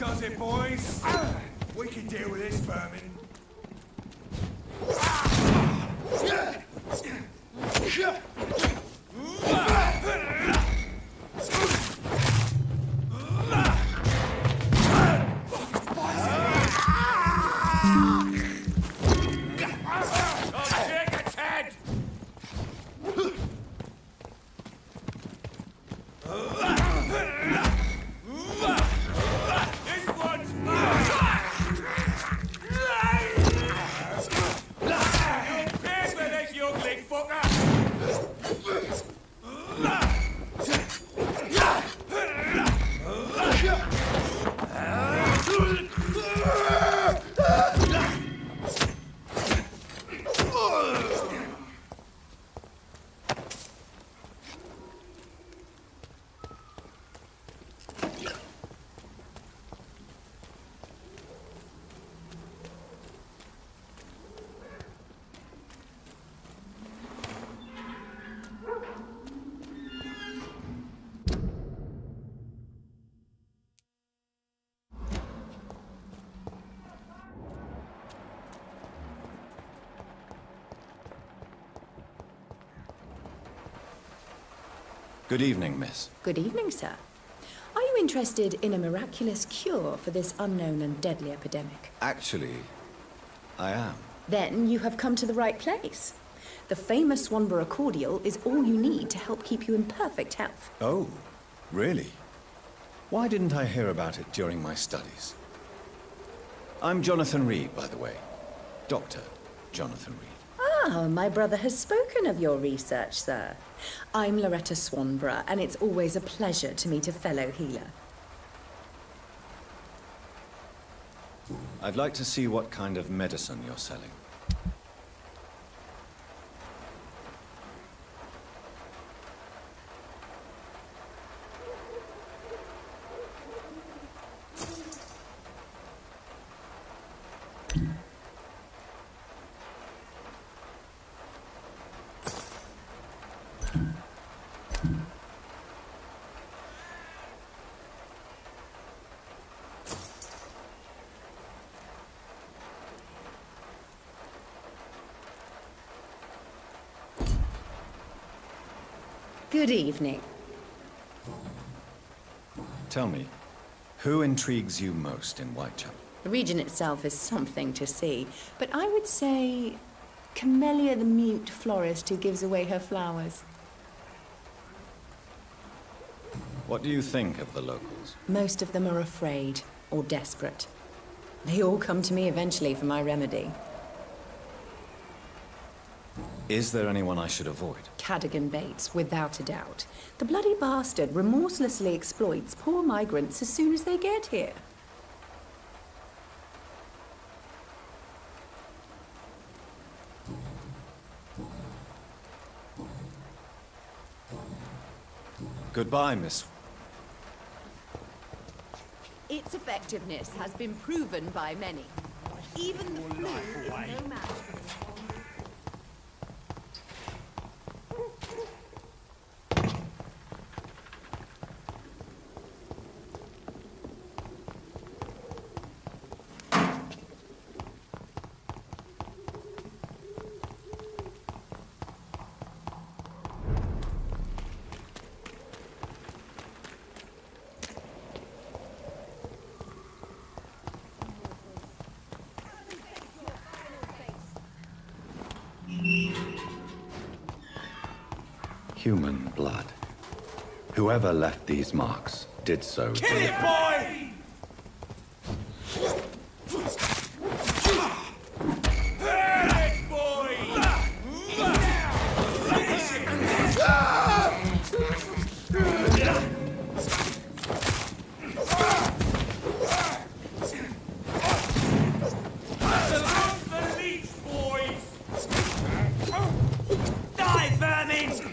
does it, boys. We can deal with this vermin. Good evening, miss. Good evening, sir. Are you interested in a miraculous cure for this unknown and deadly epidemic? Actually, I am. Then you have come to the right place. The famous Swanborough cordial is all you need to help keep you in perfect health. Oh, really? Why didn't I hear about it during my studies? I'm Jonathan Reid, by the way. Dr. Jonathan Reid. Ah, my brother has spoken of your research, sir. I'm Loretta Swanborough, and it's always a pleasure to meet a fellow healer. I'd like to see what kind of medicine you're selling. Good evening. Tell me, who intrigues you most in Whitechapel? The region itself is something to see, but I would say Camellia the mute florist who gives away her flowers. What do you think of the locals? Most of them are afraid or desperate. They all come to me eventually for my remedy. Is there anyone I should avoid? Cadogan Bates, without a doubt. The bloody bastard remorselessly exploits poor migrants as soon as they get here. Goodbye, miss. Its effectiveness has been proven by many. Even the flu is no match for this. Human blood. Whoever left these marks did so Kill it, boy! Die, vermin!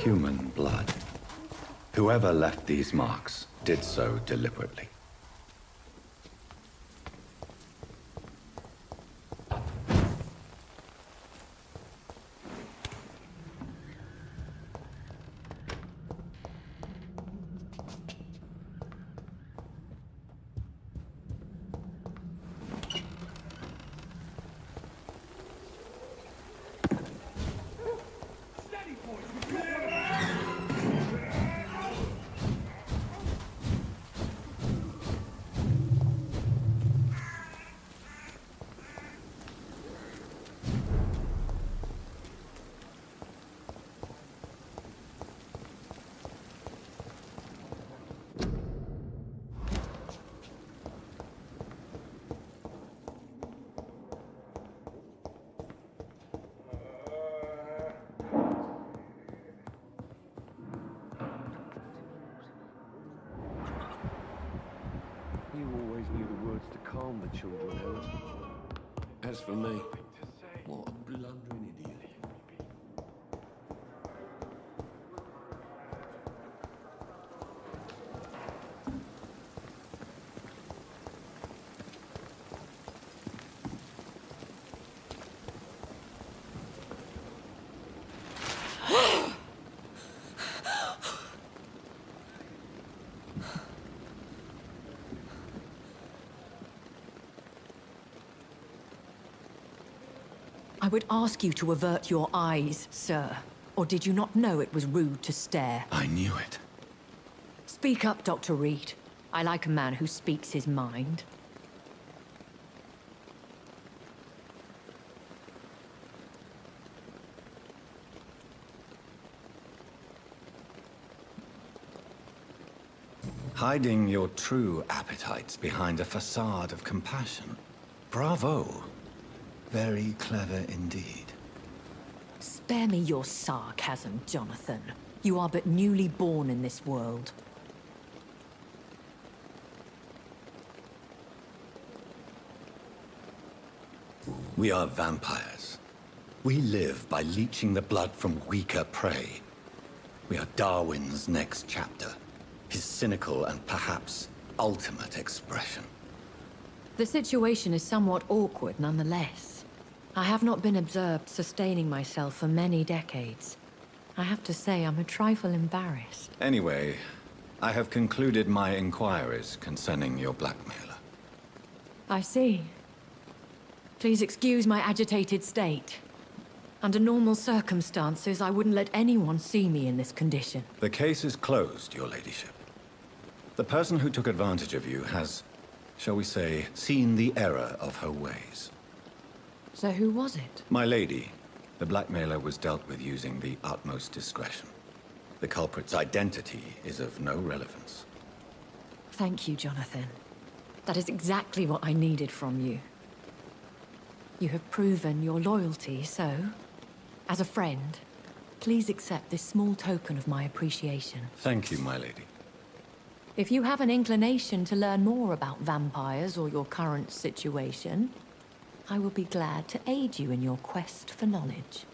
Human blood. Whoever left these marks did so deliberately. You always knew the words to calm the children, Helen. As for me, what a blundering idiot. I would ask you to avert your eyes, sir. Or did you not know it was rude to stare? I knew it. Speak up, Dr. Reid. I like a man who speaks his mind. Hiding your true appetites behind a facade of compassion. Bravo. Very clever indeed. Spare me your sarcasm, Jonathan. You are but newly born in this world. We are vampires. We live by leeching the blood from weaker prey. We are Darwin's next chapter. His cynical and perhaps ultimate expression. The situation is somewhat awkward nonetheless. I have not been observed sustaining myself for many decades. I have to say I'm a trifle embarrassed. Anyway, I have concluded my inquiries concerning your blackmailer. I see. Please excuse my agitated state. Under normal circumstances, I wouldn't let anyone see me in this condition. The case is closed, your ladyship. The person who took advantage of you has, shall we say, seen the error of her ways. So who was it? My lady, the blackmailer was dealt with using the utmost discretion. The culprit's identity is of no relevance. Thank you, Jonathan. That is exactly what I needed from you. You have proven your loyalty, so, as a friend, please accept this small token of my appreciation. Thank you, my lady. If you have an inclination to learn more about vampires or your current situation, I will be glad to aid you in your quest for knowledge.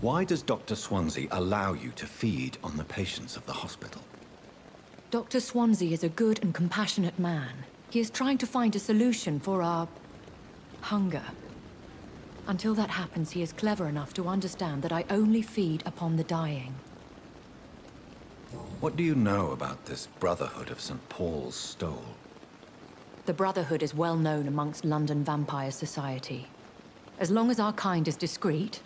Why does Dr. Swansea allow you to feed on the patients of the hospital? Dr. Swansea is a good and compassionate man. He is trying to find a solution for our hunger. Until that happens, he is clever enough to understand that I only feed upon the dying. What do you know about this Brotherhood of St. Paul's Stole? The Brotherhood is well known amongst London Vampire Society. As long as our kind is discreet,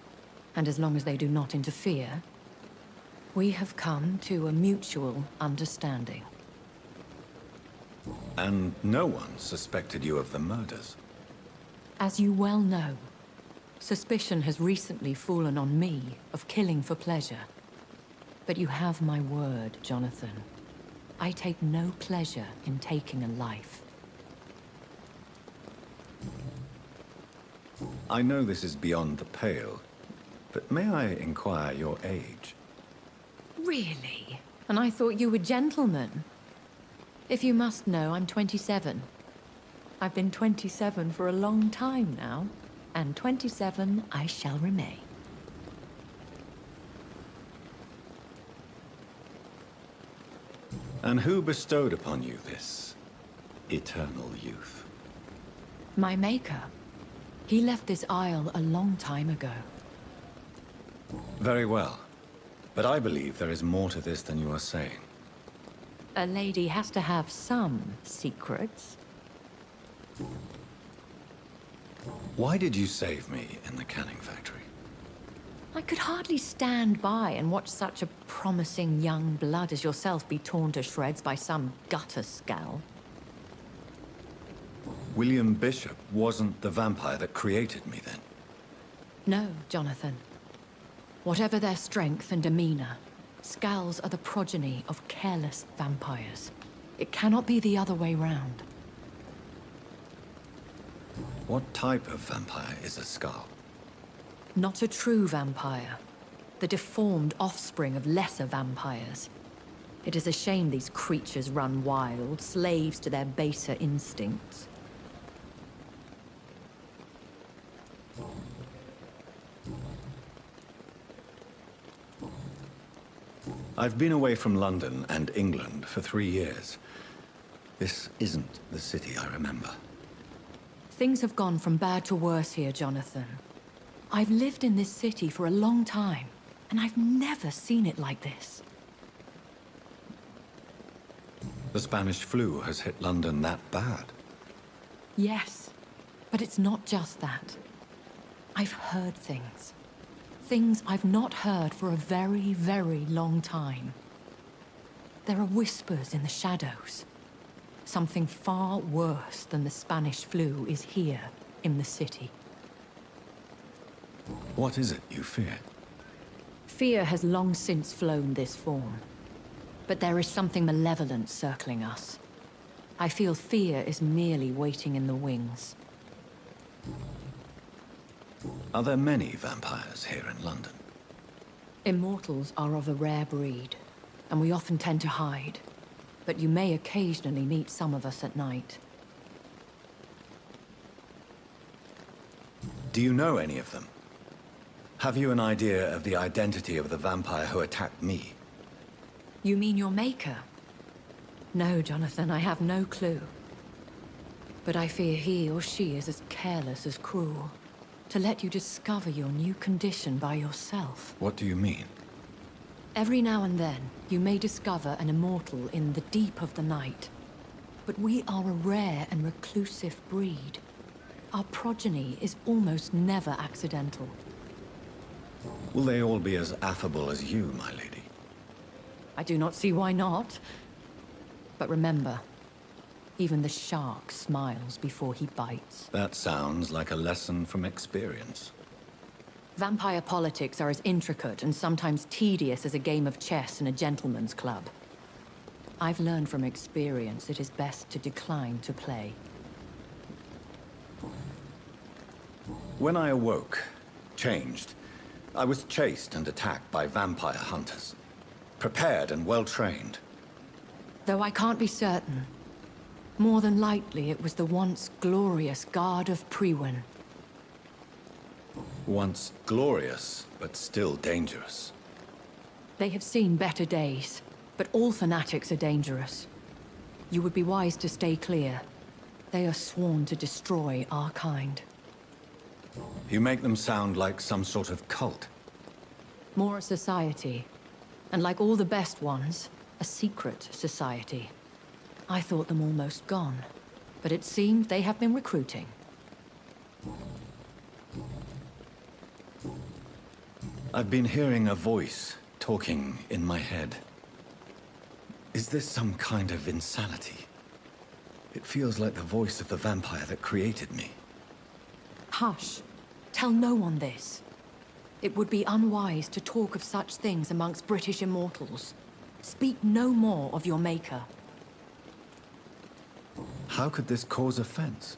and as long as they do not interfere, we have come to a mutual understanding. And no one suspected you of the murders? As you well know, suspicion has recently fallen on me of killing for pleasure. But you have my word, Jonathan. I take no pleasure in taking a life. I know this is beyond the pale, but may I inquire your age? Really? And I thought you were gentlemen. If you must know, I'm 27. I've been 27 for a long time now. and 27 I shall remain. And who bestowed upon you this eternal youth? My maker. He left this isle a long time ago. Very well. But I believe there is more to this than you are saying. A lady has to have some secrets. Why did you save me in the canning factory? I could hardly stand by and watch such a promising young blood as yourself be torn to shreds by some gutter scowl. William Bishop wasn't the vampire that created me then. No, Jonathan. Whatever their strength and demeanor, Scowls are the progeny of careless vampires. It cannot be the other way round. What type of vampire is a Scowl? Not a true vampire. The deformed offspring of lesser vampires. It is a shame these creatures run wild, slaves to their baser instincts. I've been away from London and England for 3 years. This isn't the city I remember. Things have gone from bad to worse here, Jonathan. I've lived in this city for a long time, and I've never seen it like this. The Spanish flu has hit London that bad. Yes, but it's not just that. I've heard things. Things I've not heard for a very, very long time. There are whispers in the shadows. Something far worse than the Spanish flu is here in the city. What is it you fear? Fear has long since flown this form. But there is something malevolent circling us. I feel fear is merely waiting in the wings. Are there many vampires here in London? Immortals are of a rare breed, and we often tend to hide. But you may occasionally meet some of us at night. Do you know any of them? Have you an idea of the identity of the vampire who attacked me? You mean your maker? No, Jonathan, I have no clue. But I fear he or she is as careless as cruel. To let you discover your new condition by yourself. What do you mean? Every now and then, you may discover an immortal in the deep of the night. But we are a rare and reclusive breed. Our progeny is almost never accidental. Will they all be as affable as you, my lady? I do not see why not. But remember, even the shark smiles before he bites. That sounds like a lesson from experience. Vampire politics are as intricate and sometimes tedious as a game of chess in a gentleman's club. I've learned from experience it is best to decline to play. When I awoke, changed, I was chased and attacked by vampire hunters. Prepared and well-trained. Though I can't be certain, more than likely it was the once glorious Guard of Prewin. Once glorious, but still dangerous. They have seen better days, but all fanatics are dangerous. You would be wise to stay clear. They are sworn to destroy our kind. You make them sound like some sort of cult. More a society, and like all the best ones, a secret society. I thought them almost gone, but it seemed they have been recruiting. I've been hearing a voice talking in my head. Is this some kind of insanity? It feels like the voice of the vampire that created me. Hush. Tell no one this. It would be unwise to talk of such things amongst British immortals. Speak no more of your maker. How could this cause offense?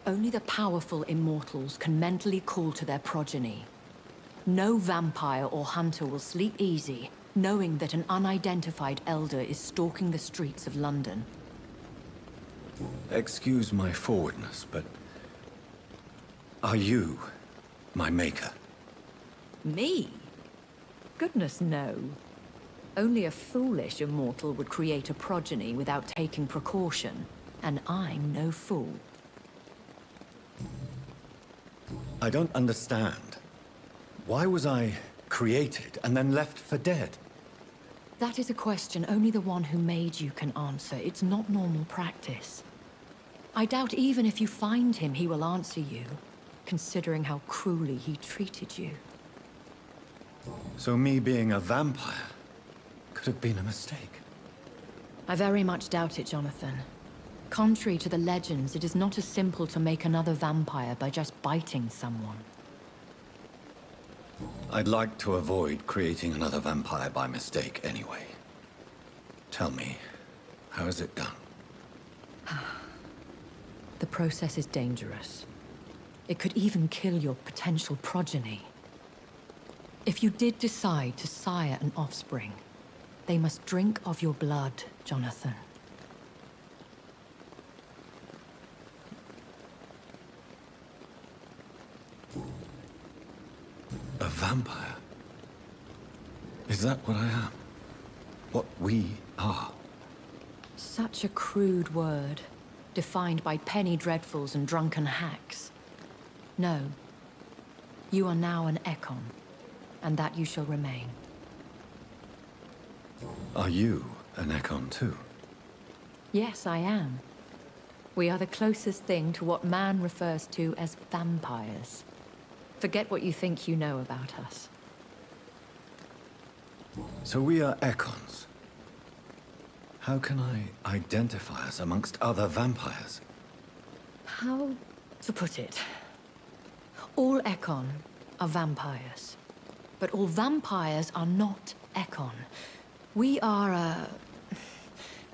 Only the powerful immortals can mentally call to their progeny. No vampire or hunter will sleep easy, knowing that an unidentified elder is stalking the streets of London. Excuse my forwardness, but Are you my maker? Me? Goodness, no. Only a foolish immortal would create a progeny without taking precaution, and I'm no fool. I don't understand. Why was I created and then left for dead? That is a question only the one who made you can answer. It's not normal practice. I doubt even if you find him, he will answer you, considering how cruelly he treated you. So me being a vampire could have been a mistake. I very much doubt it, Jonathan. Contrary to the legends, it is not as simple to make another vampire by just biting someone. I'd like to avoid creating another vampire by mistake anyway. Tell me, how is it done? The process is dangerous. It could even kill your potential progeny. If you did decide to sire an offspring, they must drink of your blood, Jonathan. A vampire? Is that what I am? What we are? Such a crude word, defined by penny dreadfuls and drunken hacks. No. You are now an Ekon, and that you shall remain. Are you an Ekon too? Yes, I am. We are the closest thing to what man refers to as vampires. Forget what you think you know about us. So we are Ekons. How can I identify us amongst other vampires? How to put it? All Ekon are vampires. But all vampires are not Ekon. We are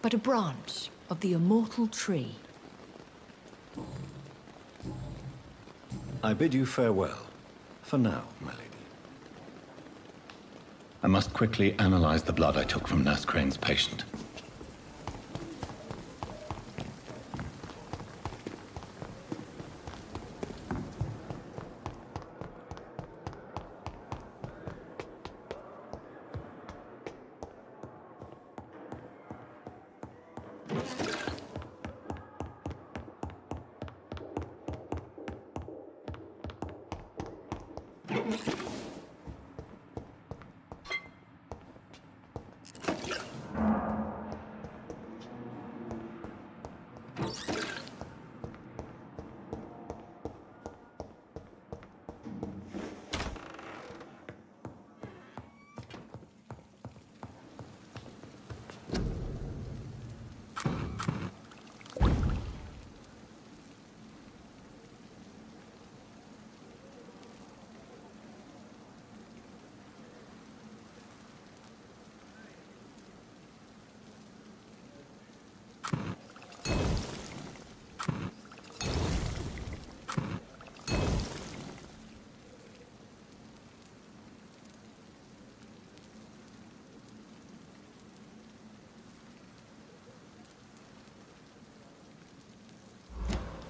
but a branch of the immortal tree. I bid you farewell. For now, my lady. I must quickly analyze the blood I took from Nurse Crane's patient.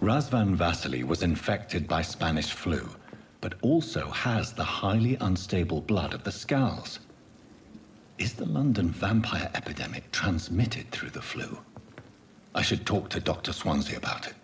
Razvan Vasily was infected by Spanish flu, but also has the highly unstable blood of the Scowls. Is the London vampire epidemic transmitted through the flu? I should talk to Dr. Swansea about it.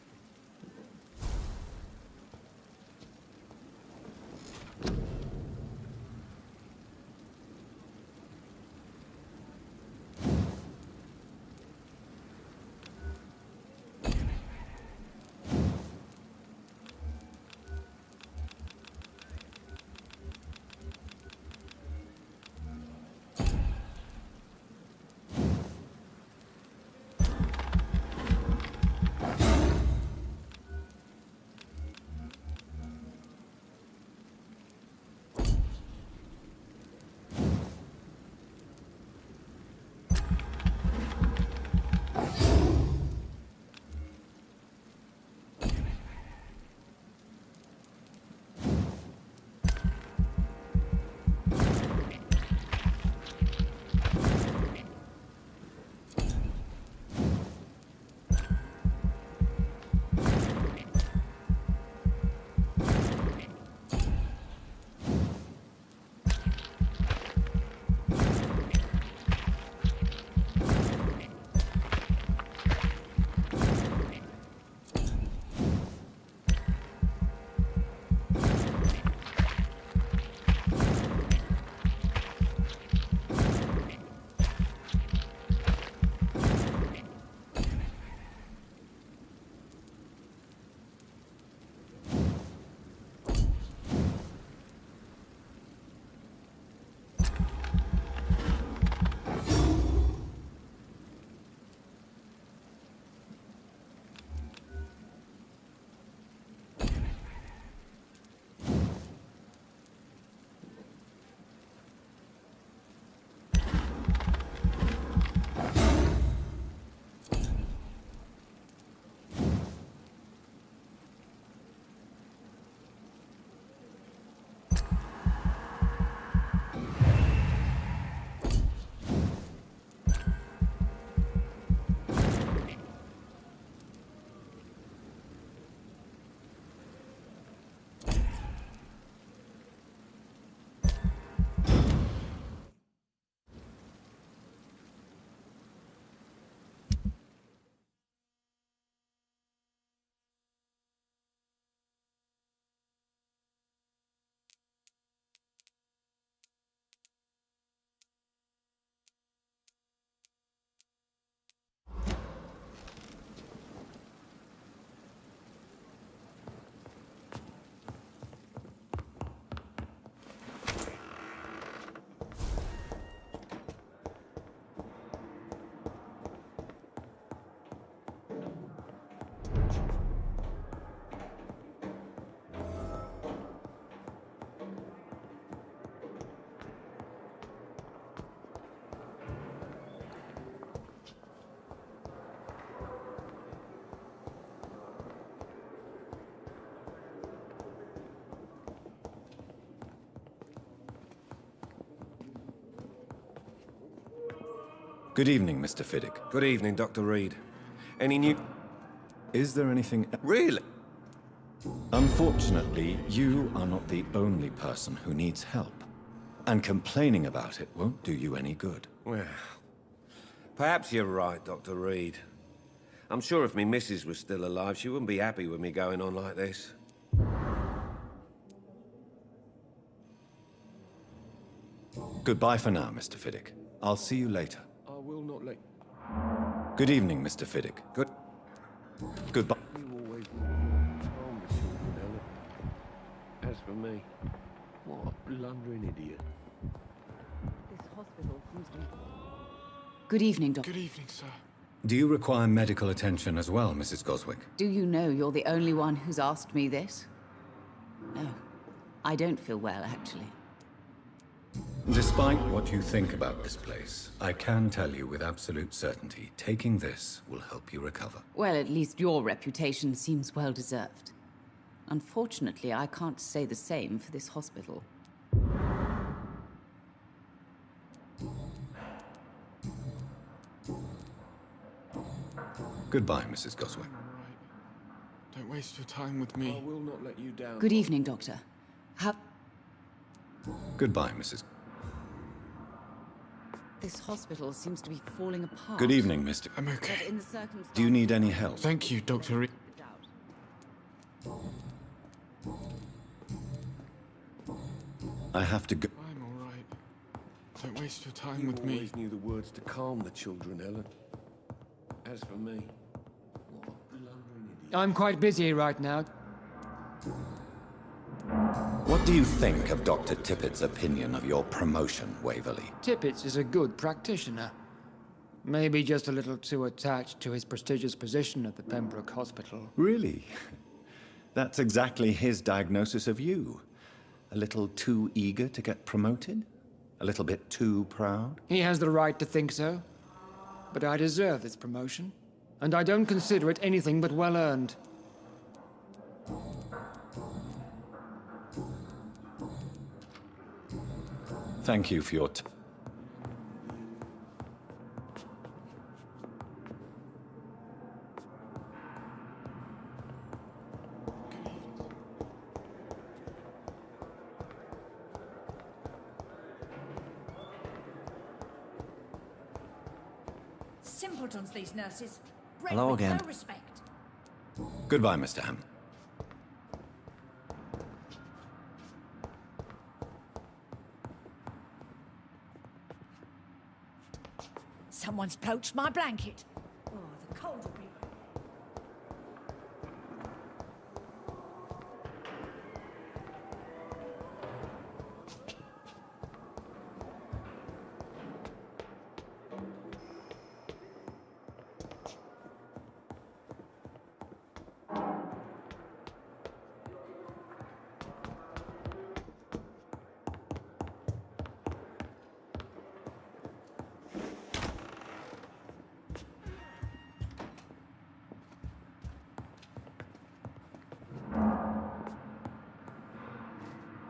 Good evening, Mr. Fiddick. Good evening, Dr. Reid. Any new... Is there anything... Really? Unfortunately, you are not the only person who needs help. And complaining about it won't do you any good. Well, perhaps you're right, Dr. Reid. I'm sure if me missus was still alive, she wouldn't be happy with me going on like this. Goodbye for now, Mr. Fiddick. I'll see you later. I will not let... Good evening, Mr. Fiddick. Goodbye. You always calm the children, Ellen. As for me, what a blundering idiot. This hospital seems to be... Good evening, Doctor. Good evening, sir. Do you require medical attention as well, Mrs. Goswick? Do you know you're the only one who's asked me this? No, I don't feel well, actually. Despite what you think about this place, I can tell you with absolute certainty, taking this will help you recover. Well, at least your reputation seems well deserved. Unfortunately, I can't say the same for this hospital. Goodbye, Mrs. Goswick. Right. Don't waste your time with me. I will not let you down. Good evening, Doctor. Goodbye, Mrs. This hospital seems to be falling apart. Good evening, Mr. I'm okay. But in the circumstances... Do you need any help? Thank you, Dr. Reid. I have to go. I'm all right. Don't waste your time You with me. always knew the words to calm the children, Ellen. As for me, what a blundering idiot. I'm quite busy right now. What do you think of Dr. Tippett's opinion of your promotion, Waverly? Tippett is a good practitioner. Maybe just a little too attached to his prestigious position at the Pembroke Hospital. Really? That's exactly his diagnosis of you. A little too eager to get promoted? A little bit too proud? He has the right to think so. But I deserve this promotion, and I don't consider it anything but well-earned. Thank you for your Simpletons, these nurses. Bred Hello with again. No respect. Goodbye, Mr. Hammond. Someone's poached my blanket. Oh, the cold will be...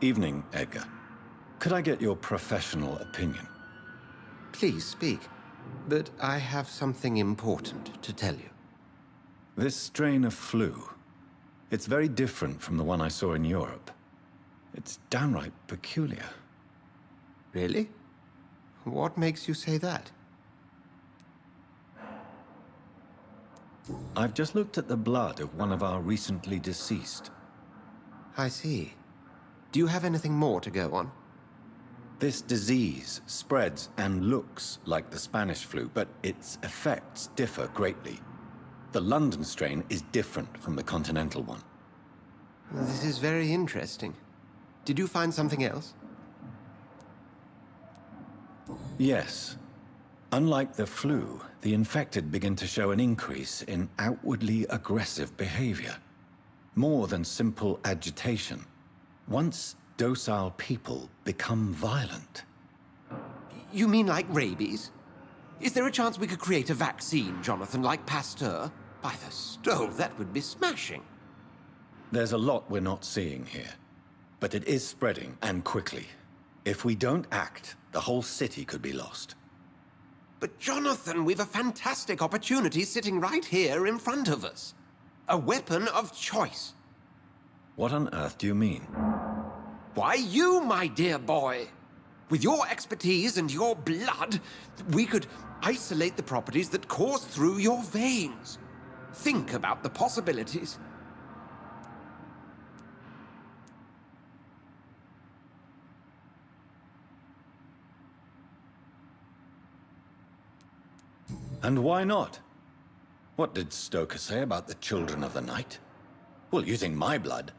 Evening, Edgar. Could I get your professional opinion? Please speak. But I have something important to tell you. This strain of flu, it's very different from the one I saw in Europe. It's downright peculiar. Really? What makes you say that? I've just looked at the blood of one of our recently deceased. I see. Do you have anything more to go on? This disease spreads and looks like the Spanish flu, but its effects differ greatly. The London strain is different from the continental one. This is very interesting. Did you find something else? Yes. Unlike the flu, the infected begin to show an increase in outwardly aggressive behavior. More than simple agitation. Once docile people become violent. You mean like rabies? Is there a chance we could create a vaccine, Jonathan, like Pasteur? By the stove, that would be smashing. There's a lot we're not seeing here. But it is spreading, and quickly. If we don't act, the whole city could be lost. But Jonathan, we've a fantastic opportunity sitting right here in front of us. A weapon of choice. What on earth do you mean? Why, you, my dear boy. With your expertise and your blood, we could isolate the properties that course through your veins. Think about the possibilities. And why not? What did Stoker say about the Children of the Night? Well, using my blood,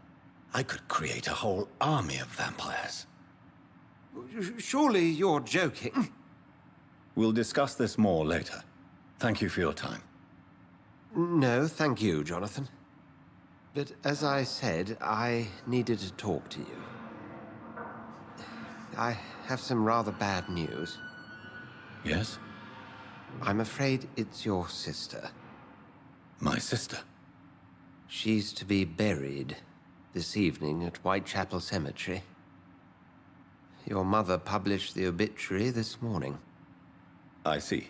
I could create a whole army of vampires. Surely you're joking. We'll discuss this more later. Thank you for your time. No, thank you, Jonathan. But as I said, I needed to talk to you. I have some rather bad news. Yes? I'm afraid it's your sister. My sister? She's to be buried this evening at Whitechapel Cemetery. Your mother published the obituary this morning. I see.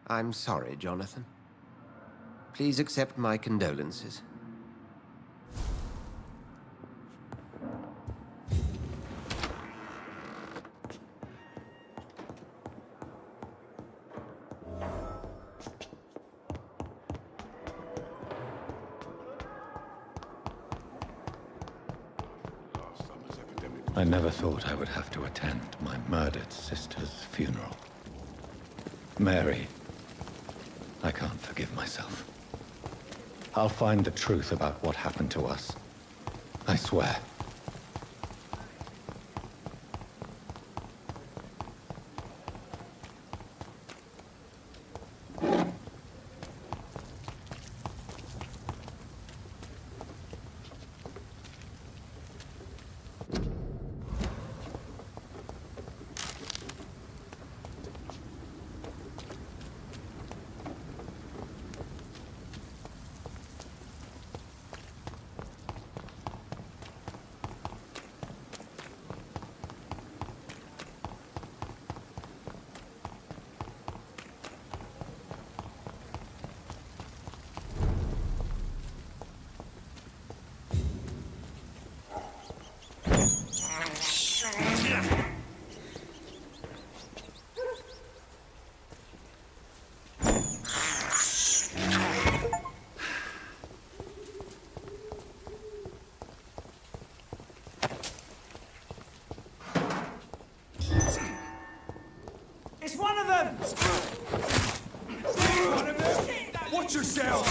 I'm sorry, Jonathan. Please accept my condolences. I never thought I would have to attend my murdered sister's funeral. Mary, I can't forgive myself. I'll find the truth about what happened to us. I swear. It's one of them! One of them! Watch yourself!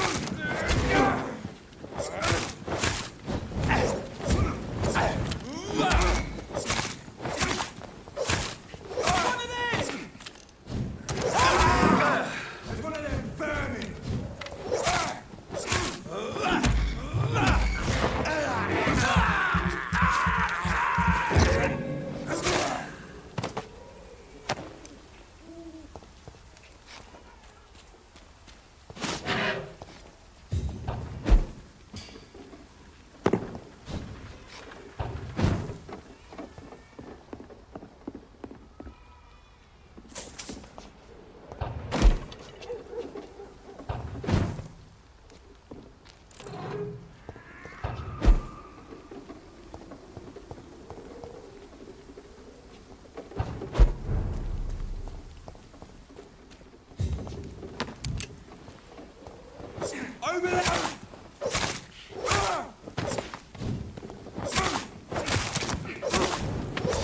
Over there!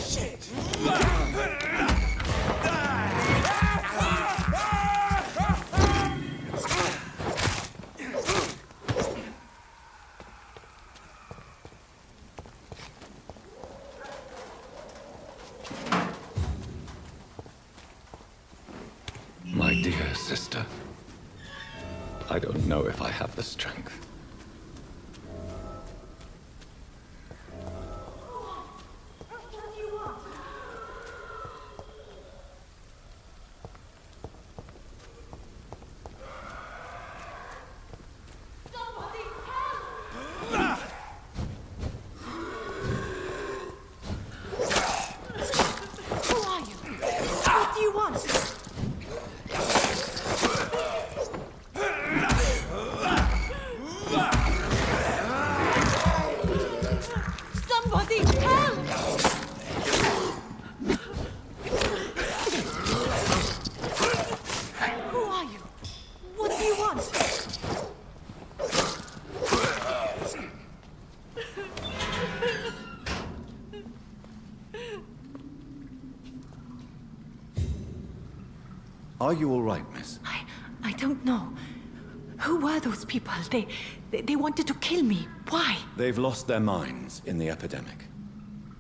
Shit! My dear sister, I don't know if I have the strength. Who are you? What do you want? Are you all right, miss? I don't know. Who were those people? They wanted to kill me. Why? They've lost their minds in the epidemic.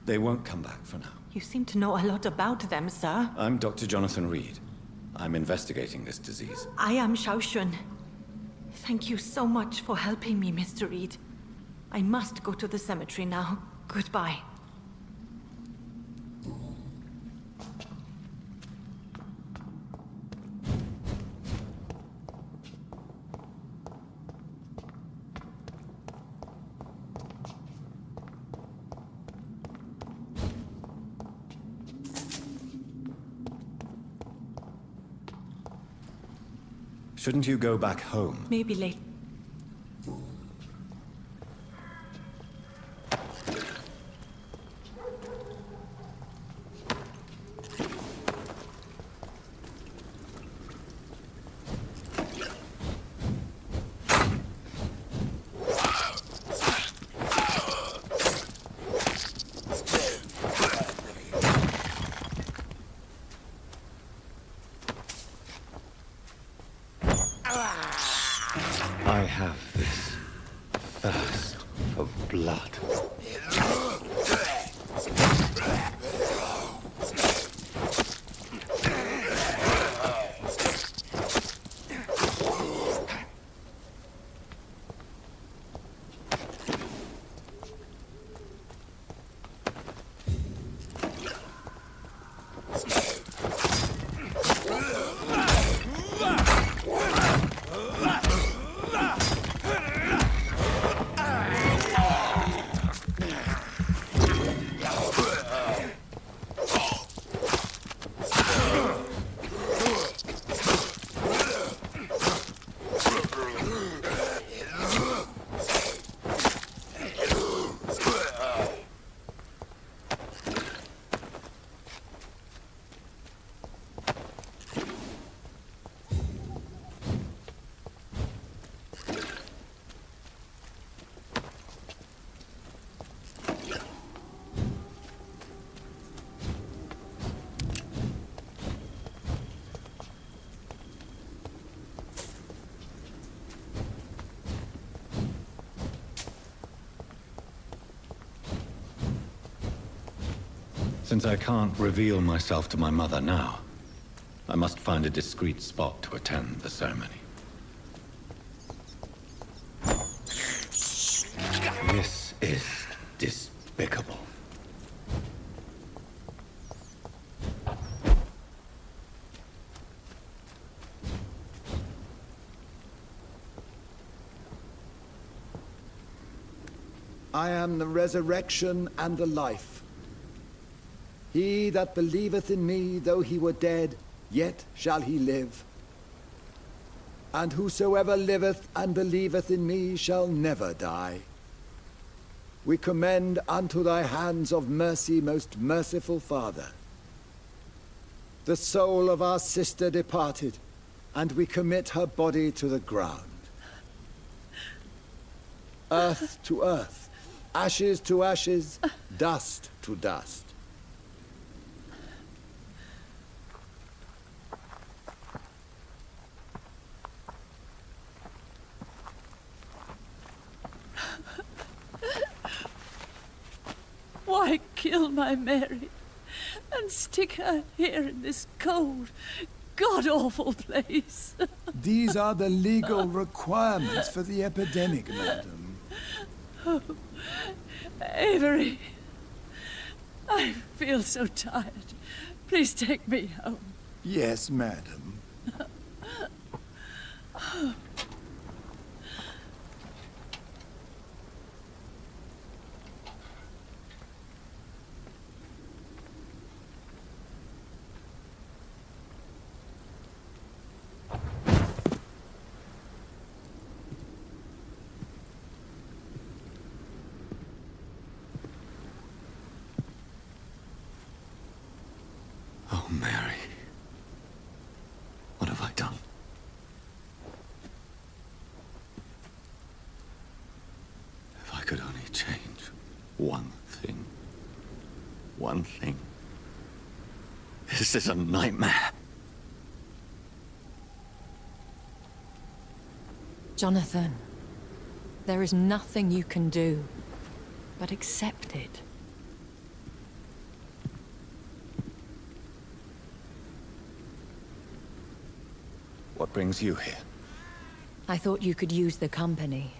They won't come back for now. You seem to know a lot about them, sir. I'm Dr. Jonathan Reid. I'm investigating this disease. I am HowlStrom. Thank you so much for helping me, Mr. Reid. I must go to the cemetery now. Goodbye. Shouldn't you go back home? Maybe later. I have this thirst for blood. Since I can't reveal myself to my mother now, I must find a discreet spot to attend the ceremony. This is despicable. I am the resurrection and the life. He that believeth in me, though he were dead, yet shall he live. And whosoever liveth and believeth in me shall never die. We commend unto thy hands of mercy, most merciful Father, the soul of our sister departed, and we commit her body to the ground. Earth to earth, ashes to ashes, dust to dust. Why kill my Mary and stick her here in this cold, god-awful place? These are the legal requirements for the epidemic, madam. Oh, Avery, I feel so tired. Please take me home. Yes, madam. Oh, Mary. What have I done? If I could only change one thing. One thing. This is a nightmare. Jonathan, there is nothing you can do but accept it. What brings you here? I thought you could use the company.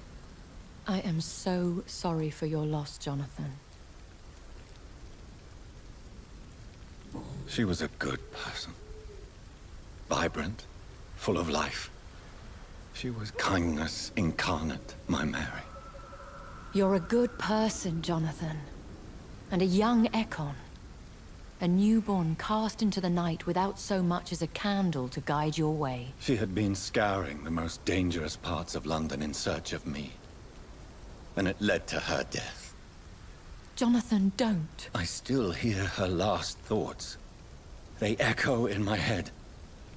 I am so sorry for your loss, Jonathan. She was a good person. Vibrant, full of life. She was kindness incarnate, my Mary. You're a good person, Jonathan. And a young Ekon. A newborn cast into the night without so much as a candle to guide your way. She had been scouring the most dangerous parts of London in search of me. And it led to her death. Jonathan, don't. I still hear her last thoughts. They echo in my head.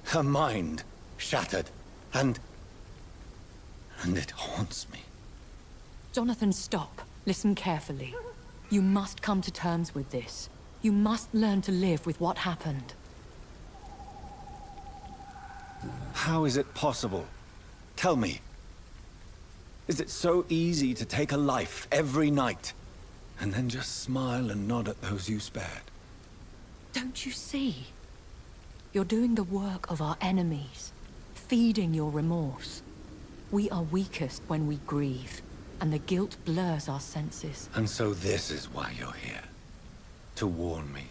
Her mind shattered, and it haunts me. Jonathan, stop. Listen carefully. You must come to terms with this. You must learn to live with what happened. How is it possible? Tell me. Is it so easy to take a life every night, and then just smile and nod at those you spared? Don't you see? You're doing the work of our enemies, feeding your remorse. We are weakest when we grieve, and the guilt blurs our senses. And so this is why you're here. To warn me.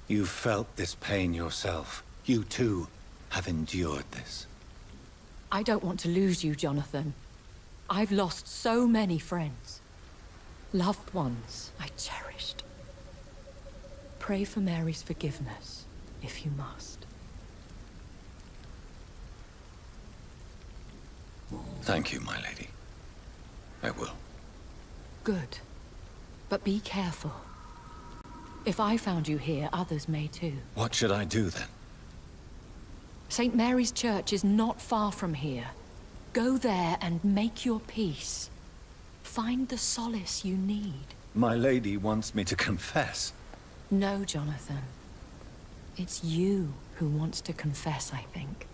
You've felt this pain yourself. You too have endured this. I don't want to lose you, Jonathan. I've lost so many friends. Loved ones I cherished. Pray for Mary's forgiveness, if you must. Thank you, my lady. I will. Good. But be careful. If I found you here, others may too. What should I do then? St. Mary's Church is not far from here. Go there and make your peace. Find the solace you need. My lady wants me to confess. No, Jonathan. It's you who wants to confess, I think.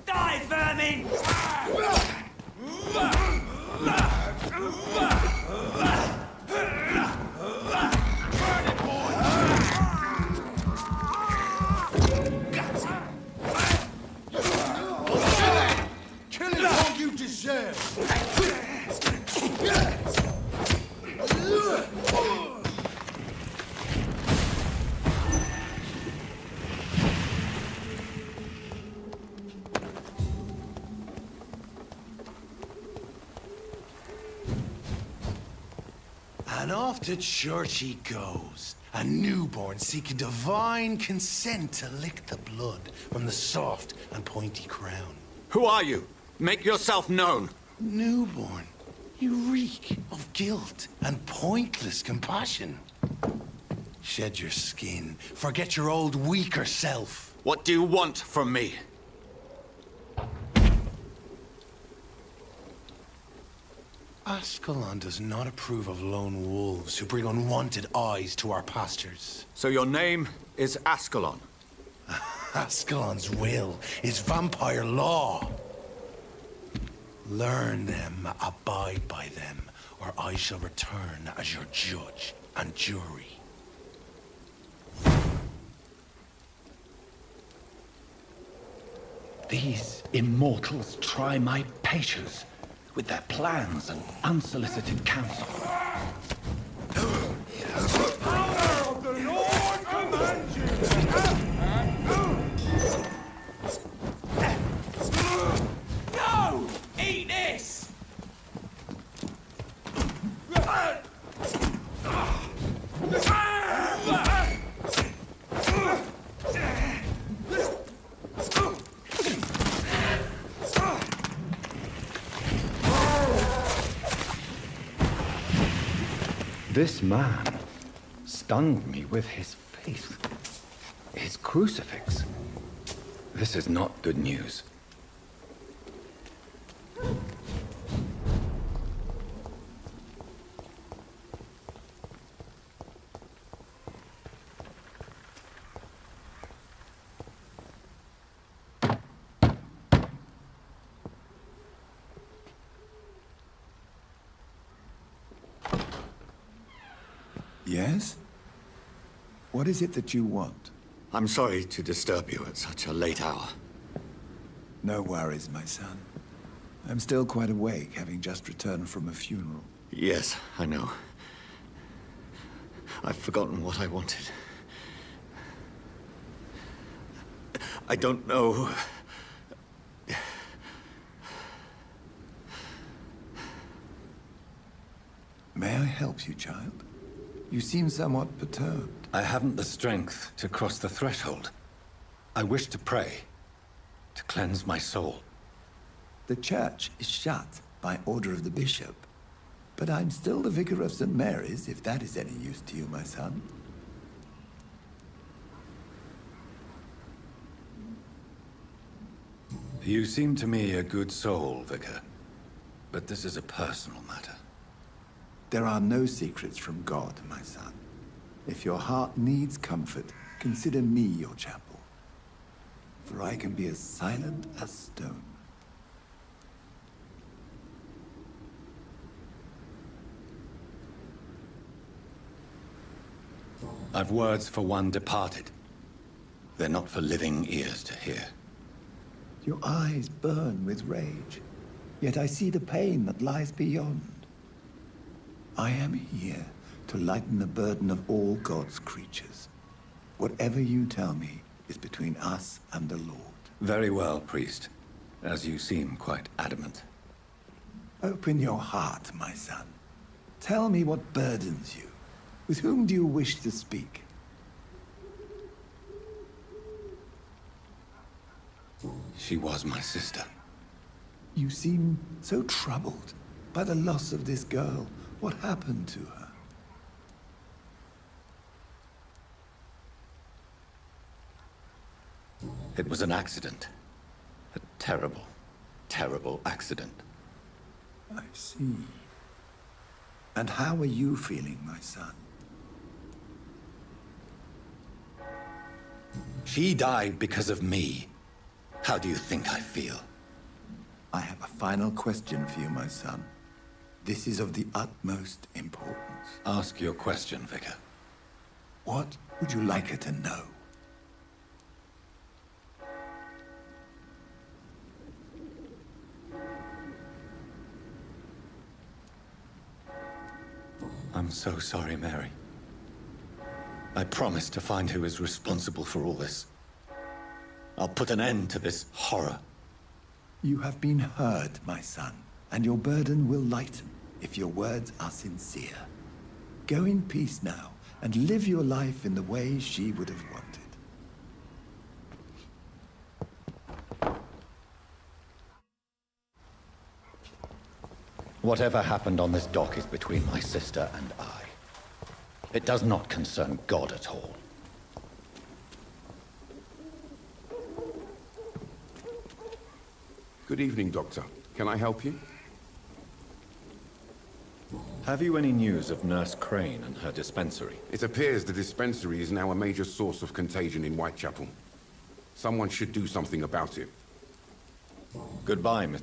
Die, vermin! Kill it all you deserve! And off to church he goes, a newborn seeking divine consent to lick the blood from the soft and pointy crown. Who are you? Make yourself known. Newborn, you reek of guilt and pointless compassion. Shed your skin, forget your old weaker self. What do you want from me? Ascalon does not approve of lone wolves who bring unwanted eyes to our pastures. So your name is Ascalon? Ascalon's will is vampire law. Learn them, abide by them, or I shall return as your judge and jury. These immortals try my patience with their plans and unsolicited counsel. Power of the Lord commands you! No! Eat this! This man stunned me with his faith. His crucifix. This is not good news. Yes? What is it that you want? I'm sorry to disturb you at such a late hour. No worries, my son. I'm still quite awake, having just returned from a funeral. Yes, I know. I've forgotten what I wanted. I don't know. May I help you, child? You seem somewhat perturbed. I haven't the strength to cross the threshold. I wish to pray, to cleanse my soul. The church is shut by order of the bishop. But I'm still the vicar of St. Mary's, if that is any use to you, my son. You seem to me a good soul, Vicar. But this is a personal matter. There are no secrets from God, my son. If your heart needs comfort, consider me your chapel. For I can be as silent as stone. I've words for one departed. They're not for living ears to hear. Your eyes burn with rage, yet I see the pain that lies beyond. I am here to lighten the burden of all God's creatures. Whatever you tell me is between us and the Lord. Very well, priest. As you seem quite adamant. Open your heart, my son. Tell me what burdens you. With whom do you wish to speak? She was my sister. You seem so troubled by the loss of this girl. What happened to her? It was an accident. A terrible, terrible accident. I see. And how are you feeling, my son? She died because of me. How do you think I feel? I have a final question for you, my son. This is of the utmost importance. Ask your question, Vicar. What would you like her to know? I'm so sorry, Mary. I promise to find who is responsible for all this. I'll put an end to this horror. You have been heard, my son, and your burden will lighten if your words are sincere. Go in peace now, and live your life in the way she would have wanted. Whatever happened on this dock is between my sister and I. It does not concern God at all. Good evening, Doctor. Can I help you? Have you any news of Nurse Crane and her dispensary? It appears the dispensary is now a major source of contagion in Whitechapel. Someone should do something about it. Goodbye, Miss...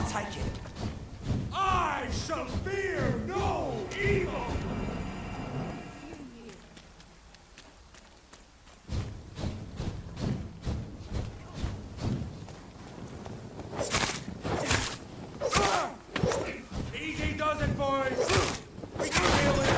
take it. I shall fear no evil! Easy does it, boys! We can deal with it.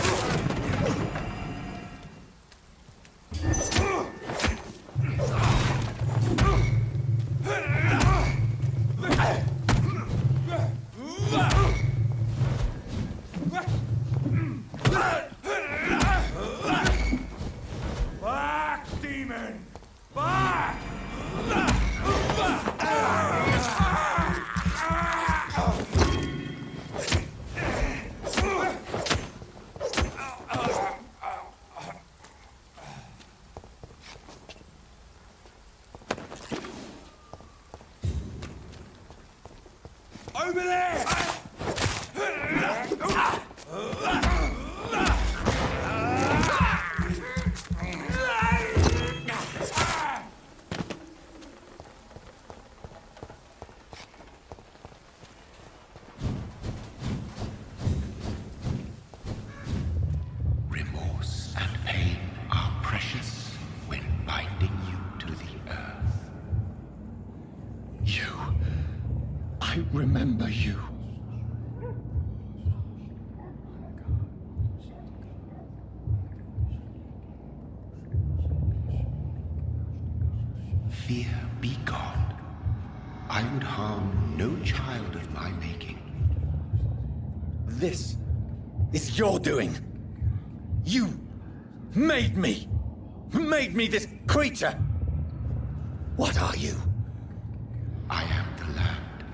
Back, demon! Back! Over there! Remorse and pain are precious when binding you to the earth. You. I remember you. Fear be gone. I would harm no child of my making. This is your doing. You made me. Made me this creature. What are you? I am the land.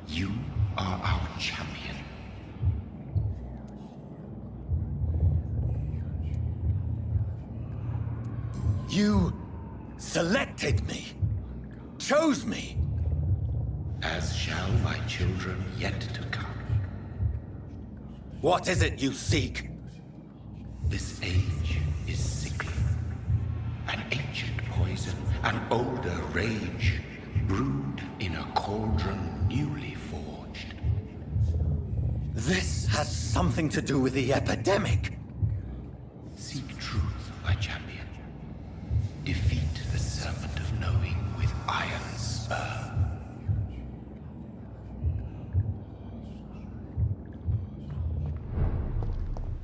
You are our champion. You selected me. Chose me. As shall my children yet to come. What is it you seek? This age is sickly. An ancient poison, an older rage, brewed in a cauldron newly forged. This has something to do with the epidemic. Seek truth, my champion. Defeat the serpent of knowing with iron spur.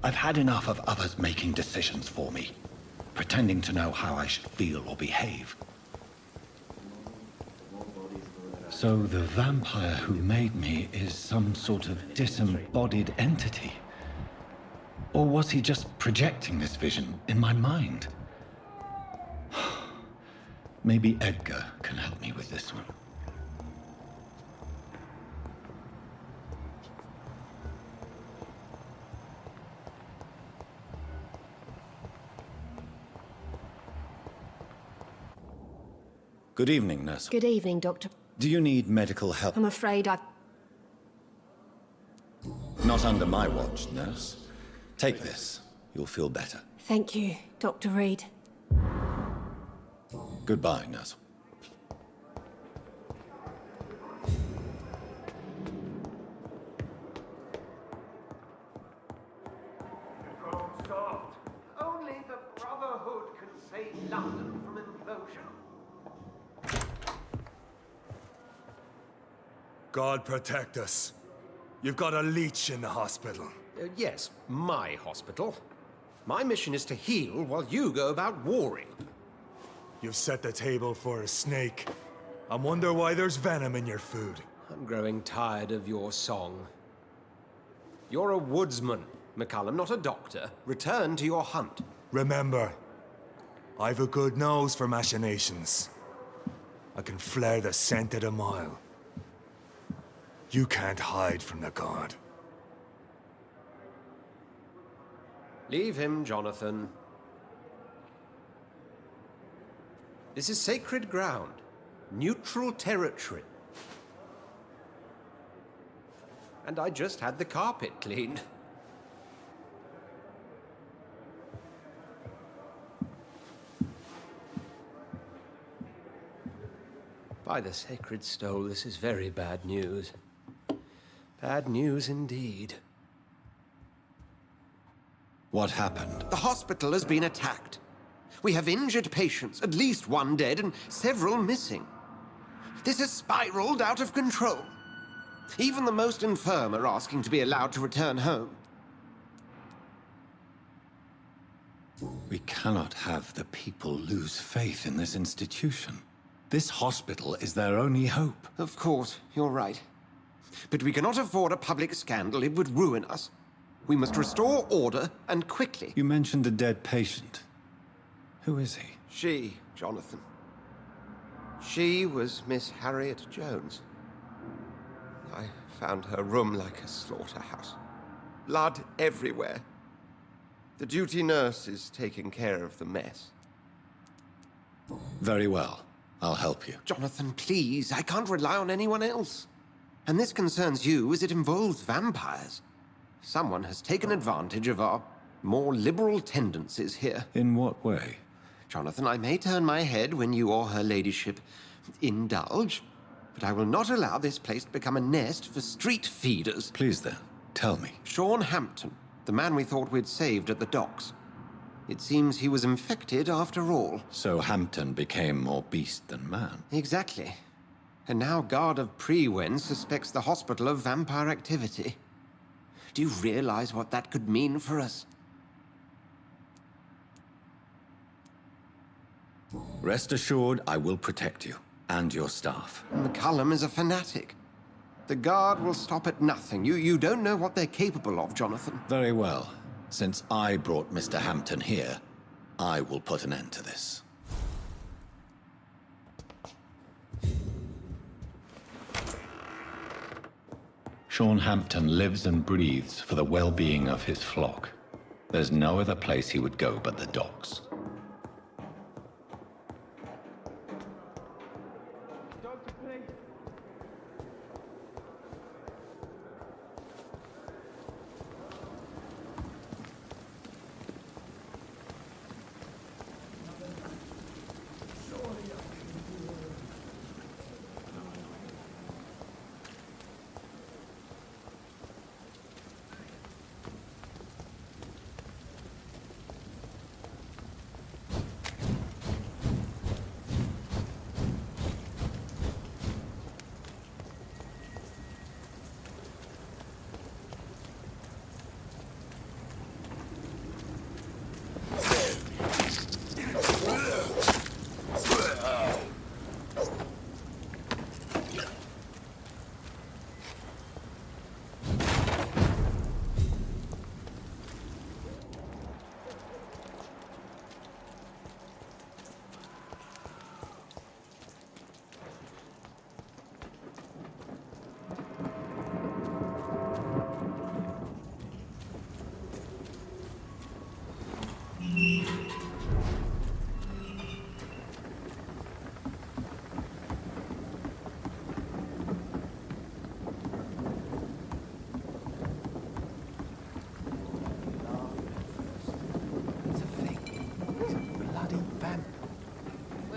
I've had enough of others making decisions for me, pretending to know how I should feel or behave. So the vampire who made me is some sort of disembodied entity? Or was he just projecting this vision in my mind? Maybe Edgar can help me with this one. Good evening, nurse. Good evening, Doctor. Do you need medical help? I'm afraid I've... Not under my watch, nurse. Take this. You'll feel better. Thank you, Dr. Reid. Goodbye, nurse. Only the Brotherhood can save London from implosion. God protect us. You've got a leech in the hospital. Yes, my hospital. My mission is to heal while you go about warring. You've set the table for a snake. I wonder why there's venom in your food. I'm growing tired of your song. You're a woodsman, McCallum, not a doctor. Return to your hunt. Remember, I've a good nose for machinations. I can flare the scent at a mile. You can't hide from the god. Leave him, Jonathan. This is sacred ground. Neutral territory. And I just had the carpet cleaned. By the sacred stole, this is very bad news. Bad news indeed. What happened? The hospital has been attacked. We have injured patients, at least one dead and several missing. This has spiraled out of control. Even the most infirm are asking to be allowed to return home. We cannot have the people lose faith in this institution. This hospital is their only hope. Of course, you're right. But we cannot afford a public scandal. It would ruin us. We must restore order, and quickly. You mentioned a dead patient. Who is he? She, Jonathan. She was Miss Harriet Jones. I found her room like a slaughterhouse. Blood everywhere. The duty nurse is taking care of the mess. Very well. I'll help you. Jonathan, please. I can't rely on anyone else. And this concerns you as it involves vampires. Someone has taken advantage of our more liberal tendencies here. In what way? Jonathan, I may turn my head when you or her ladyship indulge, but I will not allow this place to become a nest for street feeders. Please then, tell me. Sean Hampton, the man we thought we'd saved at the docks. It seems he was infected after all. So Hampton became more beast than man. Exactly. And now Guard of Prewen suspects the hospital of vampire activity. Do you realize what that could mean for us? Rest assured, I will protect you and your staff. McCullum is a fanatic. The Guard will stop at nothing. You don't know what they're capable of, Jonathan. Very well. Since I brought Mr. Hampton here, I will put an end to this. Sean Hampton lives and breathes for the well-being of his flock. There's no other place he would go but the docks.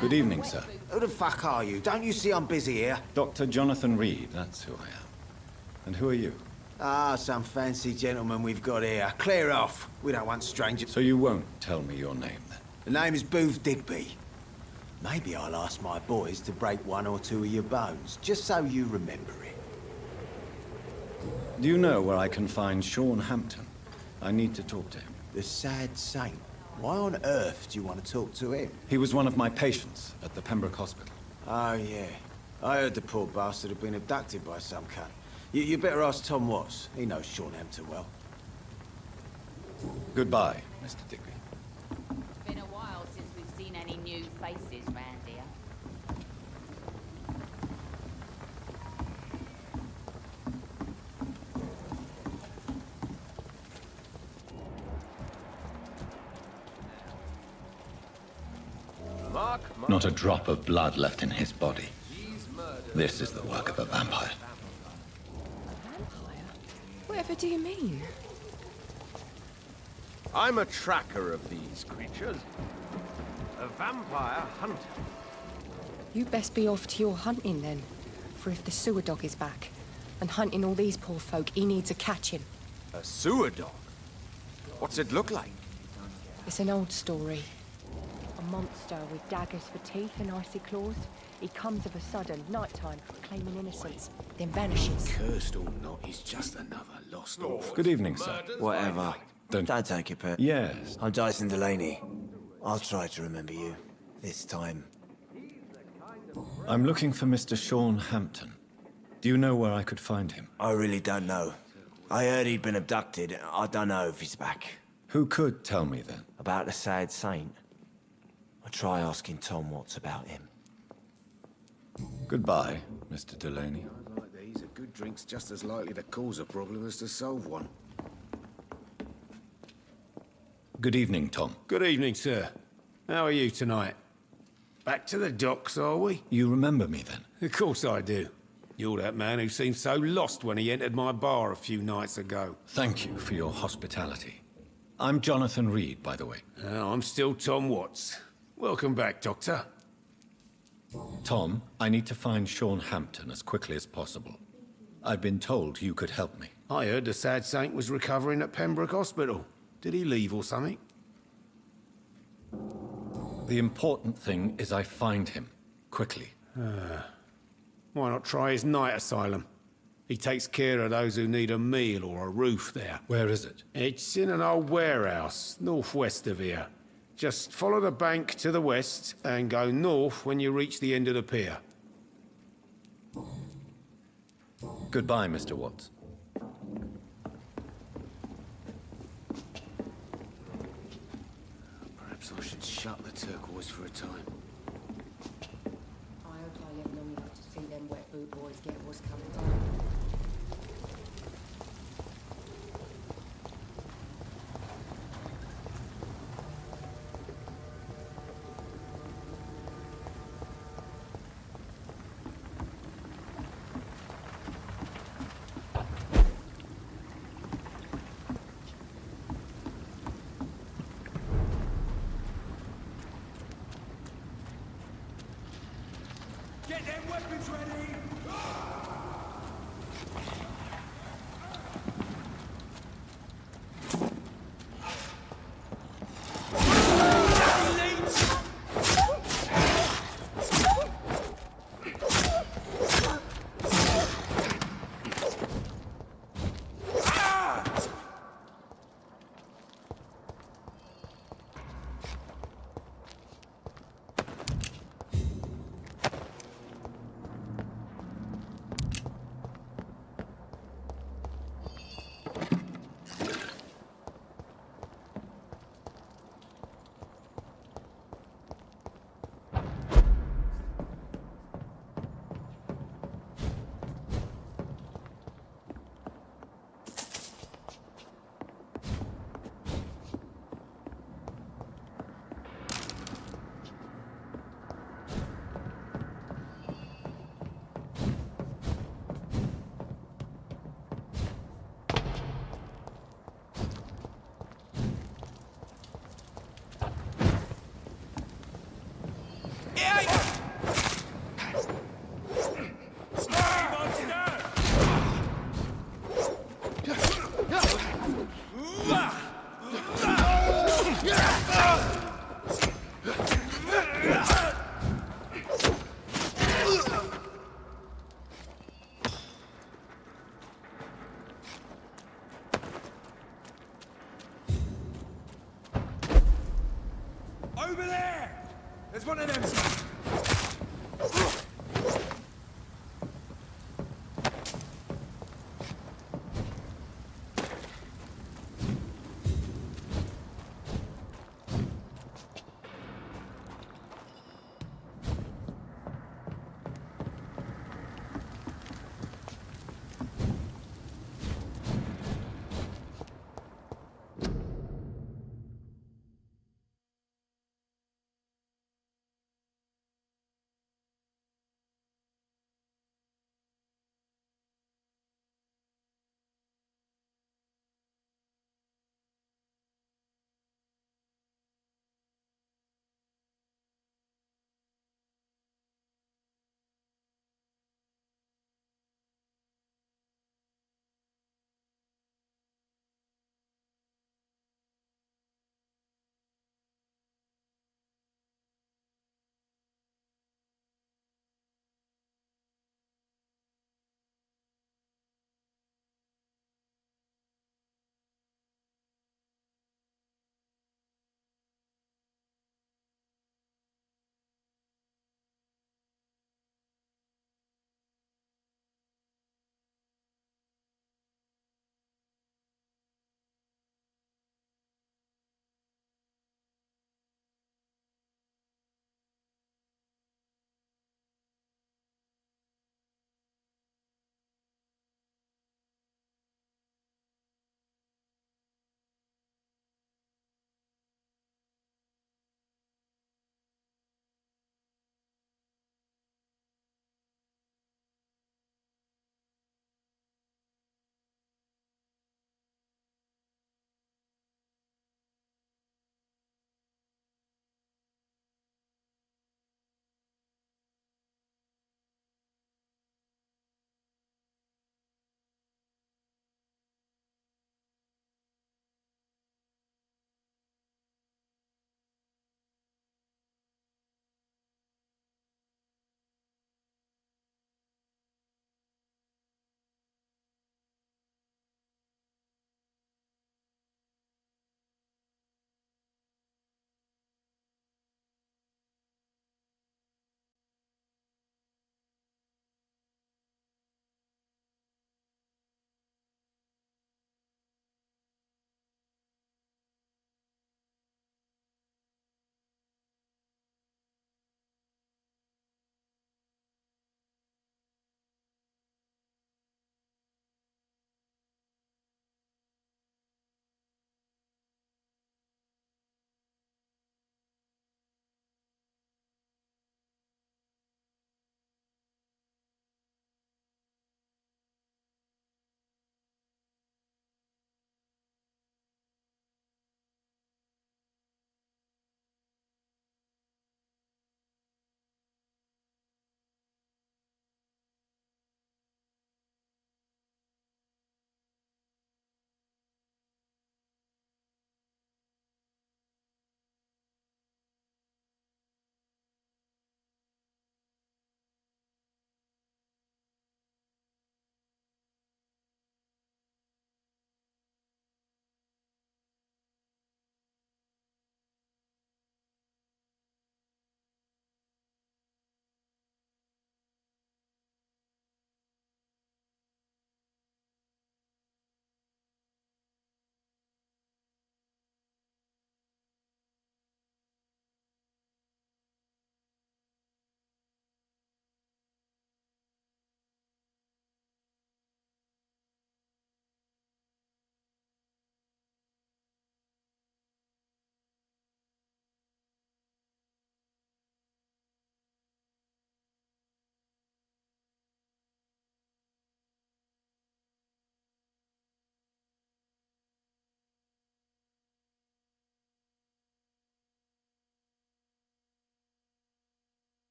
Good evening, sir. Who the fuck are you? Don't you see I'm busy here? Dr. Jonathan Reid, that's who I am. And who are you? Ah, some fancy gentleman we've got here. Clear off. We don't want strangers. So you won't tell me your name, then? The name is Booth Digby. Maybe I'll ask my boys to break one or two of your bones, just so you remember it. Do you know where I can find Sean Hampton? I need to talk to him. The sad saint. Why on earth do you want to talk to him? He was one of my patients at the Pembroke Hospital. Oh, yeah. I heard the poor bastard had been abducted by some cunt. You better ask Tom Watts. He knows Sean Hampton well. Goodbye, Mr. Digby. It's been a while since we've seen any new faces round here. Not a drop of blood left in his body. This is the work of a vampire. Whatever do you mean? I'm a tracker of these creatures. A vampire hunter. You best be off to your hunting then, for if the sewer dog is back, And hunting all these poor folk, he needs a catching. A sewer dog? What's it look like? It's an old story. A monster with daggers for teeth and icy claws. He comes of a sudden, nighttime, claiming innocence, then vanishes. Cursed or not, he's just another lost orphan. Good evening, sir. Whatever. Don't take it, Pet. Yes. I'm Dyson Delaney. I'll try to remember you. This time. I'm looking for Mr. Sean Hampton. Do you know where I could find him? I really don't know. I heard he'd been abducted. I don't know if he's back. Who could tell me then? About the sad saint? I'll try asking Tom Watts about him. Goodbye, Mr. Delaney. Like these, a good drink's just as likely to cause a problem as to solve one. Good evening, Tom. Good evening, sir. How are you tonight? Back to the docks, are we? You remember me then? Of course I do. You're that man who seemed so lost when he entered my bar a few nights ago. Thank you for your hospitality. I'm Jonathan Reid, by the way. I'm still Tom Watts. Welcome back, Doctor. Tom, I need to find Sean Hampton as quickly as possible. I've been told you could help me. I heard the sad saint was recovering at Pembroke Hospital. Did he leave or something? The important thing is I find him, quickly. Why not try his night asylum? He takes care of those who need a meal or a roof there. Where is it? It's in an old warehouse, northwest of here. Just follow the bank to the west and go north when you reach the end of the pier. Goodbye, Mr. Watts. Perhaps I should shut the turquoise for a time. I hope I live long enough to see them wet boot boys get what's coming down. Get them weapons ready! Over there! There's one of them!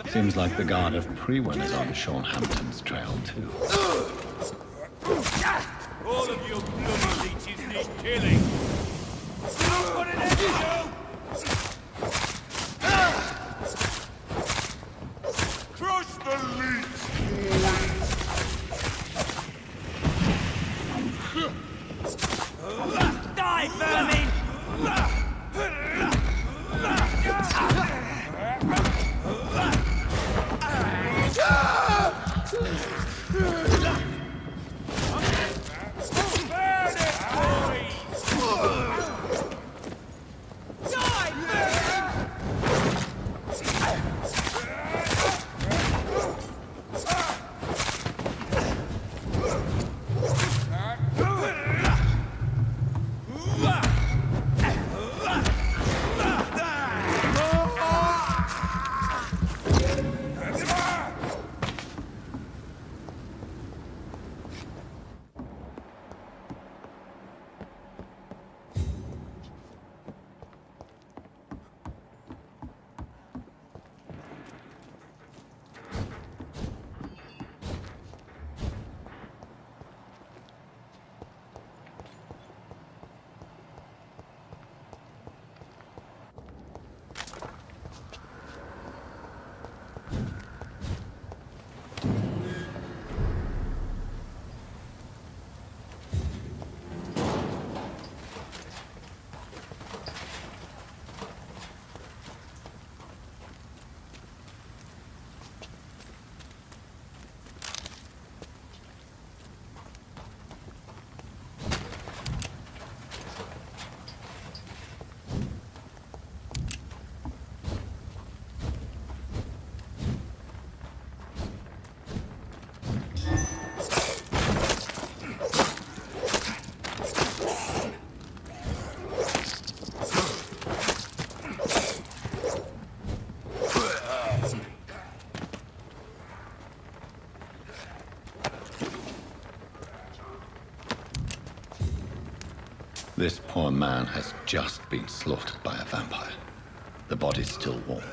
Seems like the guard of Prewin is on Sean Hampton's trail, too. All of you bloody leeches need killing. I'll put an end to you! Crush the leech, Die, vermin! This poor man has just been slaughtered by a vampire. The body's still warm.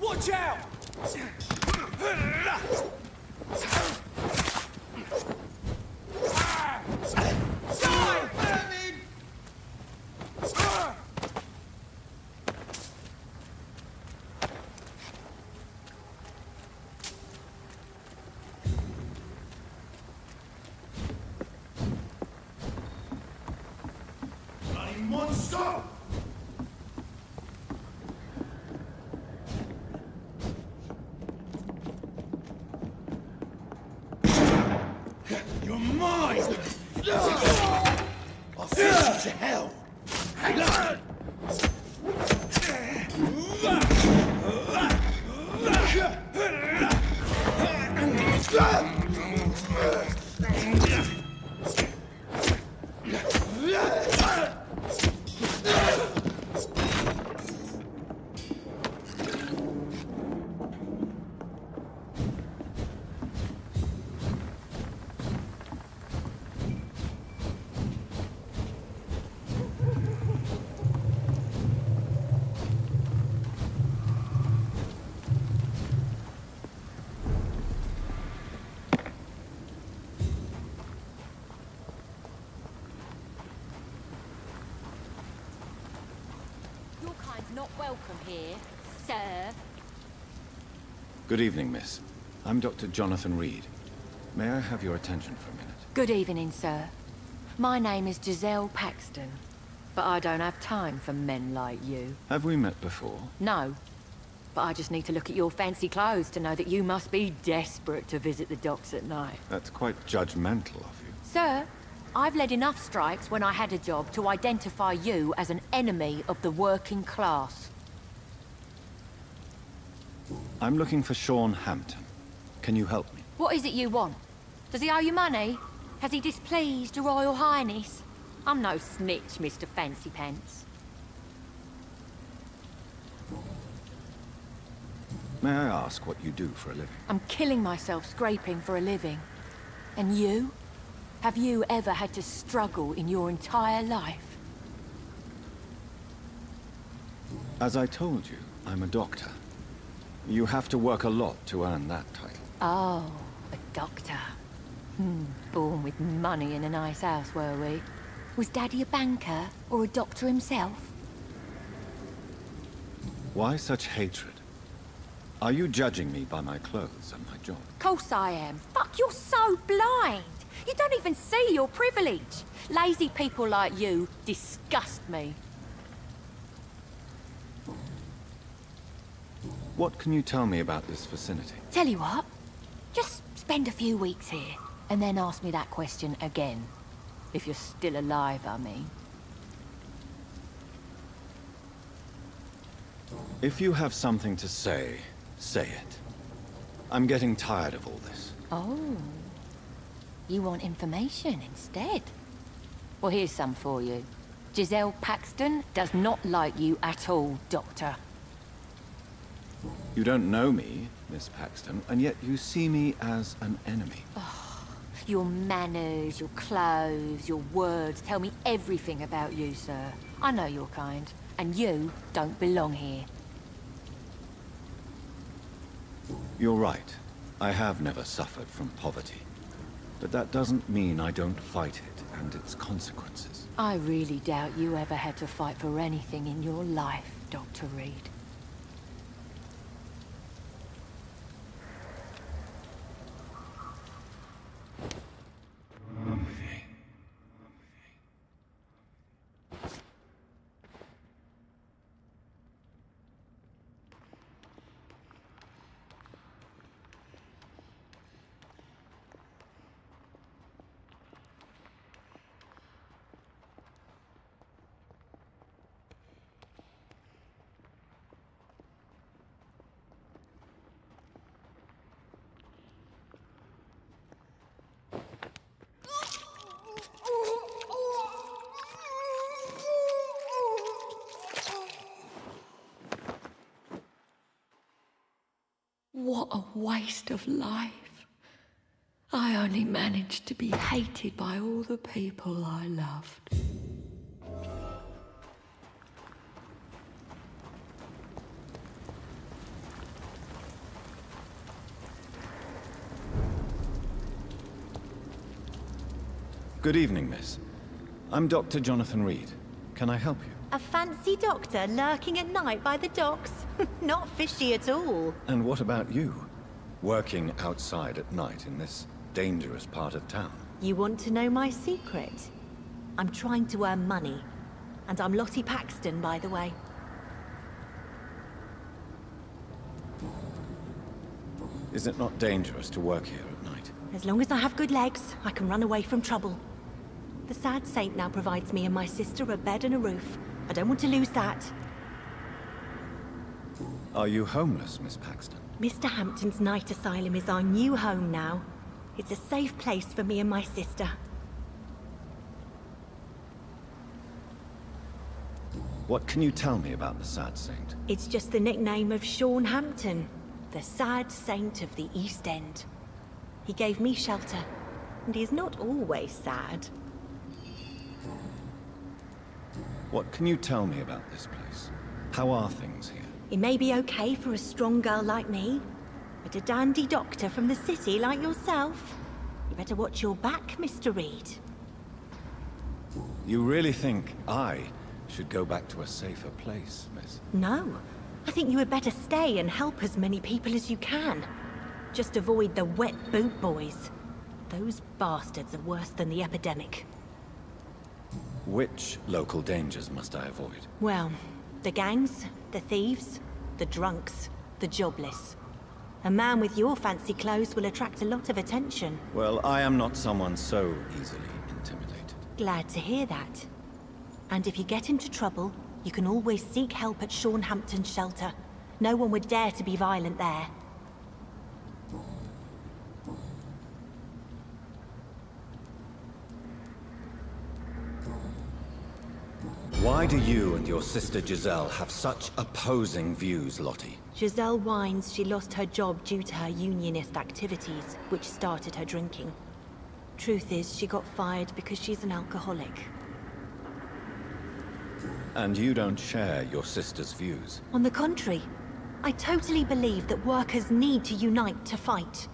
Watch out! Monster! You're mine! I'll send you to hell! Not welcome here, sir. Good evening, miss. I'm Dr. Jonathan Reid. May I have your attention for a minute? Good evening, sir. My name is Giselle Paxton, but I don't have time for men like you. Have we met before? No, but I just need to look at your fancy clothes to know that you must be desperate to visit the docks at night. That's quite judgmental of you. Sir, I've led enough strikes when I had a job to identify you as an enemy of the working class. I'm looking for Sean Hampton. Can you help me? What is it you want? Does he owe you money? Has he displeased your Royal Highness? I'm no snitch, Mr. Fancy Pants. May I ask what you do for a living? I'm killing myself scraping for a living. And you? Have you ever had to struggle in your entire life? As I told you, I'm a doctor. You have to work a lot to earn that title. Oh, a doctor. Born with money in a nice house, were we? Was Daddy a banker or a doctor himself? Why such hatred? Are you judging me by my clothes and my job? Course I am. Fuck, you're so blind. You don't even see your privilege. Lazy people like you disgust me. What can you tell me about this vicinity? Tell you what, just spend a few weeks here, and then ask me that question again. If you're still alive, I mean. If you have something to say, say it. I'm getting tired of all this. Oh. You want information instead? Well, here's some for you. Giselle Paxton does not like you at all, Doctor. You don't know me, Miss Paxton, and yet you see me as an enemy. Your manners, your clothes, your words tell me everything about you, sir. I know your kind, and you don't belong here. You're right. I have never suffered from poverty. But that doesn't mean I don't fight it and its consequences. I really doubt you ever had to fight for anything in your life, Dr. Reid. What a waste of life. I only managed to be hated by all the people I loved. Good evening, miss. I'm Dr. Jonathan Reid. Can I help you? A fancy doctor lurking at night by the docks? Not fishy at all. And what about you? Working outside at night in this dangerous part of town? You want to know my secret? I'm trying to earn money. And I'm Lottie Paxton, by the way. Is it not dangerous to work here at night? As long as I have good legs, I can run away from trouble. The sad saint now provides me and my sister a bed and a roof. I don't want to lose that. Are you homeless, Miss Paxton? Mr. Hampton's night asylum is our new home now. It's a safe place for me and my sister. What can you tell me about the Sad Saint? It's just the nickname of Sean Hampton, the sad saint of the East End. He gave me shelter, and he's not always sad. What can you tell me about this place? How are things here? It may be okay for a strong girl like me, but a dandy doctor from the city like yourself, you better watch your back, Mr. Reid. You really think I should go back to a safer place, miss? No. I think you had better stay and help as many people as you can. Just avoid the wet boot boys. Those bastards are worse than the epidemic. Which local dangers must I avoid? Well, the gangs, the thieves, the drunks, the jobless. A man with your fancy clothes will attract a lot of attention. Well, I am not someone so easily intimidated. Glad to hear that. And if you get into trouble, you can always seek help at Sean Hampton's shelter. No one would dare to be violent there. Why do you and your sister Giselle have such opposing views, Lottie? Giselle whines she lost her job due to her unionist activities, which started her drinking. Truth is, she got fired because she's an alcoholic. And you don't share your sister's views? On the contrary, I totally believe that workers need to unite to fight.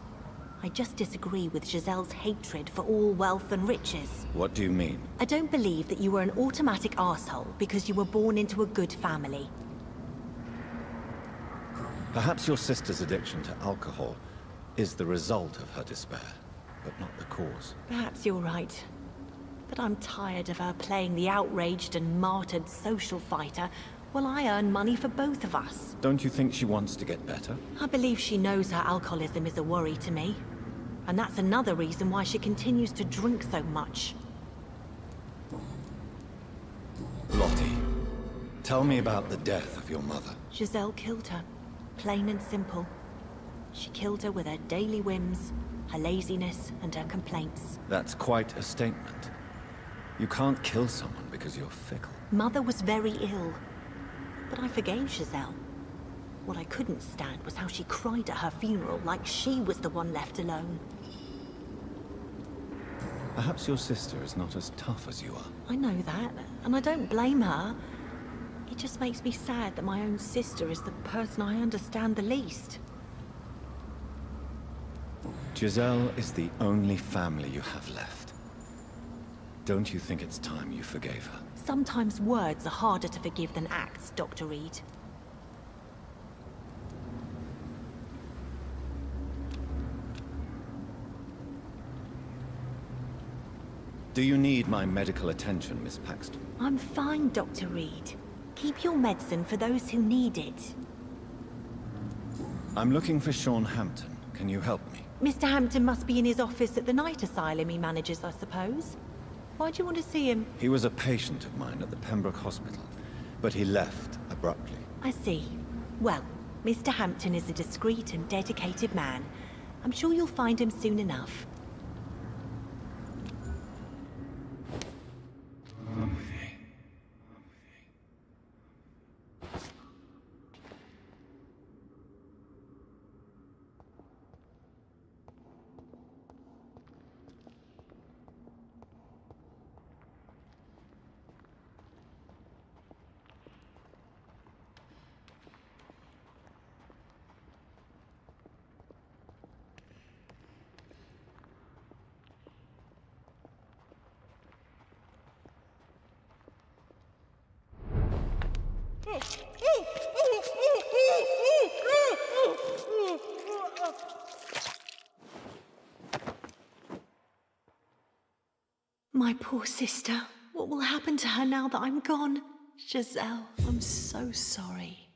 I just disagree with Giselle's hatred for all wealth and riches. What do you mean? I don't believe that you were an automatic arsehole because you were born into a good family. Perhaps your sister's addiction to alcohol is the result of her despair, but not the cause. Perhaps you're right. But I'm tired of her playing the outraged and martyred social fighter while I earn money for both of us. Don't you think she wants to get better? I believe she knows her alcoholism is a worry to me. And that's another reason why she continues to drink so much. Lottie, tell me about the death of your mother. Giselle killed her. Plain and simple. She killed her with her daily whims, her laziness, and her complaints. That's quite a statement. You can't kill someone because you're fickle. Mother was very ill. But I forgave Giselle. What I couldn't stand was how she cried at her funeral like she was the one left alone. Perhaps your sister is not as tough as you are. I know that, and I don't blame her. It just makes me sad that my own sister is the person I understand the least. Giselle is the only family you have left. Don't you think it's time you forgave her? Sometimes words are harder to forgive than acts, Dr. Reid. Do you need my medical attention, Miss Paxton? I'm fine, Dr. Reid. Keep your medicine for those who need it. I'm looking for Sean Hampton. Can you help me? Mr. Hampton must be in his office at the night asylum he manages, I suppose. Why do you want to see him? He was a patient of mine at the Pembroke Hospital, but he left abruptly. I see. Well, Mr. Hampton is a discreet and dedicated man. I'm sure you'll find him soon enough. My poor sister. What will happen to her now that I'm gone? Giselle, I'm so sorry.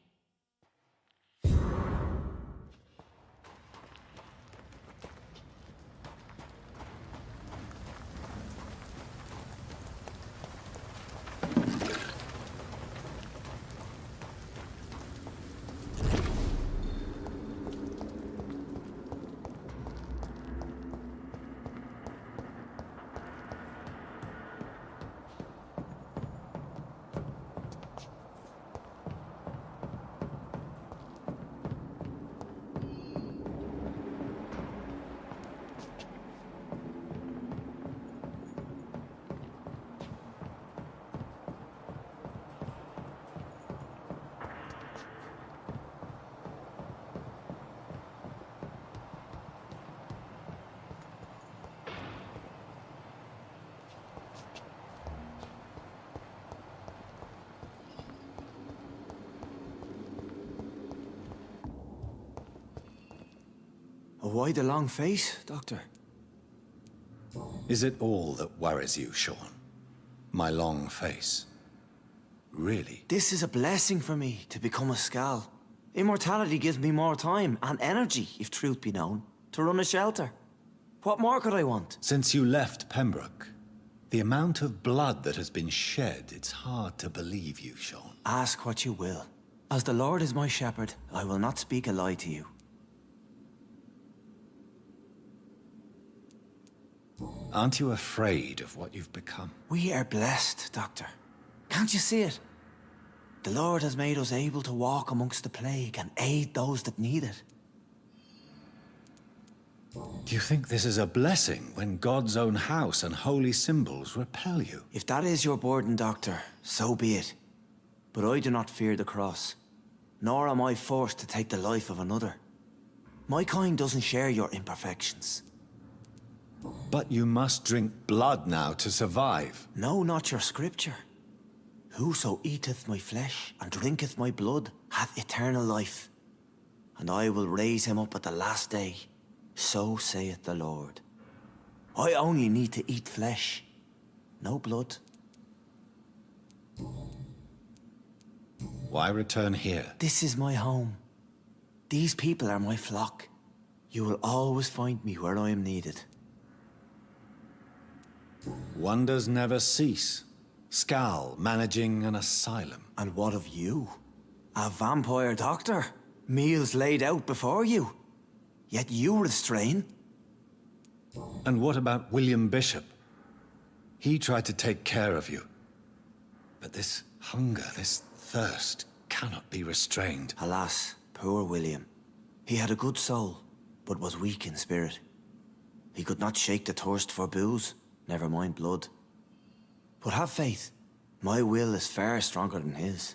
Why the long face, Doctor? Is it all that worries you, Sean? My long face? Really? This is a blessing for me, to become a Skal. Immortality gives me more time and energy, if truth be known, to run a shelter. What more could I want? Since you left Pembroke, the amount of blood that has been shed, it's hard to believe you, Sean. Ask what you will. As the Lord is my shepherd, I will not speak a lie to you. Aren't you afraid of what you've become? We are blessed, Doctor. Can't you see it? The Lord has made us able to walk amongst the plague and aid those that need it. Do you think this is a blessing when God's own house and holy symbols repel you? If that is your burden, Doctor, so be it. But I do not fear the cross, nor am I forced to take the life of another. My kind doesn't share your imperfections. But you must drink blood now to survive. No, not your scripture. Whoso eateth my flesh and drinketh my blood hath eternal life, and I will raise him up at the last day. So saith the Lord. I only need to eat flesh, no blood. Why return here? This is my home. These people are my flock. You will always find me where I am needed. Wonders never cease. Skal managing an asylum. And what of you? A vampire doctor? Meals laid out before you. Yet you restrain. And what about William Bishop? He tried to take care of you. But this hunger, this thirst, cannot be restrained. Alas, poor William. He had a good soul, but was weak in spirit. He could not shake the thirst for booze, never mind blood. But have faith. My will is far stronger than his.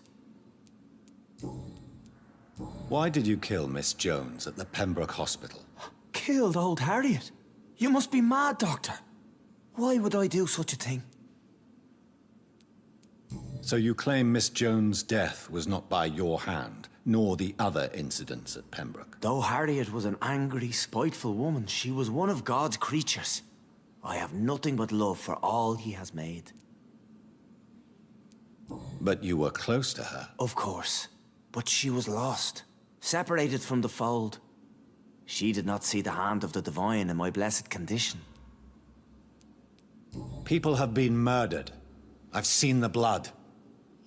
Why did you kill Miss Jones at the Pembroke Hospital? Killed old Harriet? You must be mad, Doctor. Why would I do such a thing? So you claim Miss Jones' death was not by your hand, nor the other incidents at Pembroke? Though Harriet was an angry, spiteful woman, she was one of God's creatures. I have nothing but love for all he has made. But you were close to her. Of course. But she was lost, separated from the fold. She did not see the hand of the divine in my blessed condition. People have been murdered. I've seen the blood.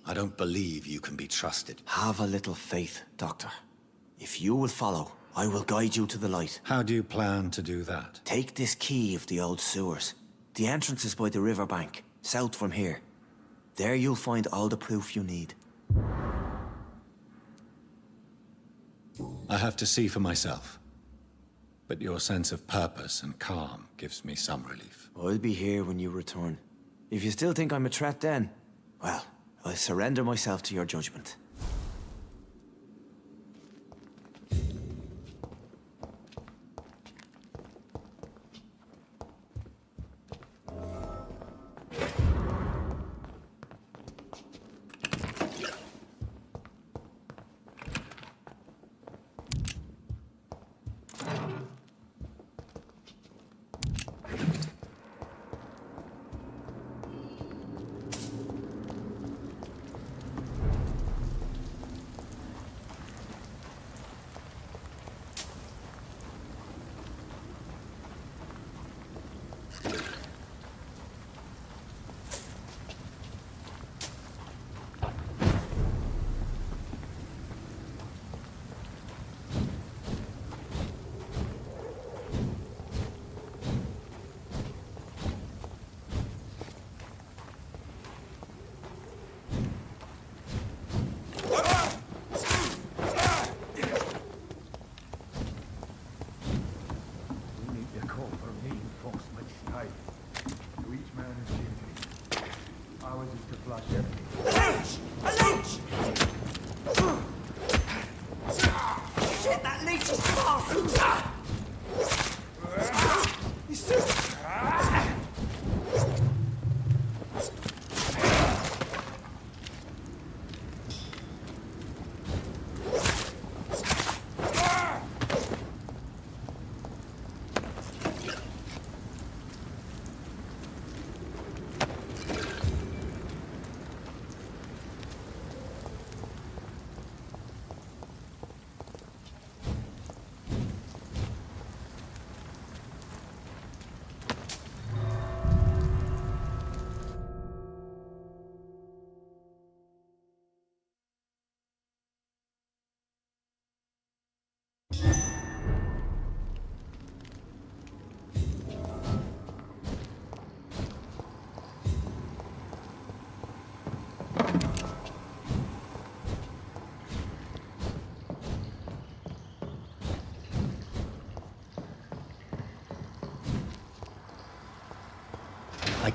I don't believe you can be trusted. Have a little faith, Doctor. If you will follow, I will guide you to the light. How do you plan to do that? Take this key of the old sewers. The entrance is by the riverbank, south from here. There you'll find all the proof you need. I have to see for myself. But your sense of purpose and calm gives me some relief. I'll be here when you return. If you still think I'm a threat then, well, I surrender myself to your judgment.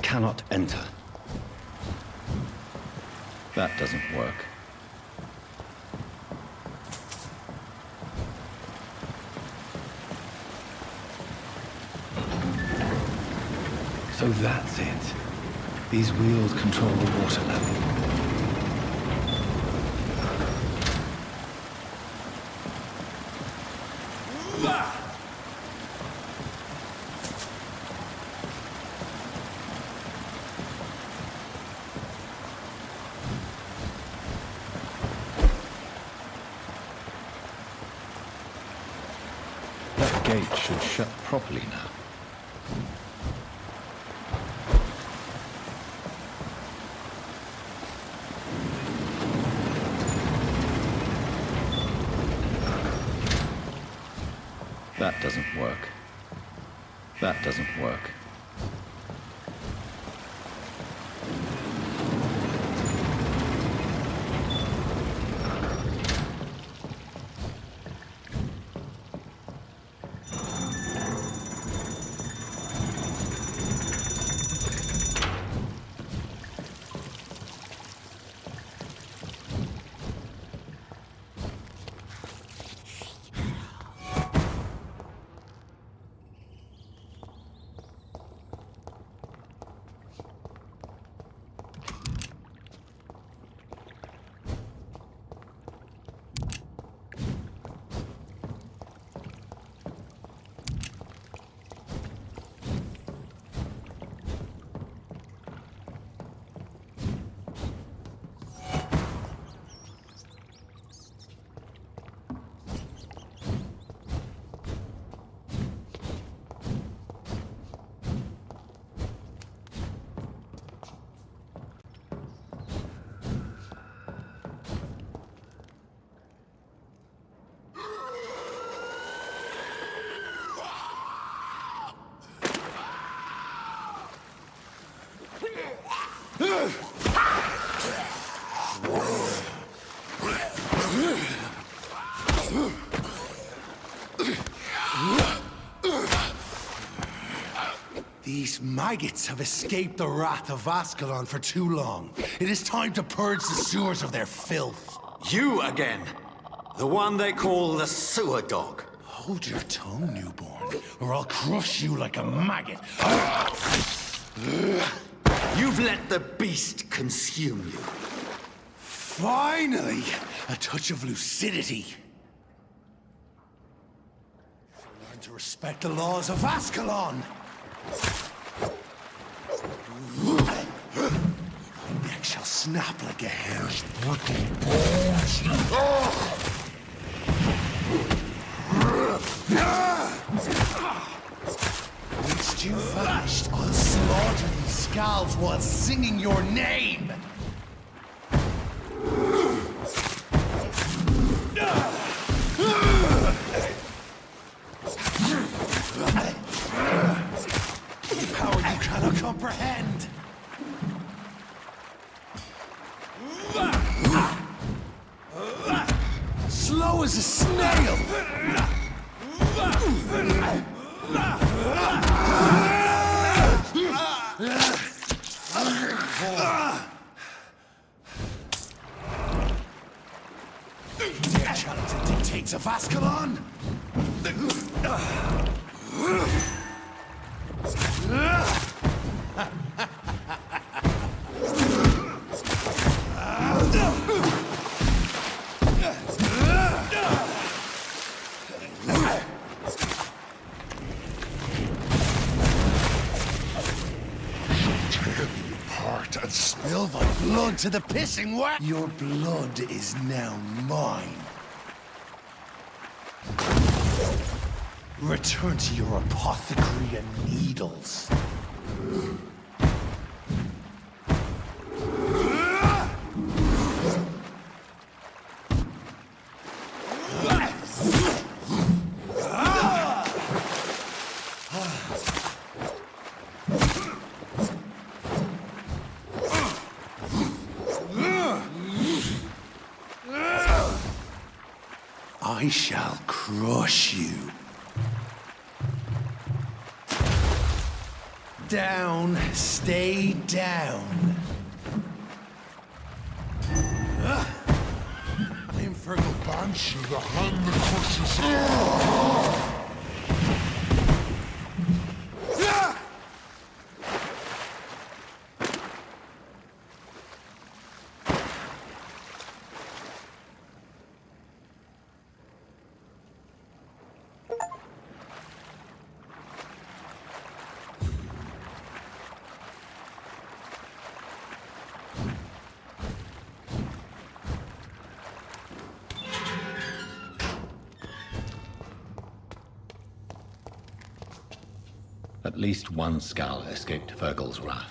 cannot enter. That doesn't work. So that's it. These wheels control the water level. That gate should shut properly now. That doesn't work. That doesn't work. These maggots have escaped the wrath of Ascalon for too long. It is time to purge the sewers of their filth. You again! The one they call the sewer dog. Hold your tongue, newborn, or I'll crush you like a maggot. You've let the beast consume you. Finally! A touch of lucidity. Learn to respect the laws of Ascalon! My neck shall snap like a hare's brittle bones. Once you've vanished, I'll slaughter these scalds while singing your name! Power you cannot comprehend! Slow as a snail! Dare challenge the dictates of Ascalon? And spill thy blood to the pissing wet. Your blood is now mine. Return to your apothecary and needles. I shall crush you. Down, stay down. I'm Fergal Banshee, the hand that crushes. At least one skull escaped Fergal's wrath.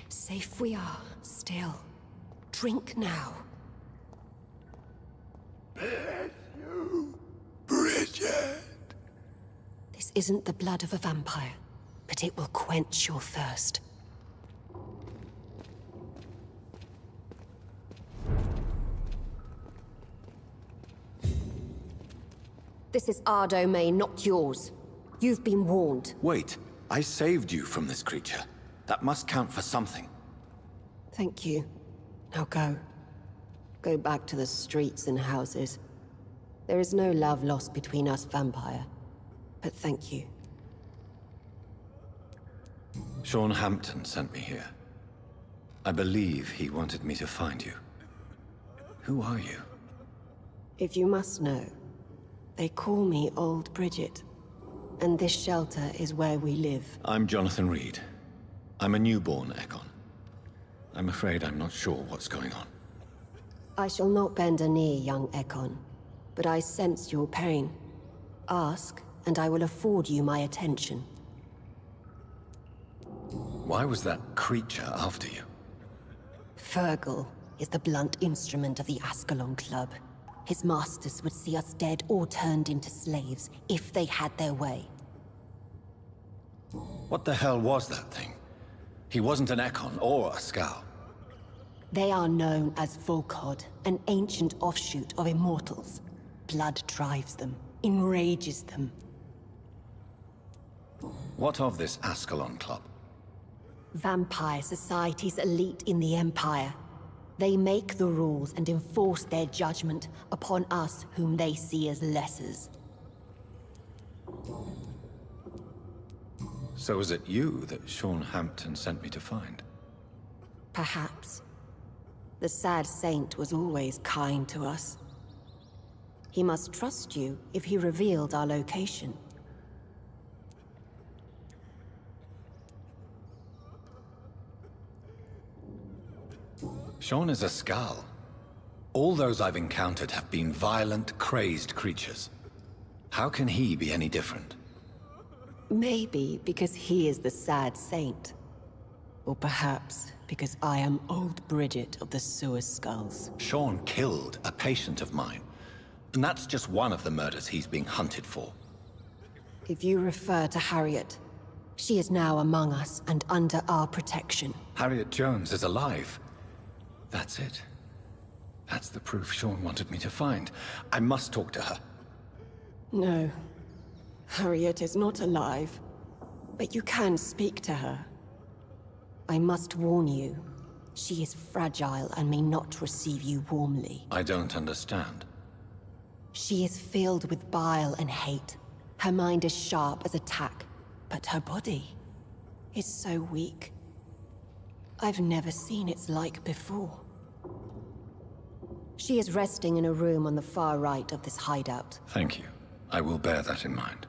Safe we are, still. Drink now. Bless you, Bridget. This isn't the blood of a vampire, but it will quench your thirst. This is our domain, not yours. You've been warned. Wait, I saved you from this creature. That must count for something. Thank you. Now go. Go back to the streets and houses. There is no love lost between us, vampire. But thank you. Sean Hampton sent me here. I believe he wanted me to find you. Who are you? If you must know, they call me Old Bridget. And this shelter is where we live. I'm Jonathan Reid. I'm a newborn Ekon. I'm afraid I'm not sure what's going on. I shall not bend a knee, young Ekon. But I sense your pain. Ask, and I will afford you my attention. Why was that creature after you? Fergal is the blunt instrument of the Ascalon Club. His masters would see us dead or turned into slaves, if they had their way. What the hell was that thing? He wasn't an Ekon or a Scow. They are known as Volkod, an ancient offshoot of immortals. Blood drives them, enrages them. What of this Ascalon Club? Vampire society's elite in the Empire. They make the rules and enforce their judgment upon us whom they see as lessers. So was it you that Sean Hampton sent me to find? Perhaps. The sad saint was always kind to us. He must trust you if he revealed our location. Sean is a Scow. All those I've encountered have been violent, crazed creatures. How can he be any different? Maybe because he is the sad saint. Or perhaps because I am Old Bridget of the Sewer Skulls. Sean killed a patient of mine. And that's just one of the murders he's being hunted for. If you refer to Harriet, she is now among us and under our protection. Harriet Jones is alive. That's it. That's the proof Sean wanted me to find. I must talk to her. No. Harriet is not alive. But you can speak to her. I must warn you. She is fragile and may not receive you warmly. I don't understand. She is filled with bile and hate. Her mind is sharp as a tack, but her body is so weak. I've never seen its like before. She is resting in a room on the far right of this hideout. Thank you. I will bear that in mind.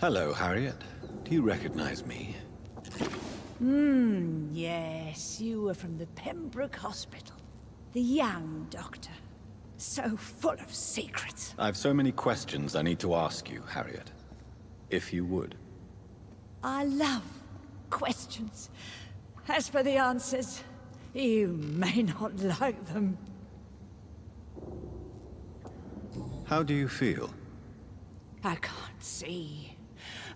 Hello, Harriet. Do you recognize me? Yes, you were from the Pembroke Hospital. The young doctor. So full of secrets. I've so many questions I need to ask you, Harriet. If you would. I love questions. As for the answers, you may not like them. How do you feel? I can't see.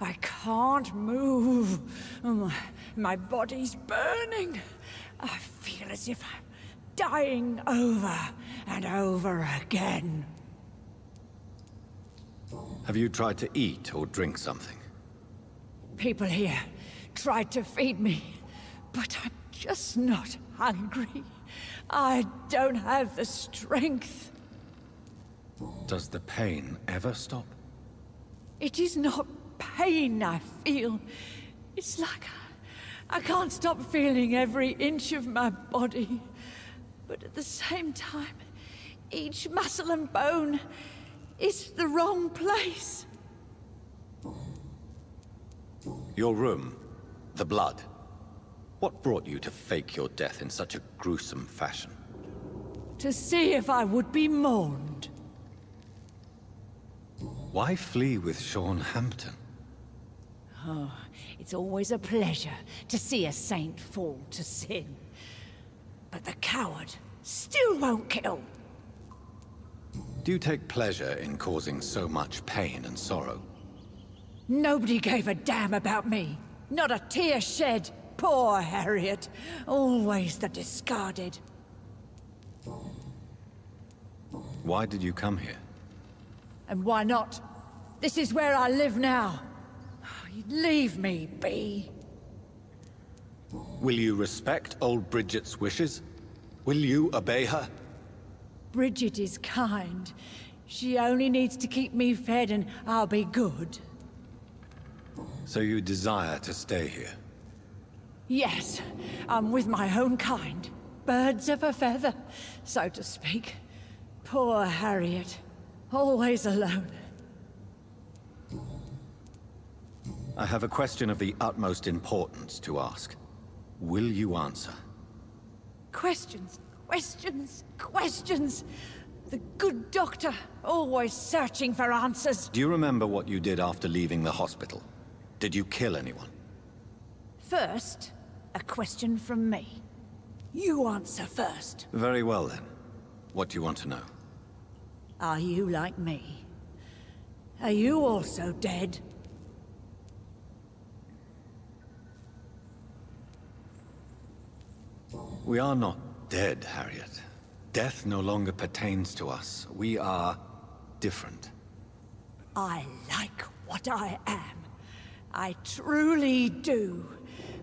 I can't move. My body's burning. I feel as if I'm dying over and over again. Have you tried to eat or drink something? People here tried to feed me, but I'm just not hungry. I don't have the strength. Does the pain ever stop? It is not pain I feel. It's like I can't stop feeling every inch of my body. But at the same time, each muscle and bone is the wrong place. Your room, the blood. What brought you to fake your death in such a gruesome fashion? To see if I would be mourned. Why flee with Sean Hampton? Oh, it's always a pleasure to see a saint fall to sin. But the coward still won't kill. Do you take pleasure in causing so much pain and sorrow? Nobody gave a damn about me. Not a tear shed. Poor Harriet. Always the discarded. Why did you come here? And why not? This is where I live now. Leave me be. Will you respect old Bridget's wishes? Will you obey her? Bridget is kind. She only needs to keep me fed and I'll be good. So you desire to stay here? Yes, I'm with my own kind. Birds of a feather, so to speak. Poor Harriet. Always alone. I have a question of the utmost importance to ask. Will you answer? Questions, questions, questions. The good doctor, always searching for answers. Do you remember what you did after leaving the hospital? Did you kill anyone? First, a question from me. You answer first. Very well then. What do you want to know? Are you like me? Are you also dead? We are not dead, Harriet. Death no longer pertains to us. We are different. I like what I am. I truly do.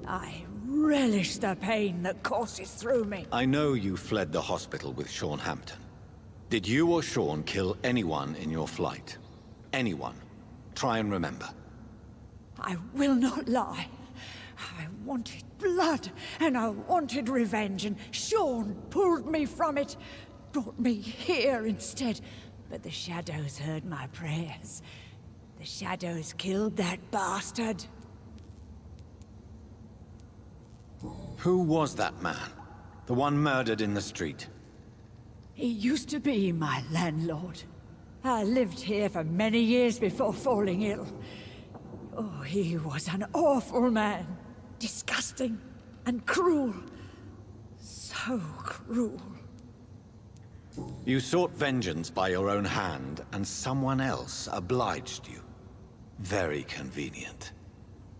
I relish the pain that courses through me. I know you fled the hospital with Sean Hampton. Did you or Sean kill anyone in your flight? Anyone? Try and remember. I will not lie. I wanted blood, and I wanted revenge, and Sean pulled me from it, brought me here instead. But the shadows heard my prayers. The shadows killed that bastard. Who was that man? The one murdered in the street? He used to be my landlord. I lived here for many years before falling ill. Oh, he was an awful man. Disgusting and cruel. So cruel. You sought vengeance by your own hand, and someone else obliged you. Very convenient.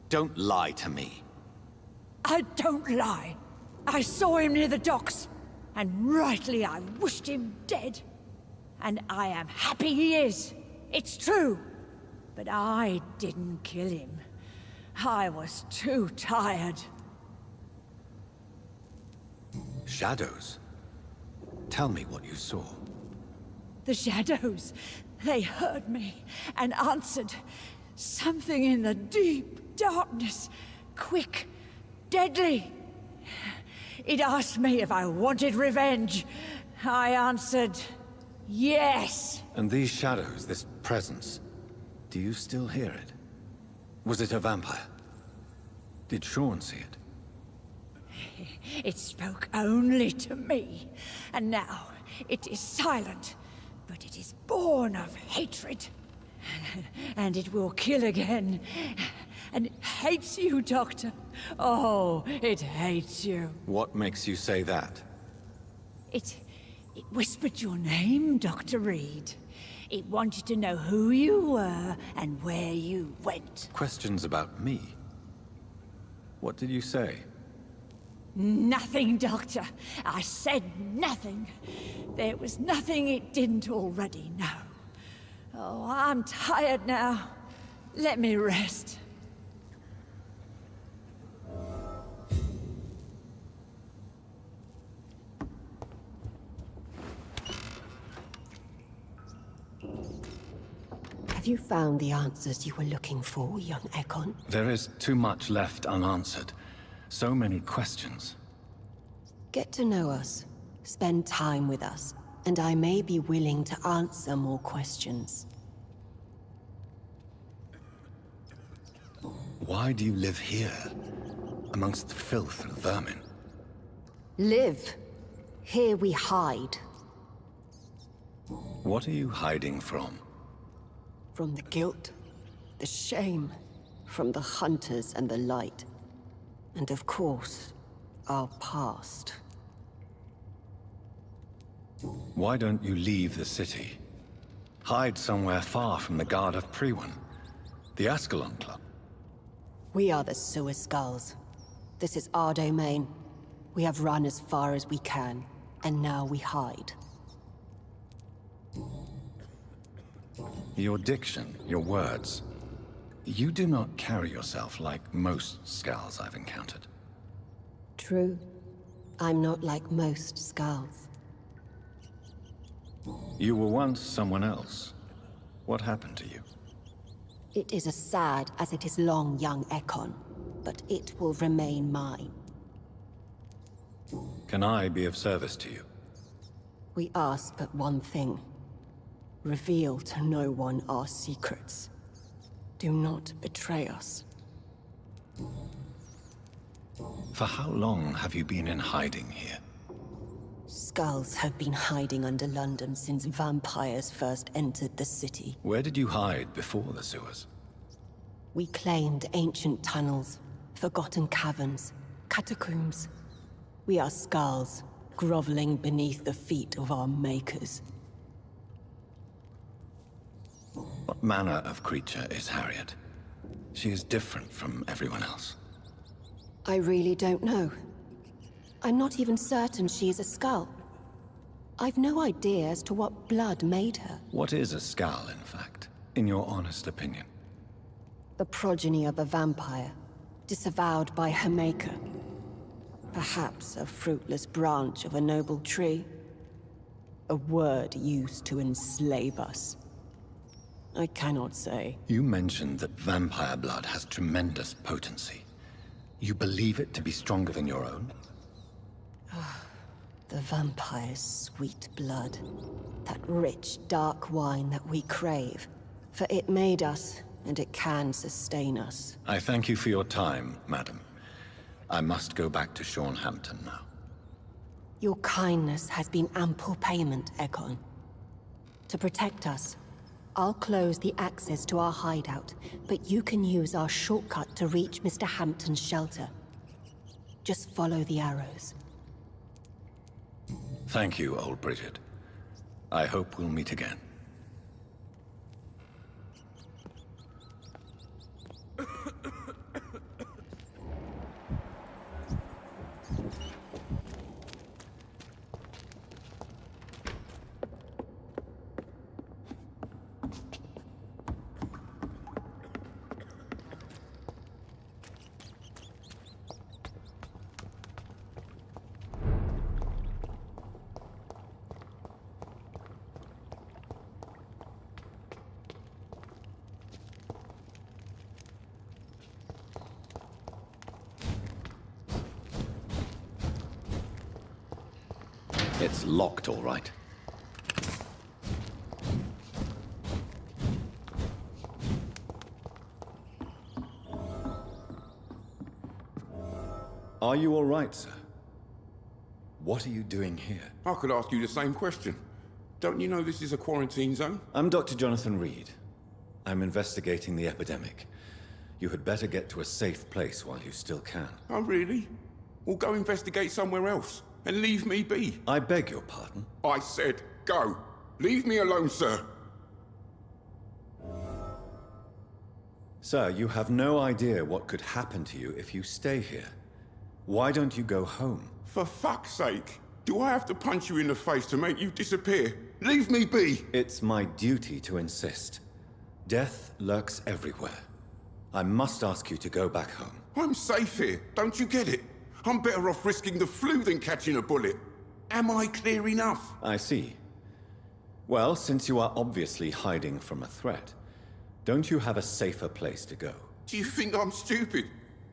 Don't lie to me. I don't lie. I saw him near the docks, and rightly I wished him dead. And I am happy he is. It's true. But I didn't kill him. I was too tired. Shadows? Tell me what you saw. The shadows, they heard me and answered. Something in the deep darkness, quick, deadly. It asked me if I wanted revenge. I answered, yes. And these shadows, this presence, do you still hear it? Was it a vampire? Did Sean see it? It spoke only to me, and now it is silent, but it is born of hatred. And it will kill again. And it hates you, Doctor. Oh, it hates you. What makes you say that? It whispered your name, Dr. Reid. It wanted to know who you were and where you went. Questions about me? What did you say? Nothing, Doctor. I said nothing. There was nothing it didn't already know. Oh, I'm tired now. Let me rest. Have you found the answers you were looking for, young Ekon? There is too much left unanswered. So many questions. Get to know us. Spend time with us. And I may be willing to answer more questions. Why do you live here? Amongst the filth and vermin? Live. Here we hide. What are you hiding from? From the guilt, the shame, from the hunters and the light. And of course, our past. Why don't you leave the city? Hide somewhere far from the Guard of Priwen, the Ascalon Club. We are the Sewer Skulls. This is our domain. We have run as far as we can, and now we hide. Your diction, your words. You do not carry yourself like most Skulls I've encountered. True. I'm not like most Skulls. You were once someone else. What happened to you? It is as sad as it is long, young Ekon, but it will remain mine. Can I be of service to you? We ask but one thing. Reveal to no one our secrets. Do not betray us. For how long have you been in hiding here? Skulls have been hiding under London since vampires first entered the city. Where did you hide before the sewers? We claimed ancient tunnels, forgotten caverns, catacombs. We are skulls, groveling beneath the feet of our makers. What manner of creature is Harriet? She is different from everyone else. I really don't know. I'm not even certain she is a skull. I've no idea as to what blood made her. What is a skull, in fact, in your honest opinion? The progeny of a vampire, disavowed by her maker. Perhaps a fruitless branch of a noble tree. A word used to enslave us. I cannot say. You mentioned that vampire blood has tremendous potency. You believe it to be stronger than your own? The vampire's sweet blood. That rich, dark wine that we crave. For it made us, and it can sustain us. I thank you for your time, madam. I must go back to Shornhampton now. Your kindness has been ample payment, Ekon. To protect us, I'll close the access to our hideout, but you can use our shortcut to reach Mr. Hampton's shelter. Just follow the arrows. Thank you, old Bridget. I hope we'll meet again. It's locked, all right. Are you all right, sir? What are you doing here? I could ask you the same question. Don't you know this is a quarantine zone? I'm Dr. Jonathan Reid. I'm investigating the epidemic. You had better get to a safe place while you still can. Oh, really? Well, go investigate somewhere else. And leave me be. I beg your pardon? I said, go. Leave me alone, sir. Sir, you have no idea what could happen to you if you stay here. Why don't you go home? For fuck's sake. Do I have to punch you in the face to make you disappear? Leave me be. It's my duty to insist. Death lurks everywhere. I must ask you to go back home. I'm safe here. Don't you get it? I'm better off risking the flu than catching a bullet. Am I clear enough? I see. Well, since you are obviously hiding from a threat, don't you have a safer place to go? Do you think I'm stupid?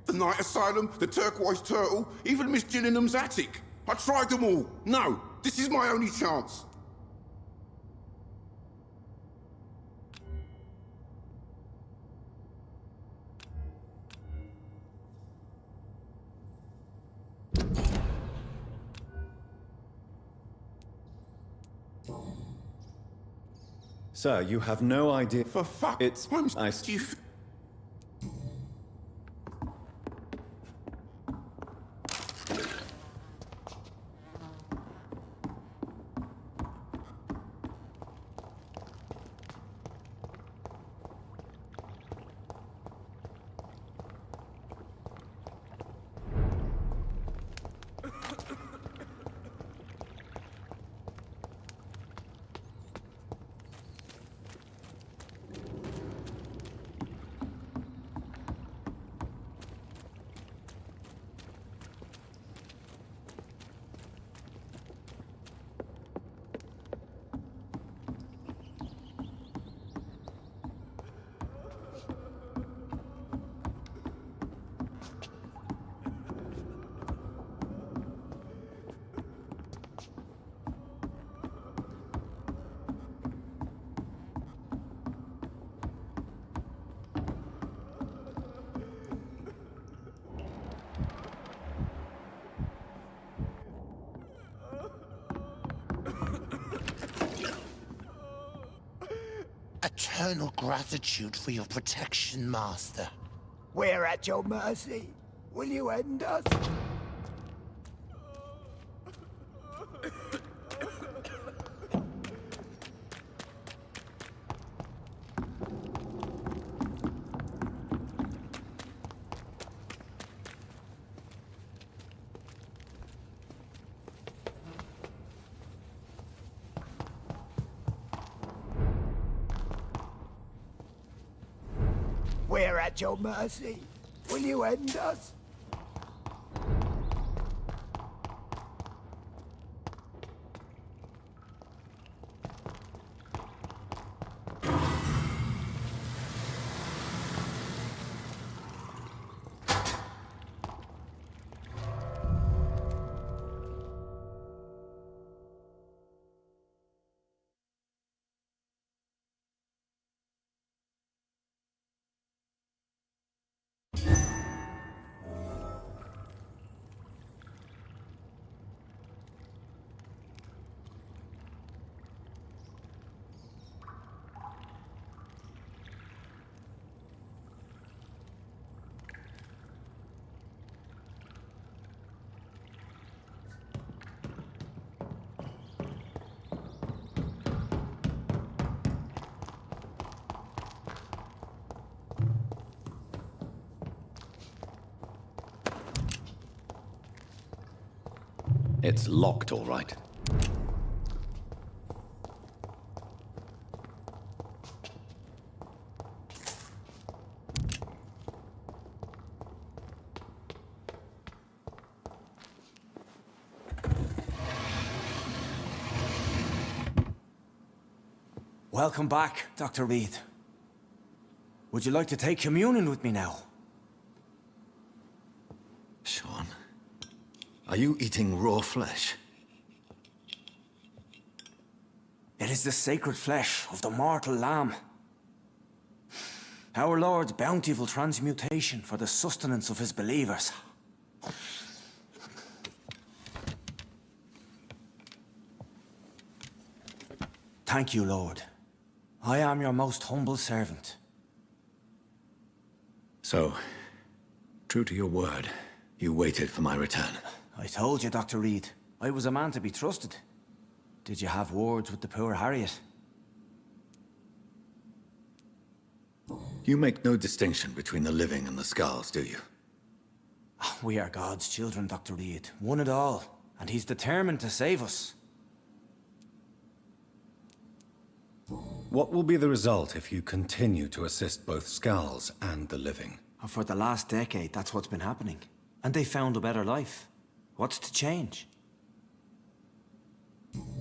The Night Asylum, the Turquoise Turtle, even Miss Gillingham's attic. I tried them all. No, this is my only chance. Sir, you have no idea. For fuck. It's. I. Eternal gratitude for your protection, Master. We're at your mercy. Will you end us? We're at your mercy. Will you end us? It's locked, all right. Welcome back, Dr. Reid. Would you like to take communion with me now? Sean, are you eating raw flesh? It is the sacred flesh of the mortal lamb. Our Lord's bountiful transmutation for the sustenance of his believers. Thank you, Lord. I am your most humble servant. So, true to your word, you waited for my return. I told you, Dr. Reid, I was a man to be trusted. Did you have words with the poor Harriet? You make no distinction between the living and the skulls, do you? We are God's children, Dr. Reid. One and all. And he's determined to save us. What will be the result if you continue to assist both skulls and the living? For the last decade, that's what's been happening. And they found a better life. What's to change?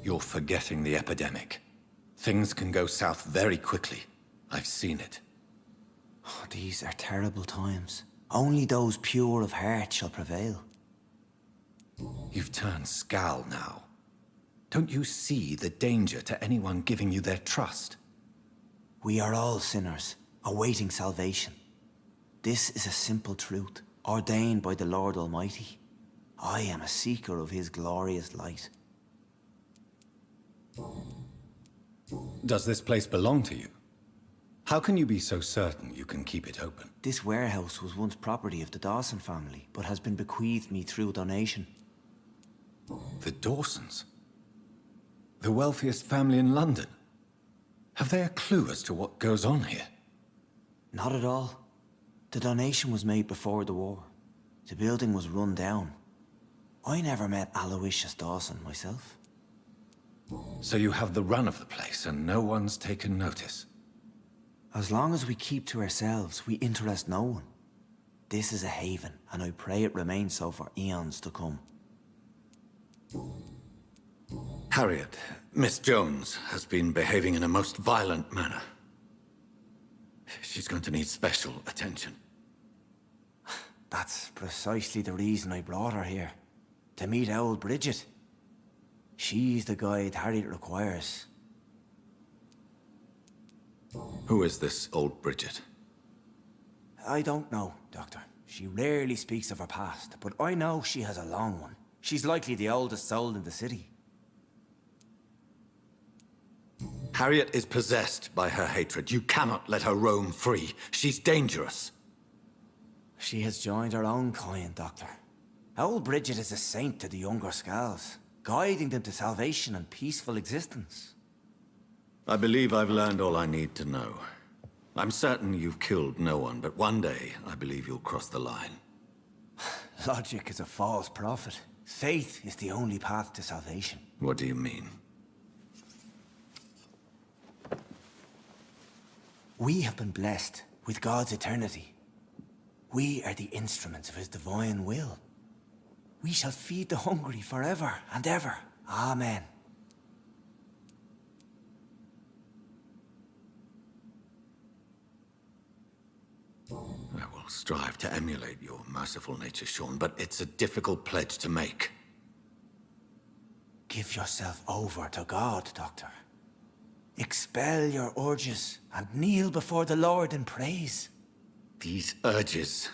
You're forgetting the epidemic. Things can go south very quickly. I've seen it. Oh, these are terrible times. Only those pure of heart shall prevail. You've turned Skal now. Don't you see the danger to anyone giving you their trust? We are all sinners, awaiting salvation. This is a simple truth, ordained by the Lord Almighty. I am a seeker of his glorious light. Does this place belong to you? How can you be so certain you can keep it open? This warehouse was once property of the Dawson family, but has been bequeathed me through donation. The Dawsons? The wealthiest family in London? Have they a clue as to what goes on here? Not at all. The donation was made before the war. The building was run down. I never met Aloysius Dawson myself. So you have the run of the place and no one's taken notice? As long as we keep to ourselves, we interest no one. This is a haven, and I pray it remains so for eons to come. Harriet, Miss Jones, has been behaving in a most violent manner. She's going to need special attention. That's precisely the reason I brought her here. To meet old Bridget. She's the guide Harriet requires. Who is this old Bridget? I don't know, Doctor. She rarely speaks of her past, but I know she has a long one. She's likely the oldest soul in the city. Harriet is possessed by her hatred. You cannot let her roam free. She's dangerous. She has joined her own kind, Doctor. Old Bridget is a saint to the younger Skals, guiding them to salvation and peaceful existence. I believe I've learned all I need to know. I'm certain you've killed no one, but one day I believe you'll cross the line. Logic is a false prophet. Faith is the only path to salvation. What do you mean? We have been blessed with God's eternity. We are the instruments of his divine will. We shall feed the hungry forever and ever. Amen. I will strive to emulate your merciful nature, Sean, but it's a difficult pledge to make. Give yourself over to God, Doctor. Expel your urges and kneel before the Lord in praise. These urges.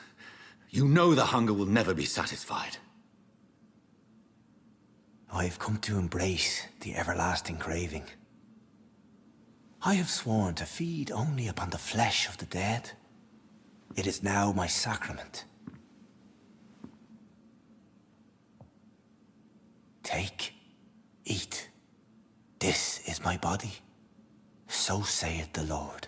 You know the hunger will never be satisfied. I have come to embrace the everlasting craving. I have sworn to feed only upon the flesh of the dead. It is now my sacrament. Take, eat. This is my body. So saith the Lord.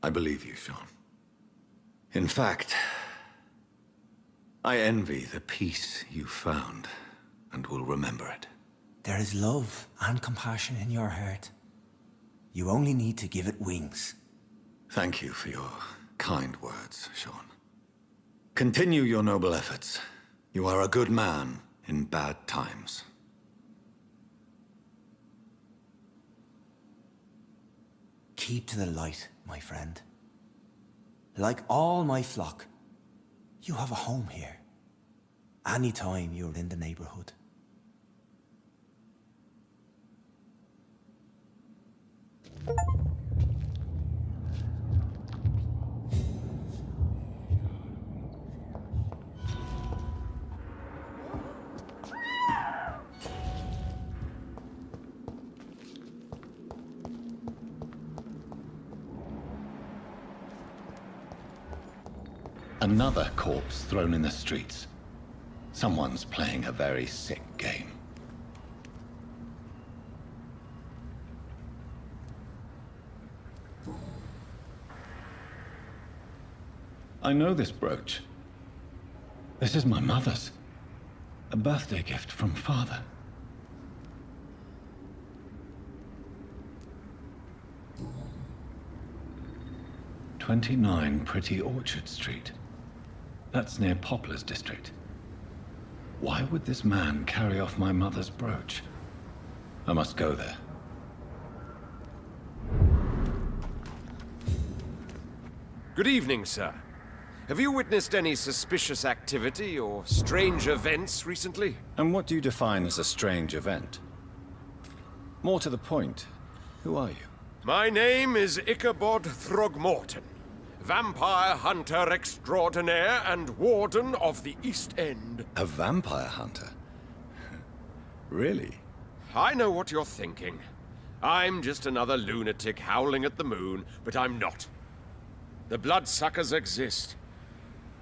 I believe you, Sean. In fact, I envy the peace you found, and will remember it. There is love and compassion in your heart. You only need to give it wings. Thank you for your kind words, Sean. Continue your noble efforts. You are a good man in bad times. Keep to the light, my friend. Like all my flock, you have a home here. Anytime you're in the neighborhood. Another corpse thrown in the streets. Someone's playing a very sick game. I know this brooch. This is my mother's. A birthday gift from father. "29 Pretty Orchard Street." That's near Poplar's district. Why would this man carry off my mother's brooch? I must go there. Good evening, sir. Have you witnessed any suspicious activity or strange events recently? And what do you define as a strange event? More to the point, who are you? My name is Ichabod Throgmorton, vampire hunter extraordinaire and warden of the East End. A vampire hunter? Really? I know what you're thinking. I'm just another lunatic howling at the moon, but I'm not. The bloodsuckers exist,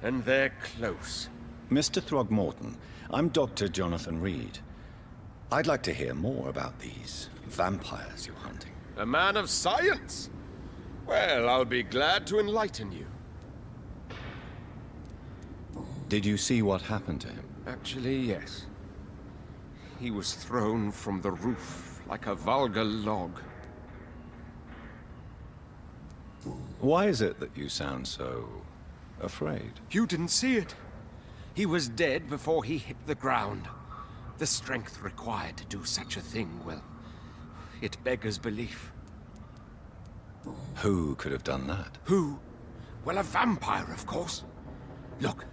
and they're close. Mr. Throgmorton, I'm Dr. Jonathan Reid. I'd like to hear more about these vampires you're hunting. A man of science? Well, I'll be glad to enlighten you. Did you see what happened to him? Actually, yes. He was thrown from the roof like a vulgar log. Why is it that you sound so afraid? You didn't see it. He was dead before he hit the ground. The strength required to do such a thing, well, it beggars belief. Who could have done that? Who? Well, a vampire, of course. Look,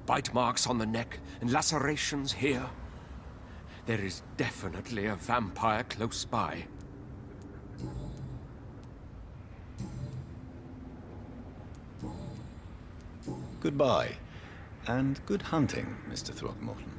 bite marks on the neck and lacerations here. There is definitely a vampire close by. Goodbye, and good hunting, Mr. Throgmorton.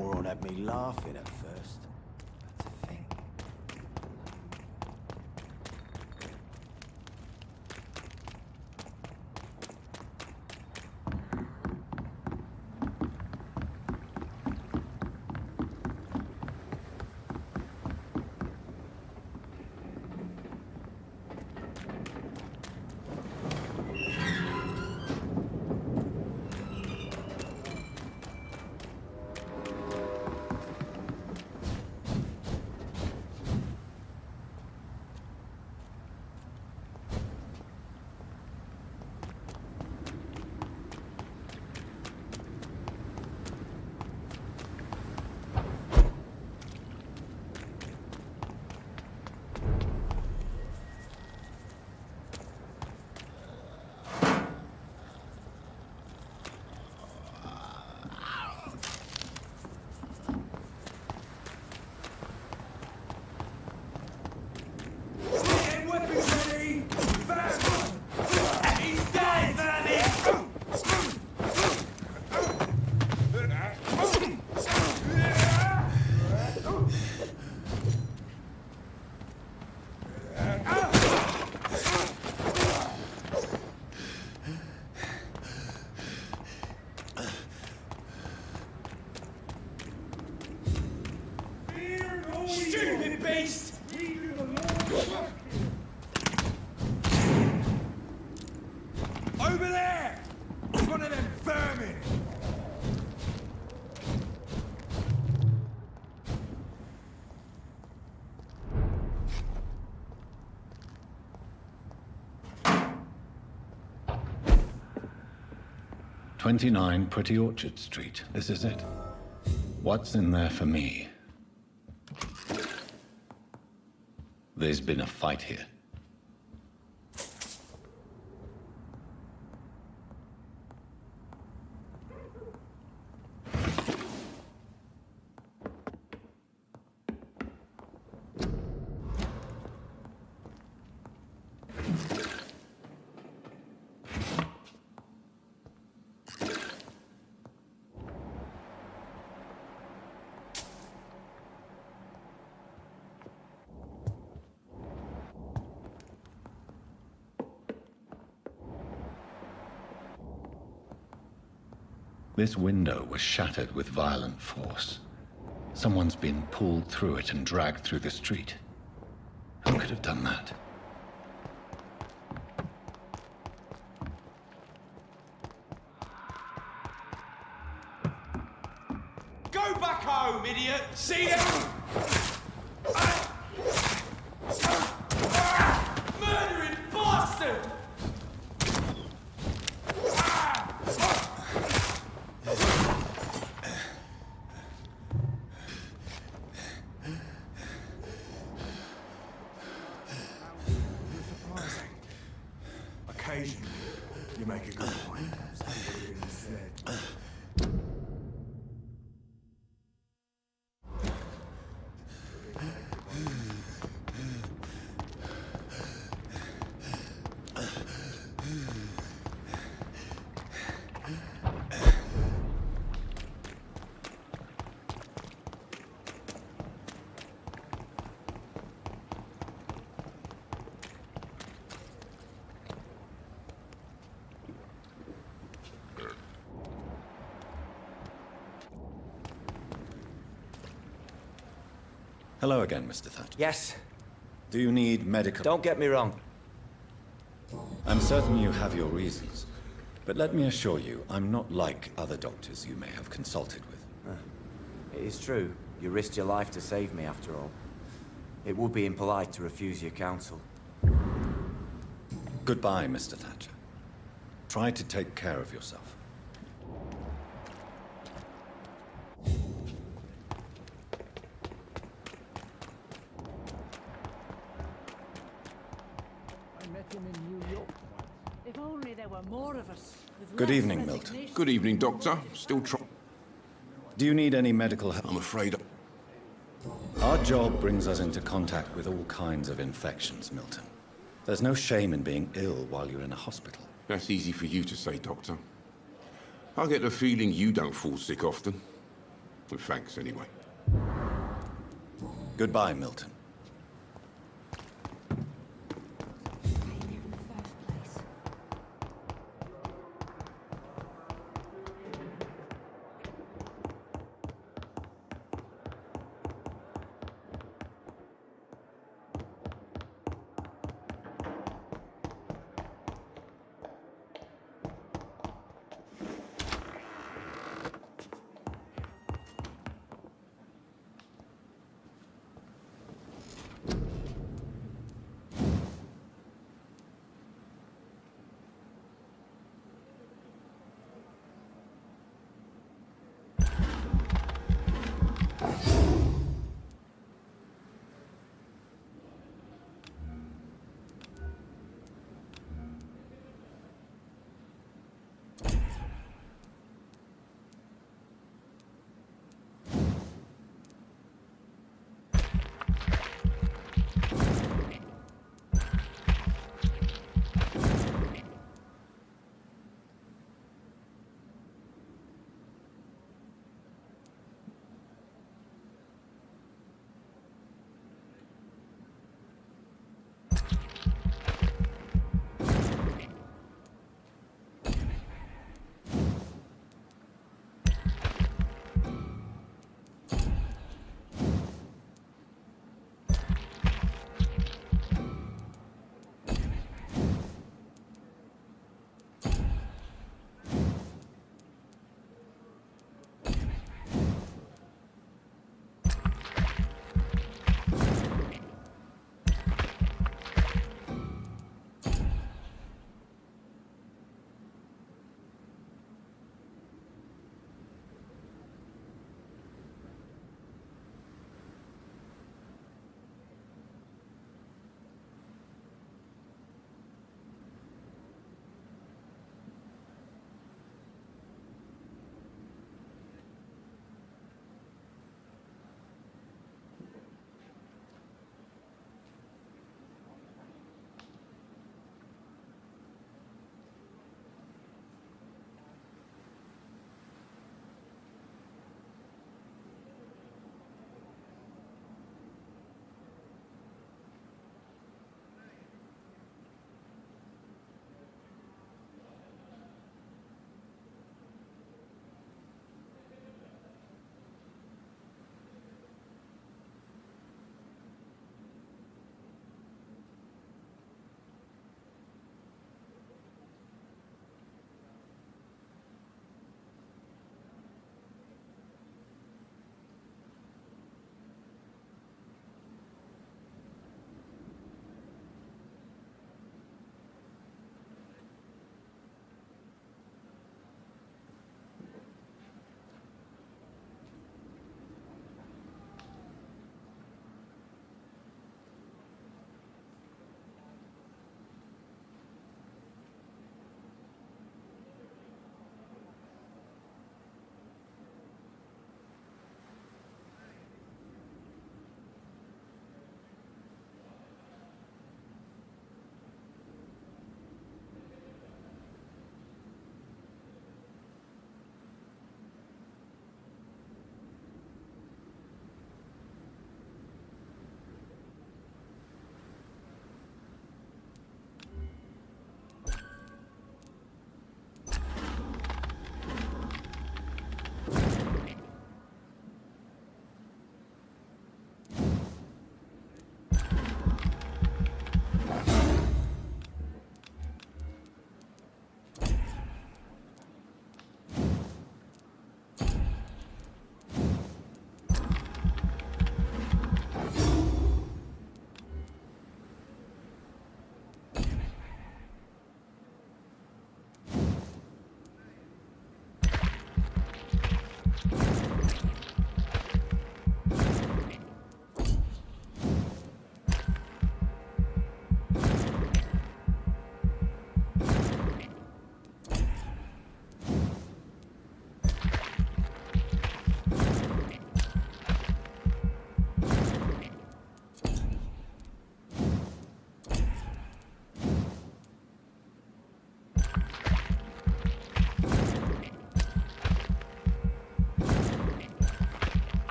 moron had me laughing at first. But to think... Over there! One of them vermin! "29 Pretty Orchard Street. This is it. What's in there for me?" There's been a fight here. This window was shattered with violent force. Someone's been pulled through it and dragged through the street. Who could have done that? Go back home, idiot! See ya! Murdering bastard! Occasionally, you make a good point. Hello again, Mr. Thatcher. Yes. Do you need medical... Don't get me wrong. I'm certain you have your reasons. But let me assure you, I'm not like other doctors you may have consulted with. It is true. You risked your life to save me, after all. It would be impolite to refuse your counsel. Goodbye, Mr. Thatcher. Try to take care of yourself. More of us. Good evening, Milton. Good evening, Doctor. Still Do you need any medical help? I'm afraid... Our job brings us into contact with all kinds of infections, Milton. There's no shame in being ill while you're in a hospital. That's easy for you to say, Doctor. I get the feeling you don't fall sick often. Well, thanks anyway. Goodbye, Milton.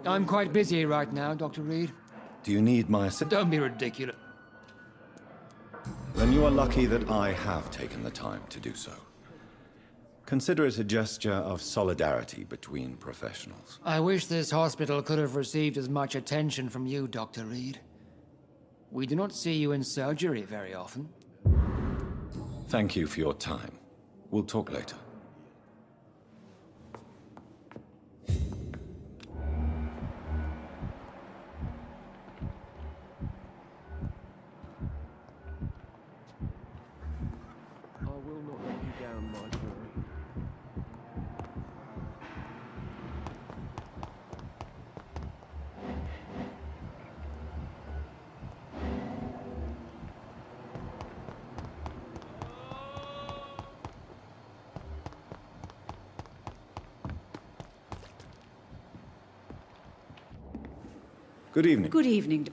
I'm quite busy right now, Dr. Reid. Do you need my assistance? Don't be ridiculous. Then you are lucky that I have taken the time to do so. Consider it a gesture of solidarity between professionals. I wish this hospital could have received as much attention from you, Dr. Reid. We do not see you in surgery very often. Thank you for your time. We'll talk later. I will not let you down, my boy. Good evening. Good evening.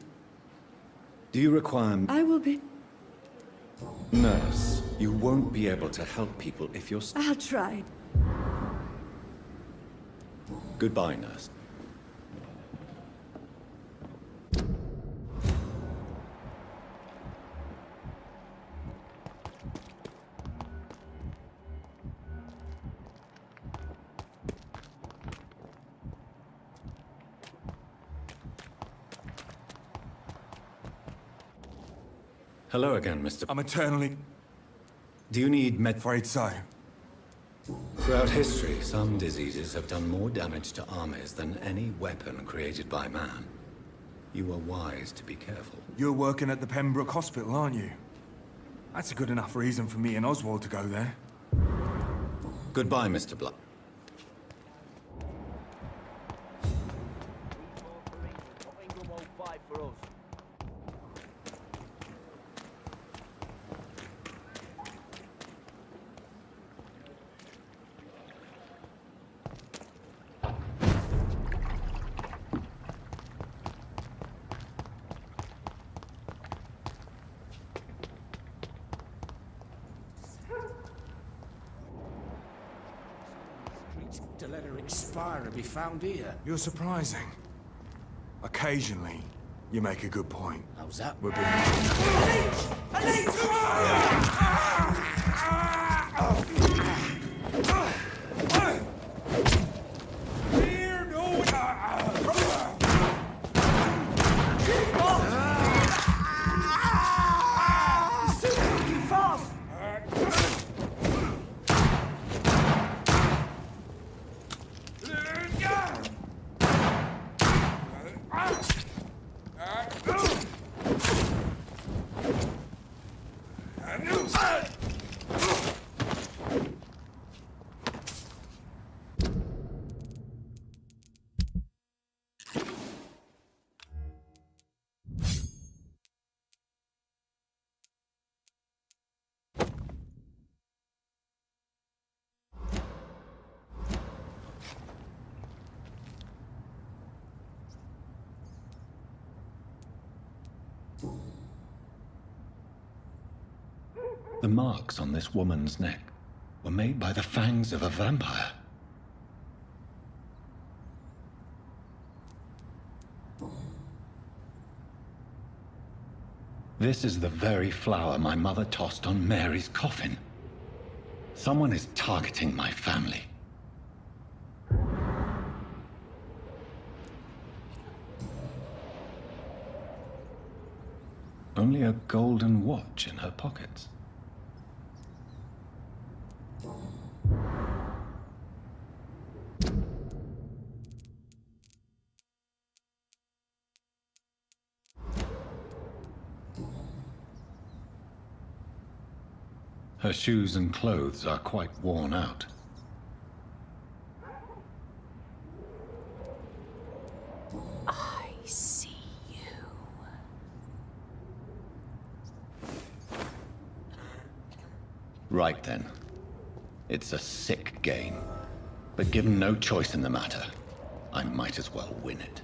Do you require... I will be... Nurse, you won't be able to help people if you're... I'll try. Goodbye, nurse. Hello again, Mr. I'm eternally... Do you need med... Afraid so. Throughout history, some diseases have done more damage to armies than any weapon created by man. You are wise to be careful. You're working at the Pembroke Hospital, aren't you? That's a good enough reason for me and Oswald to go there. Goodbye, Mr. Blood. To let her expire and be found here. You're surprising. Occasionally, you make a good point. How's that? We're being... The marks on this woman's neck were made by the fangs of a vampire. This is the very flower my mother tossed on Mary's coffin. Someone is targeting my family. Only a golden watch in her pockets. Her shoes and clothes are quite worn out. I see you. Right then. It's a sick game. But given no choice in the matter, I might as well win it.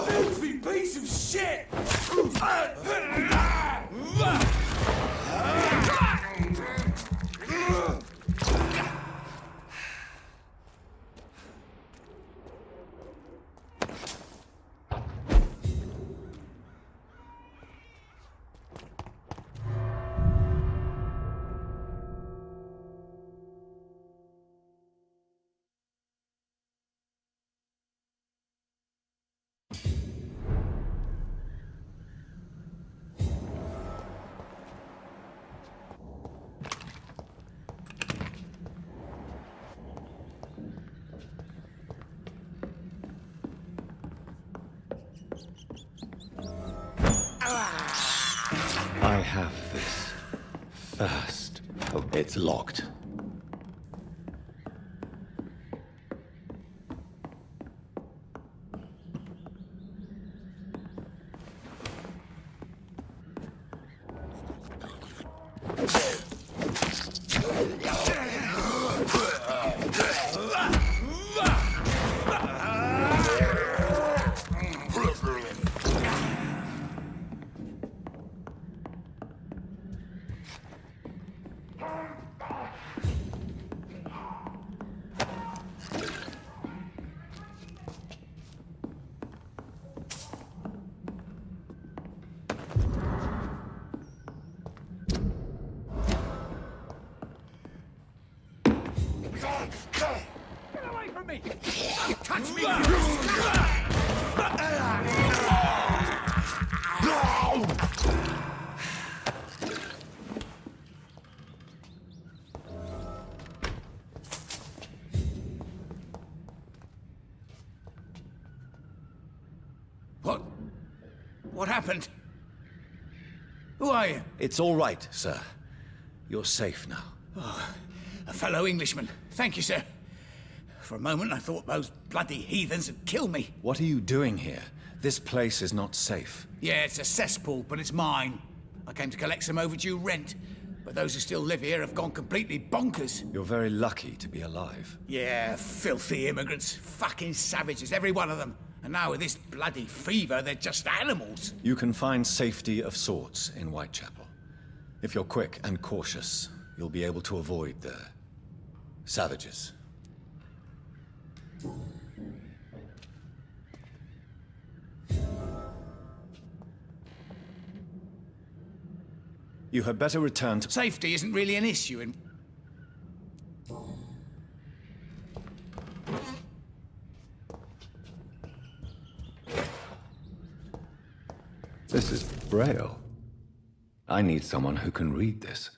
Filthy piece of shit! I have this first. Oh, it's locked. Get away from me! Don't touch me! What happened? Who are you? It's all right, sir. You're safe now. Oh, a fellow Englishman. Thank you, sir. For a moment, I thought those bloody heathens had killed me. What are you doing here? This place is not safe. Yeah, it's a cesspool, but it's mine. I came to collect some overdue rent, but those who still live here have gone completely bonkers. You're very lucky to be alive. Yeah, filthy immigrants. Fucking savages, every one of them. And now with this bloody fever, they're just animals. You can find safety of sorts in Whitechapel. If you're quick and cautious, you'll be able to avoid the savages. You had better return to... Safety isn't really an issue in... This is Braille. I need someone who can read this.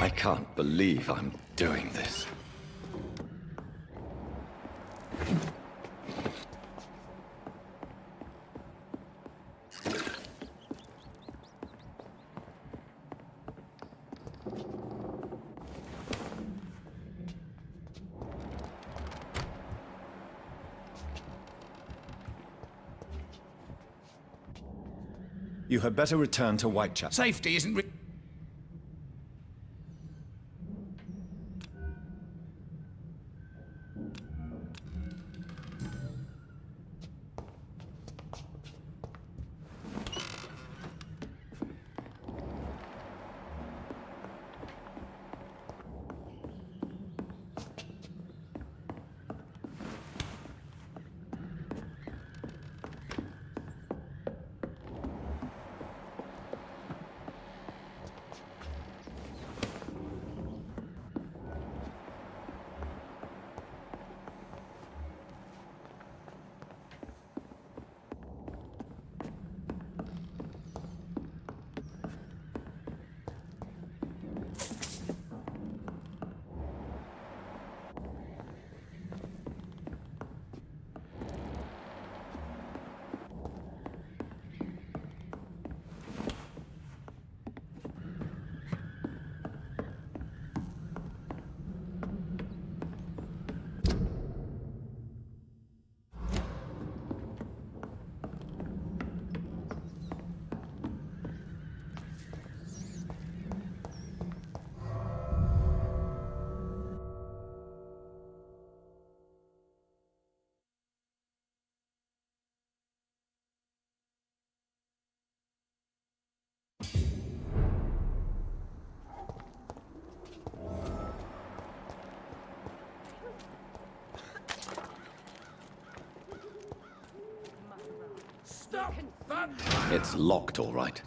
I can't believe I'm doing this. You had better return to Whitechapel. Safety isn't Stop that! It's locked, all right.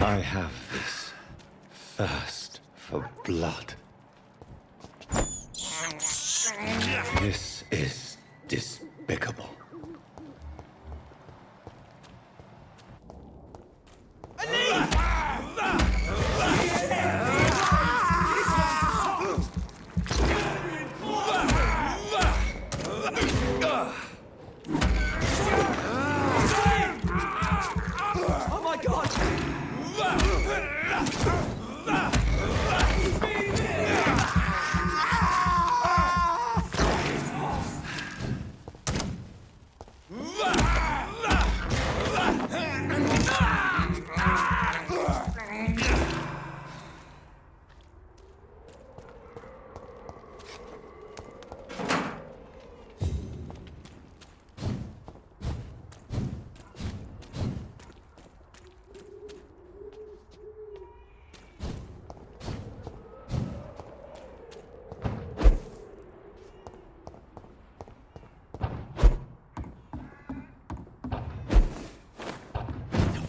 I have this thirst for blood. This is despicable. Oh my god!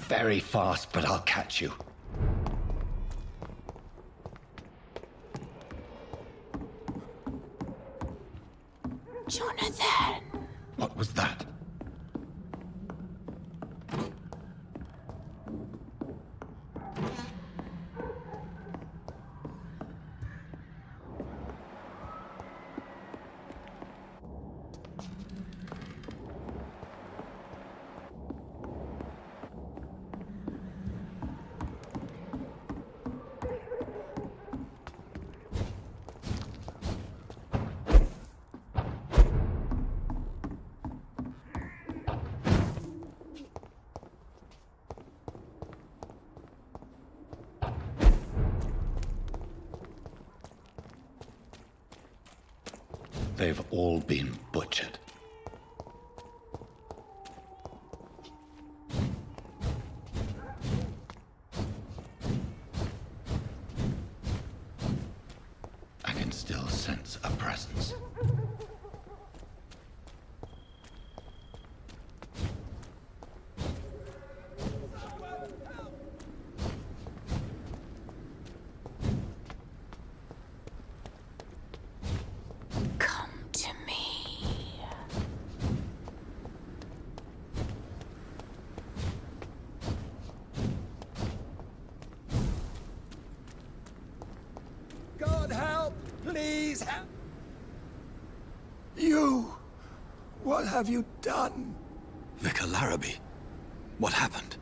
Very fast, but I'll catch you. Jonathan! What was that? They've all been butchered. I can still sense a presence. God help! Please help! You! What have you done? Vicar Larrabee, what happened?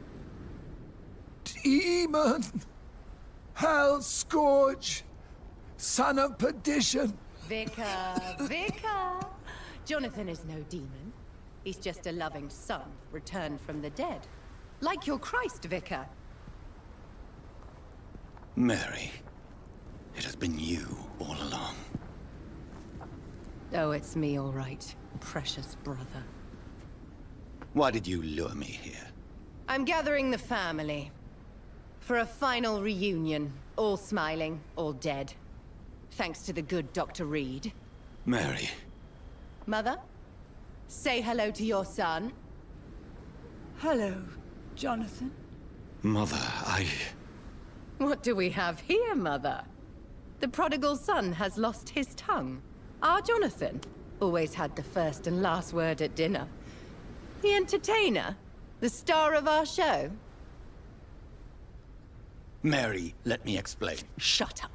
Demon! Hell's scourge! Son of perdition! Vicar! Jonathan is no demon. He's just a loving son, returned from the dead. Like your Christ, Vicar. Mary, it has been you all along. Oh, it's me, all right. Precious brother. Why did you lure me here? I'm gathering the family. For a final reunion. All smiling, all dead. Thanks to the good Dr. Reid. Mary. Mother? Say hello to your son. Hello, Jonathan. Mother, What do we have here, Mother? The prodigal son has lost his tongue. Our Jonathan always had the first and last word at dinner. The entertainer, the star of our show. Mary, let me explain. Shut up.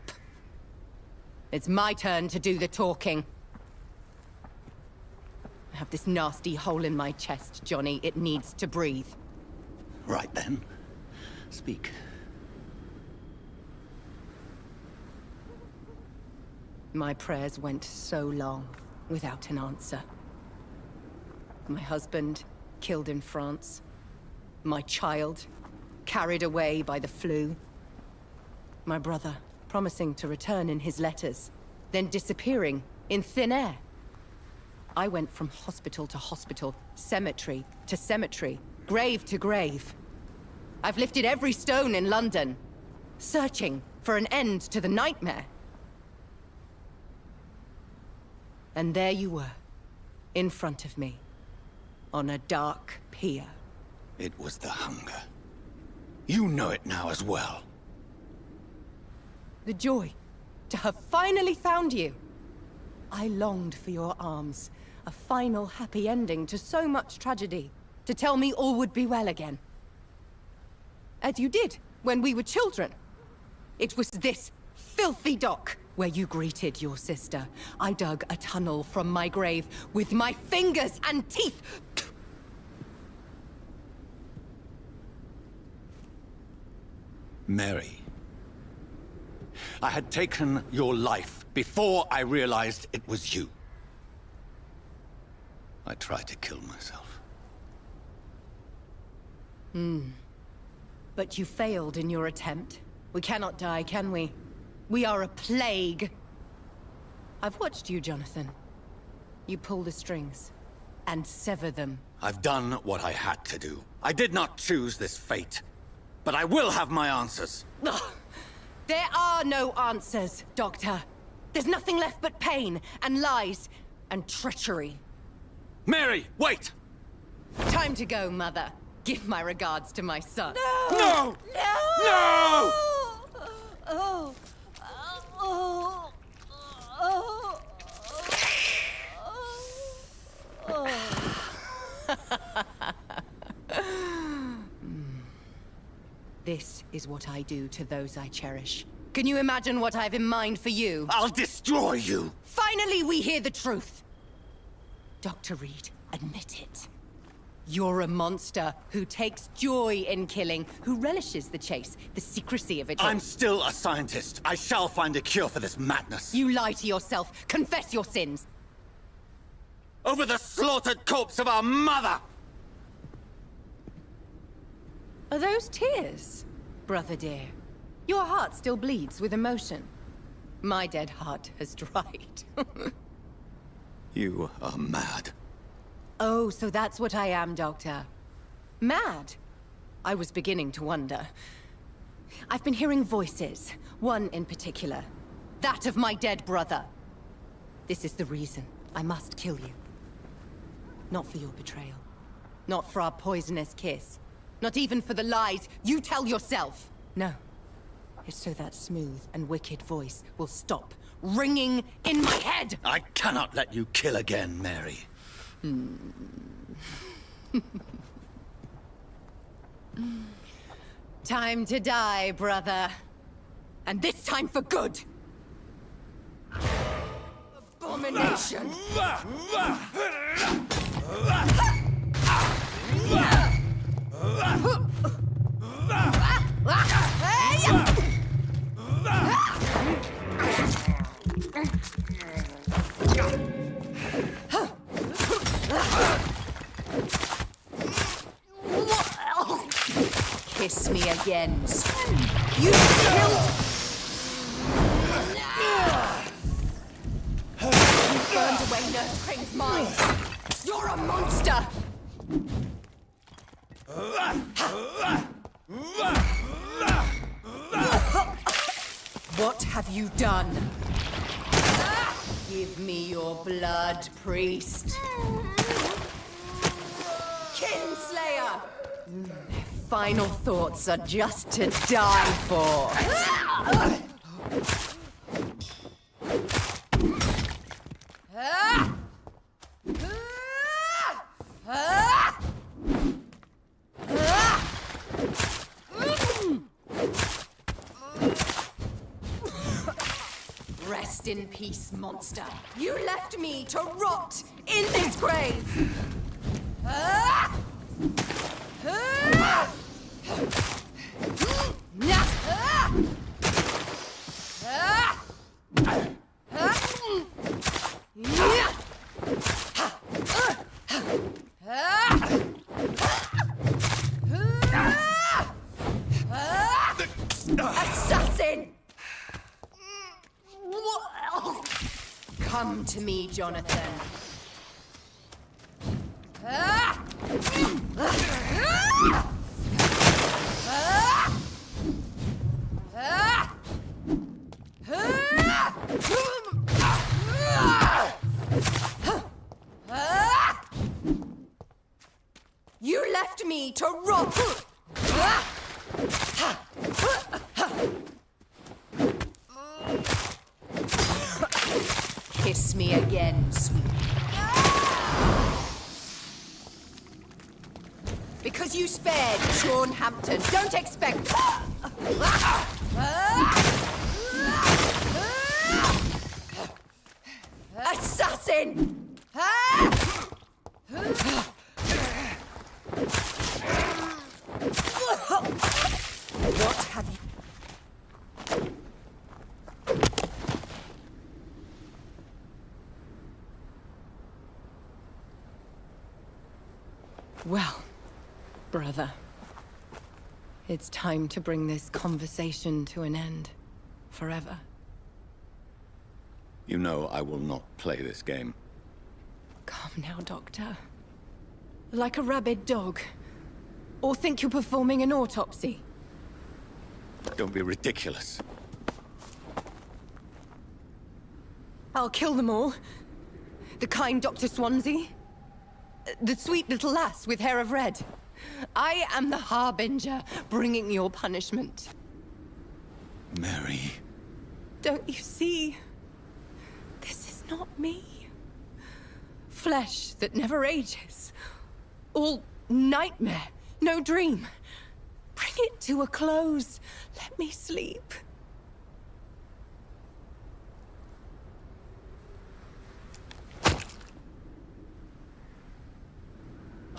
It's my turn to do the talking. I have this nasty hole in my chest, Johnny. It needs to breathe. Right then. Speak. My prayers went so long without an answer. My husband, killed in France. My child, carried away by the flu. My brother, promising to return in his letters, then disappearing in thin air. I went from hospital to hospital, cemetery to cemetery, grave to grave. I've lifted every stone in London, searching for an end to the nightmare. And there you were, in front of me, on a dark pier. It was the hunger. You know it now as well. The joy To have finally found you. I longed for your arms. A final happy ending to so much tragedy. To tell me all would be well again. As you did when we were children. It was this filthy dock where you greeted your sister. I dug a tunnel from my grave with my fingers and teeth. Mary, I had taken your life before I realized it was you. I tried to kill myself. But you failed in your attempt. We cannot die, can we? We are a plague. I've watched you, Jonathan. You pull the strings and sever them. I've done what I had to do. I did not choose this fate, but I will have my answers. Ugh. There are no answers, Doctor. There's nothing left but pain and lies and treachery. Mary, wait! Time to go, Mother. Give my regards to my son. No! No! No! Oh. Oh. Oh. This is what I do to those I cherish. Can you imagine what I've in mind for you? I'll destroy you! Finally, we hear the truth! Dr. Reid, admit it. You're a monster who takes joy in killing, who relishes the chase, the secrecy of it all. I'm still a scientist. I shall find a cure for this madness. You lie to yourself. Confess your sins. Over the slaughtered corpse of our mother! Are those tears, brother dear? Your heart still bleeds with emotion. My dead heart has dried. You are mad. Oh, so that's what I am, Doctor. Mad? I was beginning to wonder. I've been hearing voices, one in particular. That of my dead brother. This is the reason I must kill you. Not for your betrayal. Not for our poisonous kiss. Not even for the lies you tell yourself. No. It's so that smooth and wicked voice will stop ringing in my head! I cannot let you kill again, Mary. Time to die, brother. And this time for good! Abomination! Kiss me again. You killed... You burned away Nurse Crane's mind. You're a monster! What have you done? Give me your blood, priest. Kinslayer! Their final thoughts are just to die for. Rest in peace, monster. You left me to rot in this grave. Assassin! Come to me, Jonathan. You left me to rot. Kiss me again, sweet. Because you spared Sean Hampton, don't expect... Assassin! What have you... Well, brother, it's time to bring this conversation to an end. Forever. You know I will not play this game. Come now, Doctor. Like a rabid dog. Or think you're performing an autopsy. Don't be ridiculous. I'll kill them all. The kind Dr. Swansea. The sweet little lass with hair of red. I am the Harbinger, bringing your punishment. Mary. Don't you see? This is not me. Flesh that never ages. All nightmare, no dream. Bring it to a close. Let me sleep.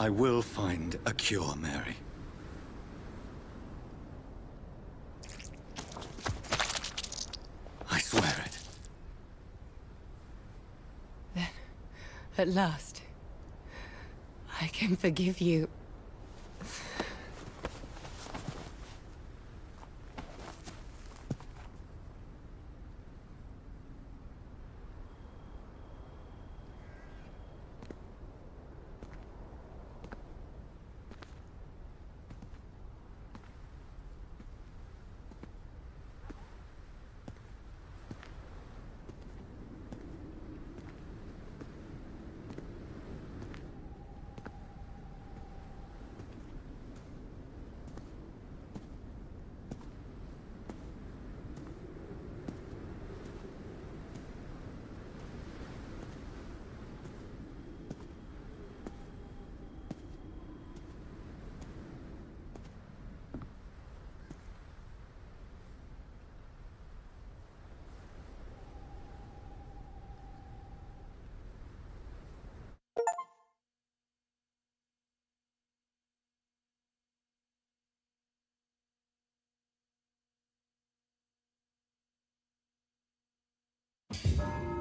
I will find a cure, Mary. I swear it. Then, at last, I can forgive you.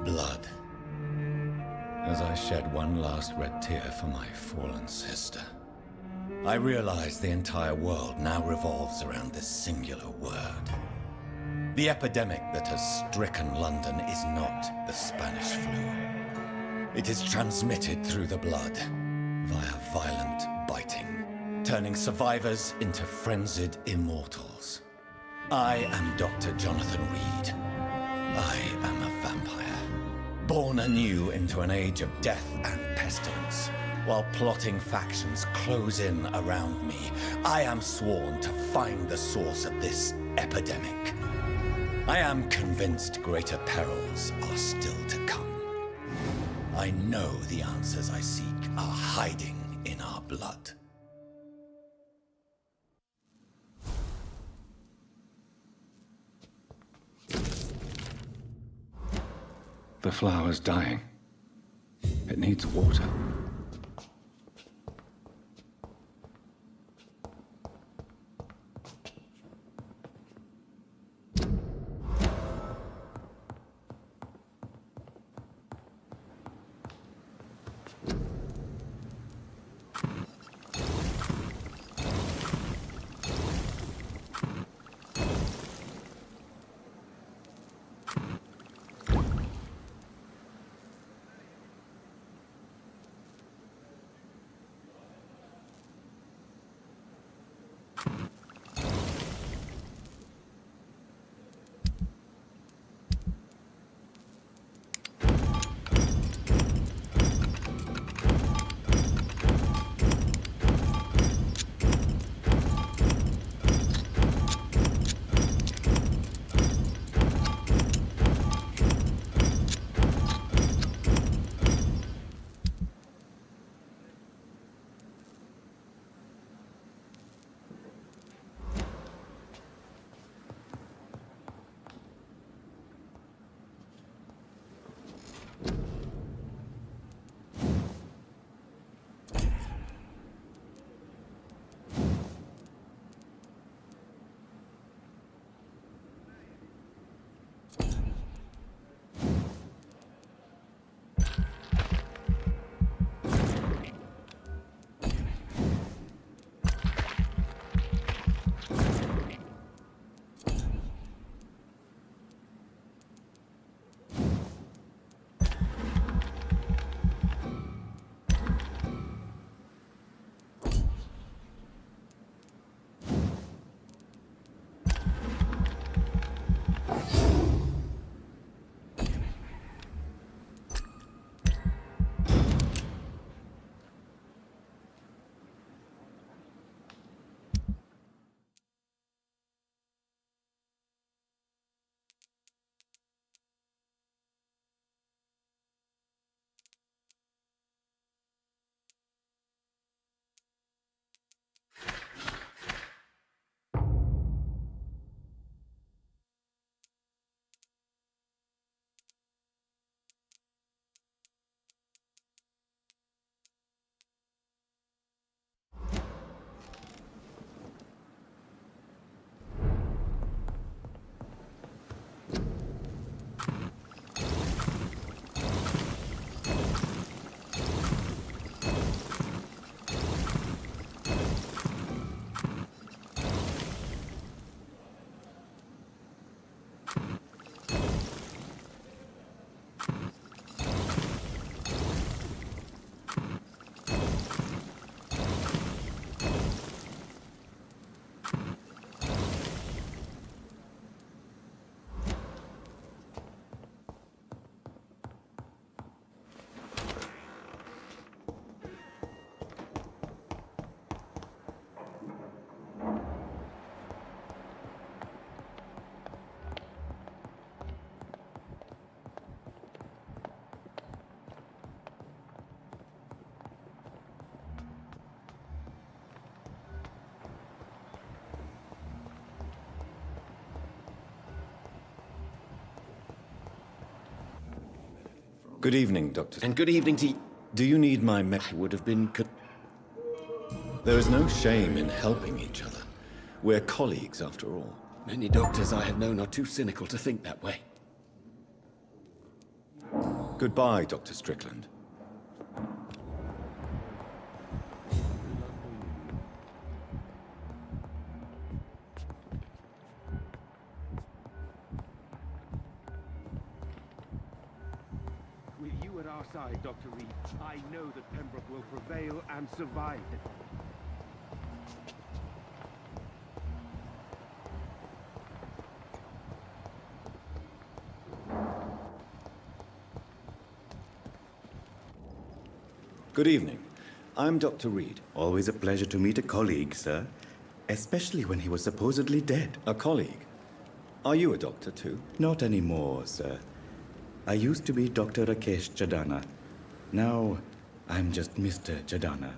Blood. As I shed one last red tear for my fallen sister, I realize the entire world now revolves around this singular word. The epidemic that has stricken London is not the Spanish flu. It is transmitted through the blood, via violent biting, turning survivors into frenzied immortals. I am Dr. Jonathan Reid. I am a vampire, born anew into an age of death and pestilence. While plotting factions close in around me, I am sworn to find the source of this epidemic. I am convinced greater perils are still to come. I know the answers I seek are hiding in our blood. The flower's dying. It needs water. Good evening, Doctor. And good evening to you. Do you need my Would have been... There is no shame in helping each other. We're colleagues, after all. Many doctors I have known are too cynical to think that way. Goodbye, Dr. Strickland. With you at our side, Dr. Reid, I know that Pembroke will prevail and survive. Good evening. I'm Dr. Reid. Always a pleasure to meet a colleague, sir. Especially when he was supposedly dead. A colleague? Are you a doctor too? Not anymore, sir. I used to be Dr. Rakesh Chadana. Now, I'm just Mr. Chadana,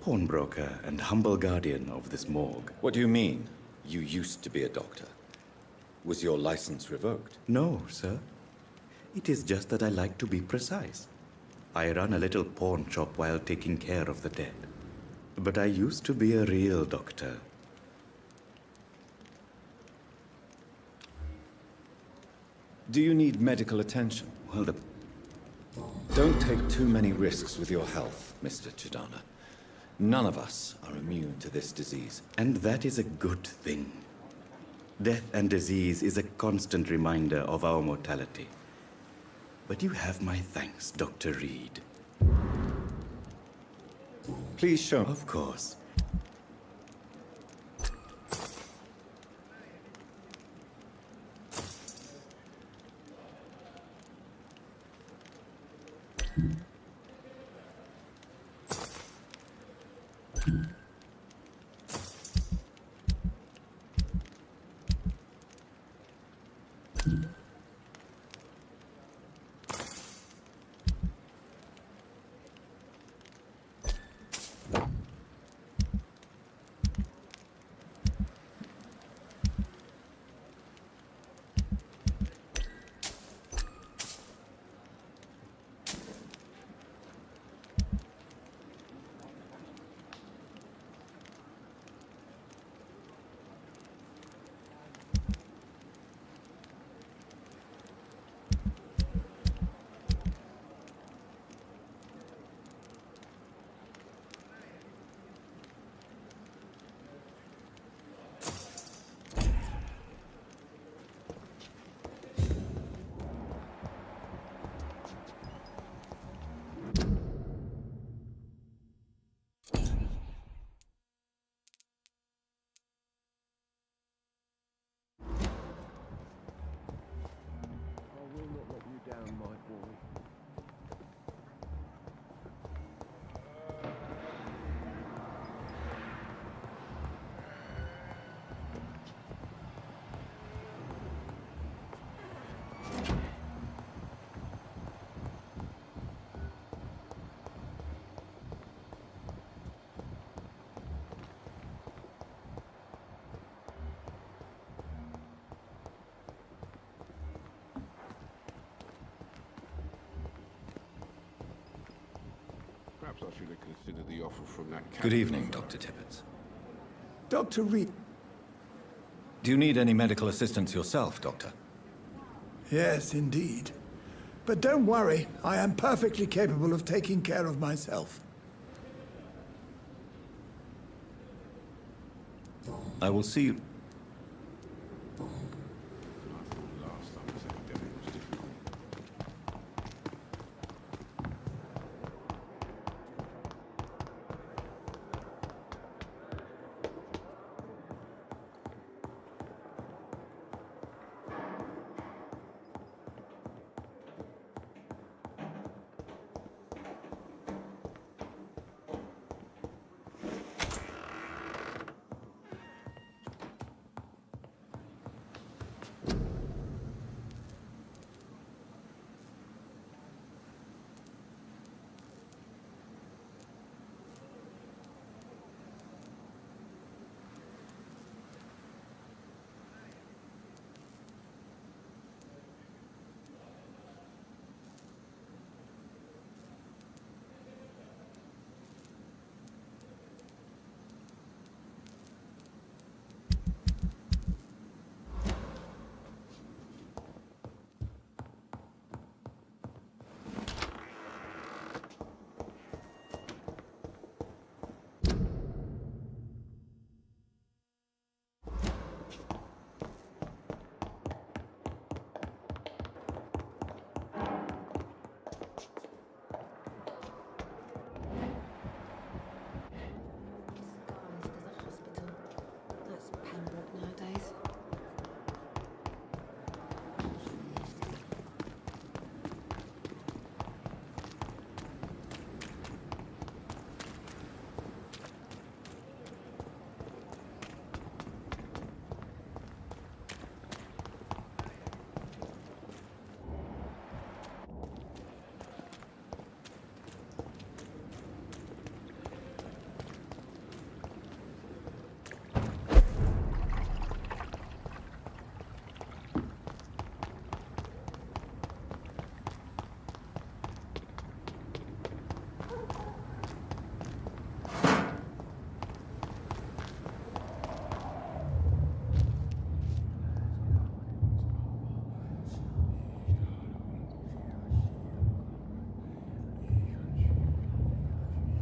pawnbroker and humble guardian of this morgue. What do you mean, you used to be a doctor? Was your license revoked? No, sir. It is just that I like to be precise. I run a little pawn shop while taking care of the dead. But I used to be a real doctor. Do you need medical attention? Well, Don't take too many risks with your health, Mr. Chidana. None of us are immune to this disease. And that is a good thing. Death and disease is a constant reminder of our mortality. But you have my thanks, Dr. Reid. Please show. Of course. Down, my boy. Perhaps I should have considered the offer from that... Good evening, Dr. Tippett. Dr. Reid. Do you need any medical assistance yourself, Doctor? Yes, indeed. But don't worry, I am perfectly capable of taking care of myself. I will see you.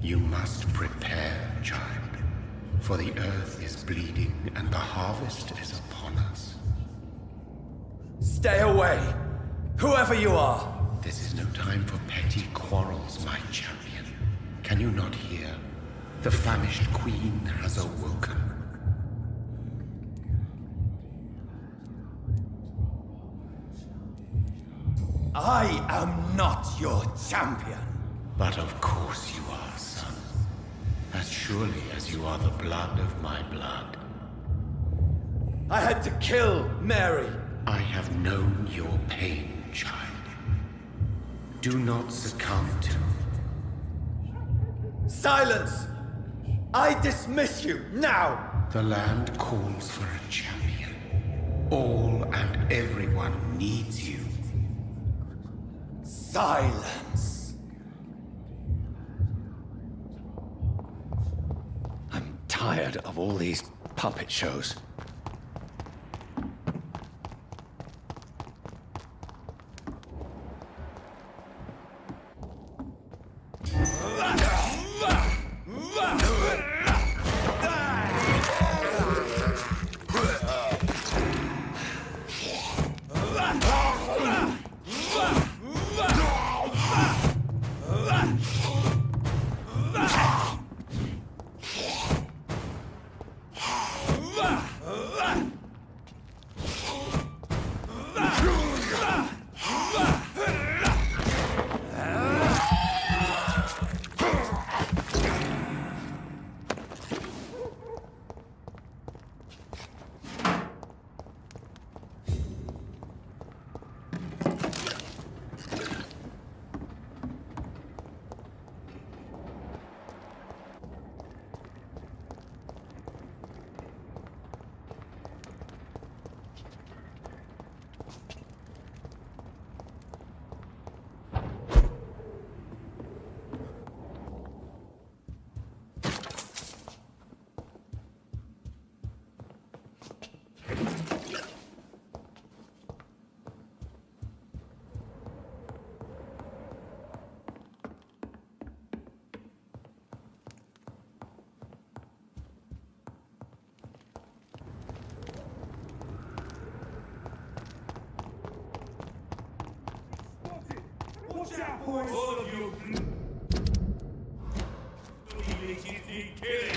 You must prepare, child. For the earth is bleeding and the harvest is upon us. Stay away! Whoever you are! This is no time for petty quarrels, my champion. Can you not hear? The famished queen has awoken. I am not your champion. But of course you are, son. As surely as you are the blood of my blood. I had to kill Mary. I have known your pain, child. Do not succumb to... Silence! I dismiss you, now! The land calls for a champion. All and everyone needs you. Silence! I'm tired of all these puppet shows.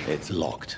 It's locked.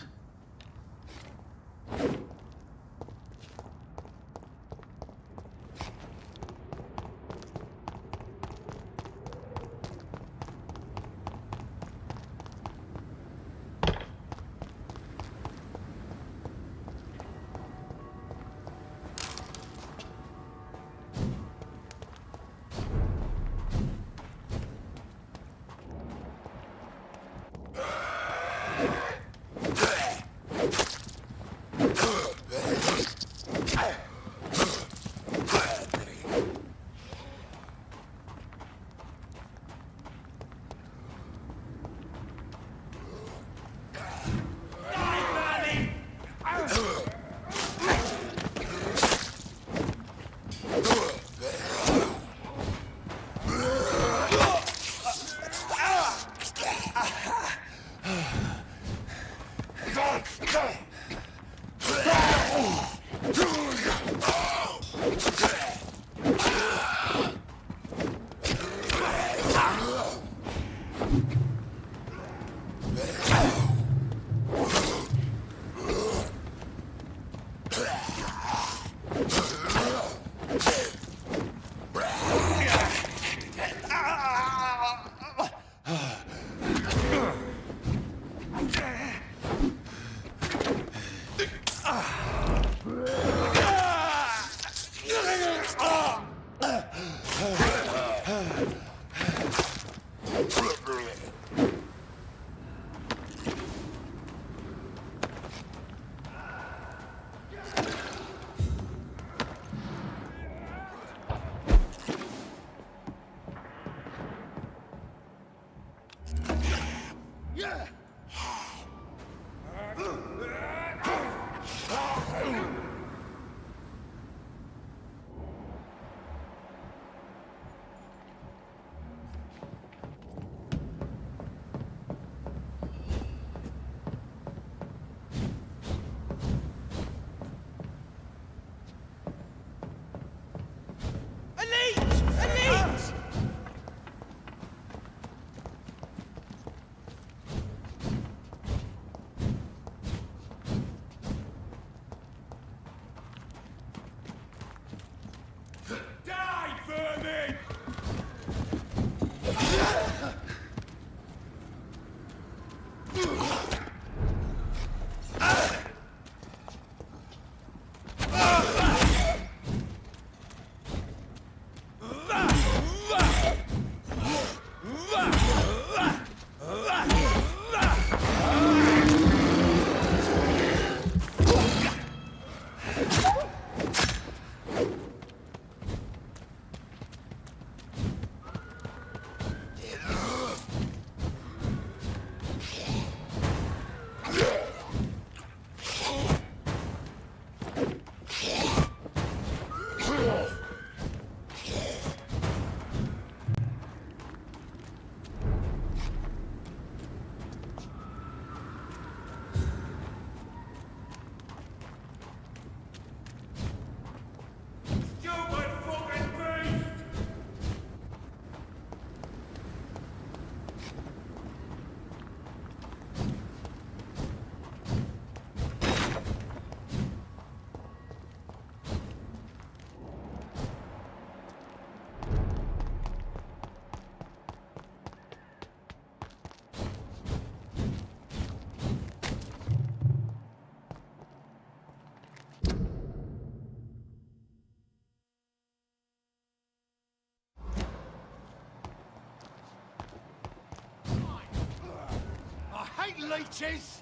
hate leeches!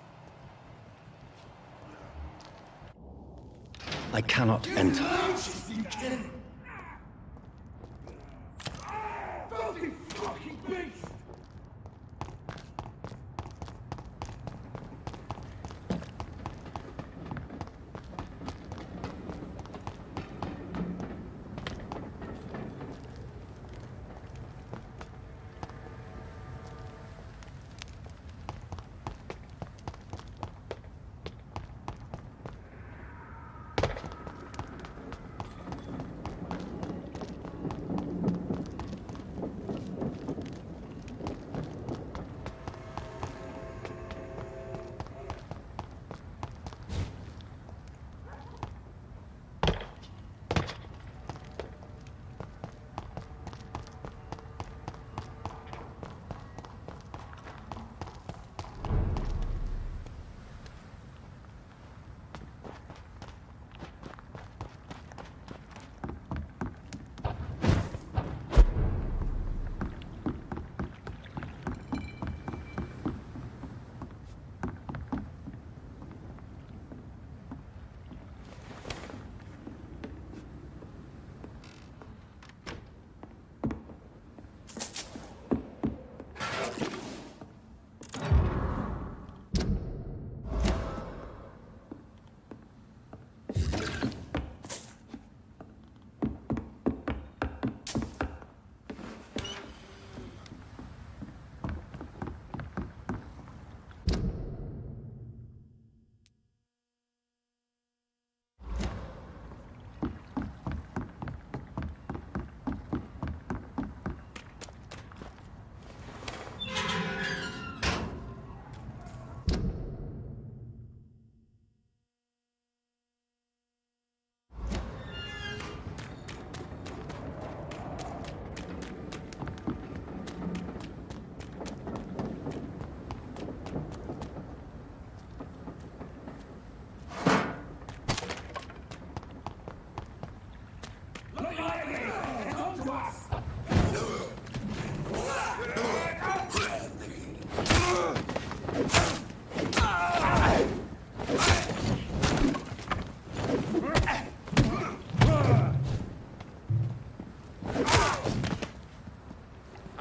I cannot enter. Leeches, you kid! Filthy fucking beast!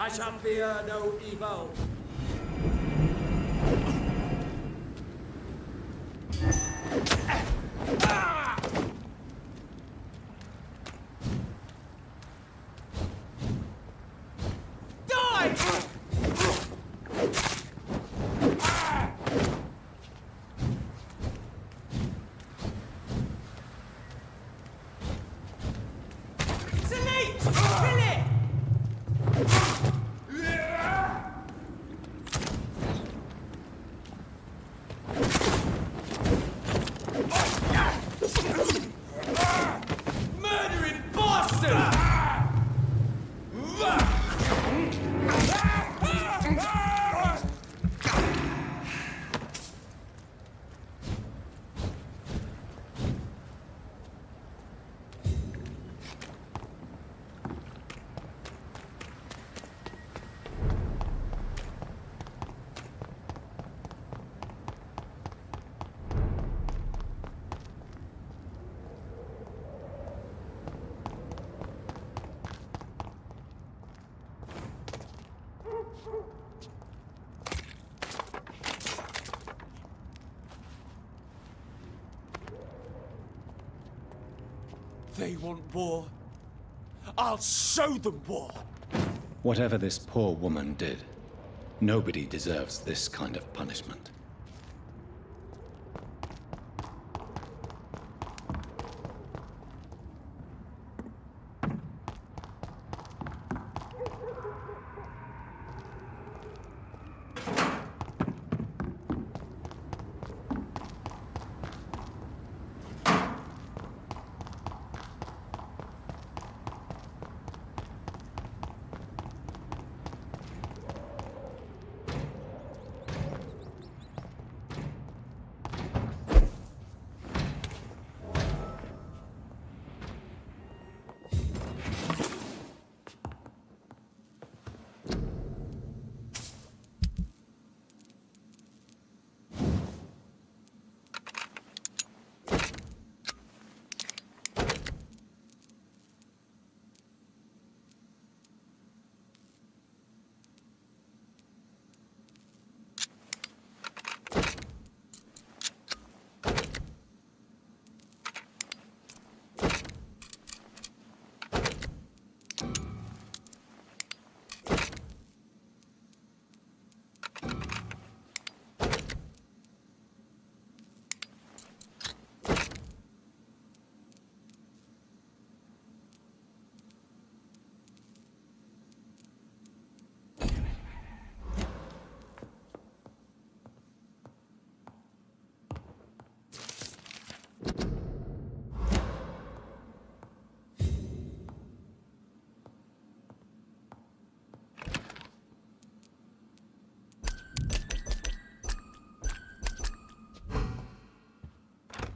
I shall fear no evil. They want war. I'll show them war. Whatever this poor woman did, nobody deserves this kind of punishment.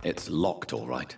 It's locked, all right.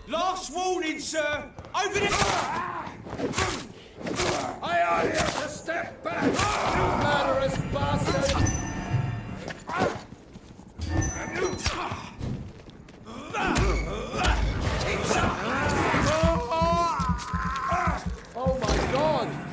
Last warning, sir! Over the... I order you to step back, you murderous bastard! Oh my God!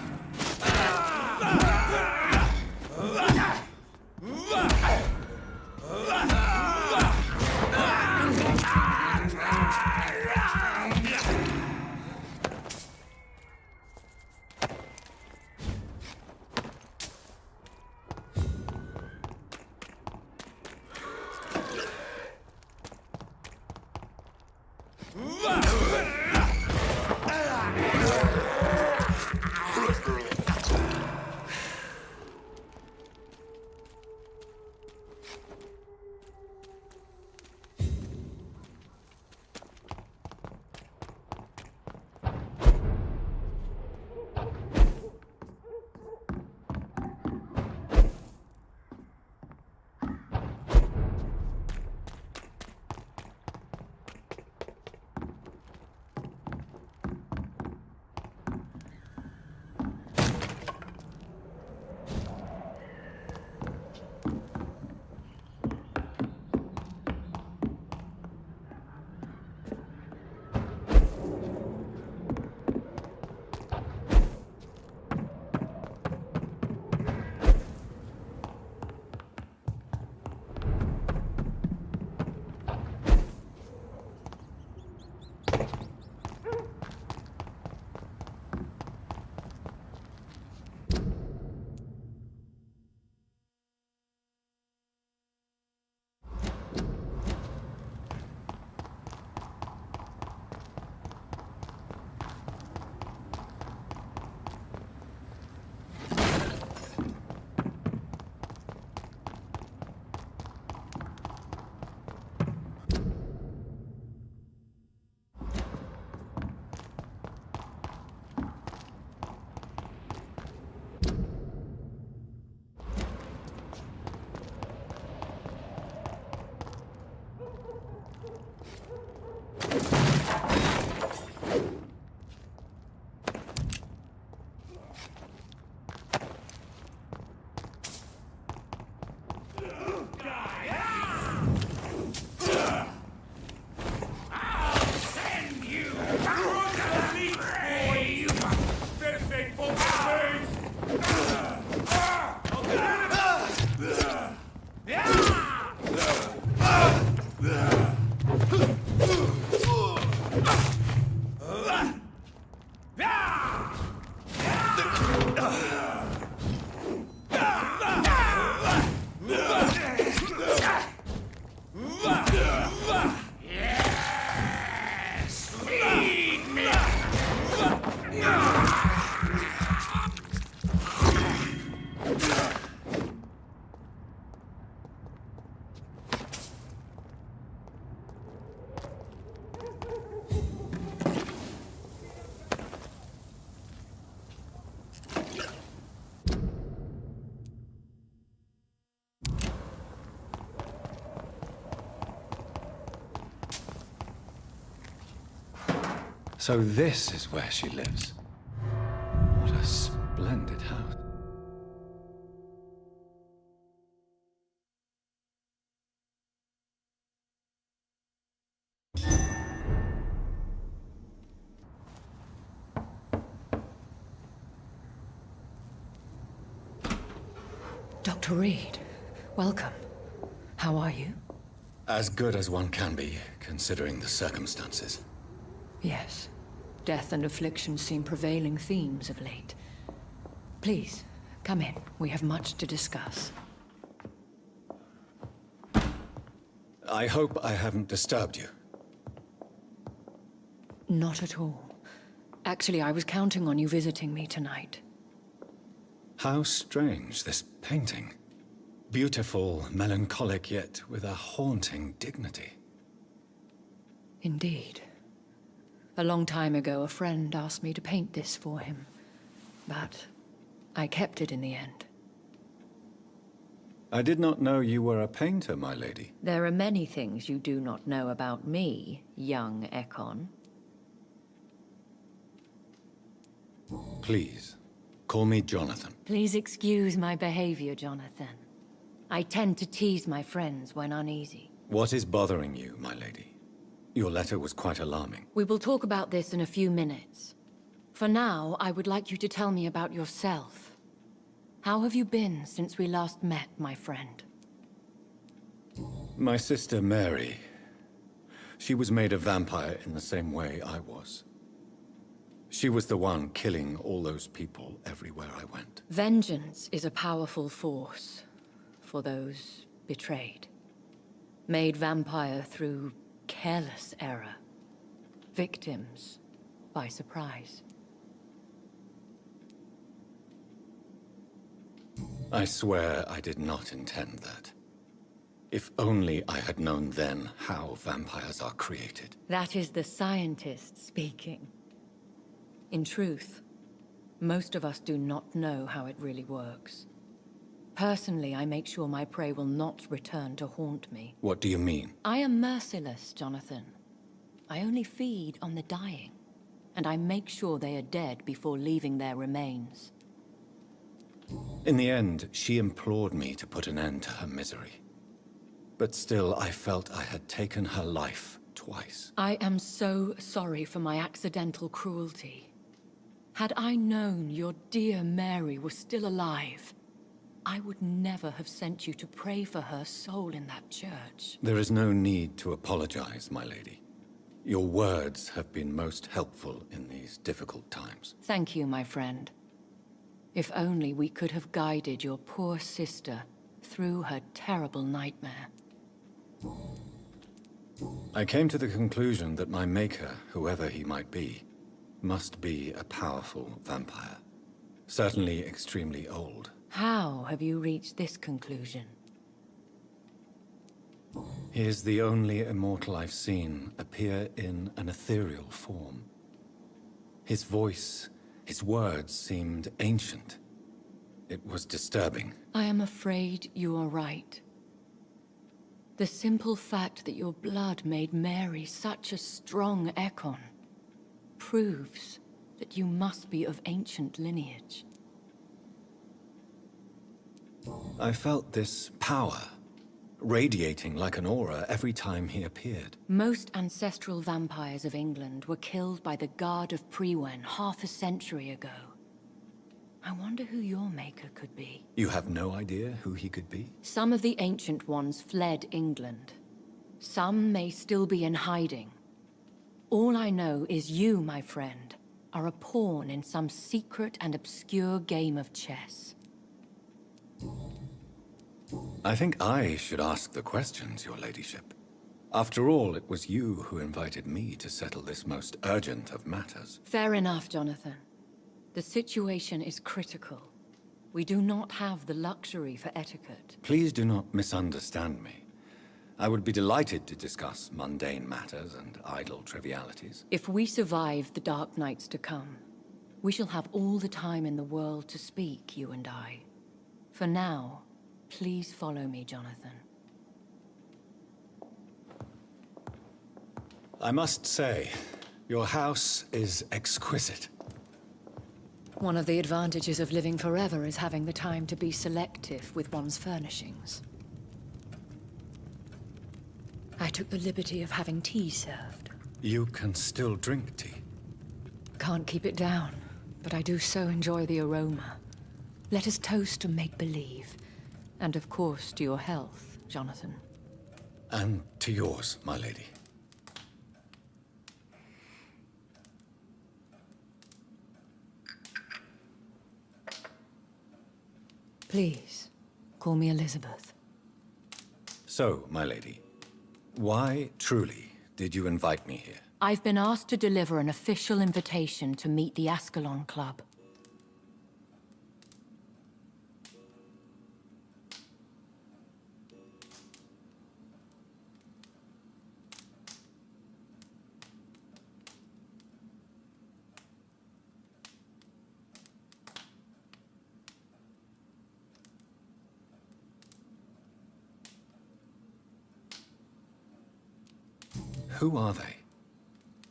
So this is where she lives. What a splendid house. Dr. Reid, welcome. How are you? As good as one can be, considering the circumstances. Yes. Death and affliction seem prevailing themes of late. Please, come in. We have much to discuss. I hope I haven't disturbed you. Not at all. Actually, I was counting on you visiting me tonight. How strange, this painting. Beautiful, melancholic, yet with a haunting dignity. Indeed. A long time ago, a friend asked me to paint this for him. But I kept it in the end. I did not know you were a painter, my lady. There are many things you do not know about me, young Ekon. Please, call me Jonathan. Please excuse my behavior, Jonathan. I tend to tease my friends when uneasy. What is bothering you, my lady? Your letter was quite alarming. We will talk about this in a few minutes. For now, I would like you to tell me about yourself. How have you been since we last met, my friend? My sister Mary. She was made a vampire in the same way I was. She was the one killing all those people everywhere I went. Vengeance is a powerful force for those betrayed. Made vampire through careless error. Victims by surprise. I swear I did not intend that. If only I had known then how vampires are created. That is the scientist speaking. In truth, most of us do not know how it really works. Personally, I make sure my prey will not return to haunt me. What do you mean? I am merciless, Jonathan. I only feed on the dying, and I make sure they are dead before leaving their remains. In the end, she implored me to put an end to her misery. But still, I felt I had taken her life twice. I am so sorry for my accidental cruelty. Had I known your dear Mary was still alive, I would never have sent you to pray for her soul in that church. There is no need to apologize, my lady. Your words have been most helpful in these difficult times. Thank you, my friend. If only we could have guided your poor sister through her terrible nightmare. I came to the conclusion that my maker, whoever he might be, must be a powerful vampire. Certainly extremely old. How have you reached this conclusion? He is the only immortal I've seen appear in an ethereal form. His voice, his words seemed ancient. It was disturbing. I am afraid you are right. The simple fact that your blood made Mary such a strong Ekon proves that you must be of ancient lineage. I felt this power, radiating like an aura every time he appeared. Most ancestral vampires of England were killed by the Guard of Priwen half a century ago. I wonder who your maker could be. You have no idea who he could be? Some of the ancient ones fled England. Some may still be in hiding. All I know is you, my friend, are a pawn in some secret and obscure game of chess. I think I should ask the questions, your ladyship. After all, it was you who invited me to settle this most urgent of matters. Fair enough, Jonathan. The situation is critical. We do not have the luxury for etiquette. Please do not misunderstand me. I would be delighted to discuss mundane matters and idle trivialities. If we survive the dark nights to come, we shall have all the time in the world to speak, you and I. For now, please follow me, Jonathan. I must say, Your house is exquisite. One of the advantages of living forever is having the time to be selective with one's furnishings. I took the liberty of having tea served. You can still drink tea. Can't keep it down, but I do so enjoy the aroma. Let us toast to make-believe. And of course, to your health, Jonathan. And to yours, my lady. Please, call me Elizabeth. So, my lady, why truly did you invite me here? I've been asked to deliver an official invitation to meet the Ascalon Club. Who are they?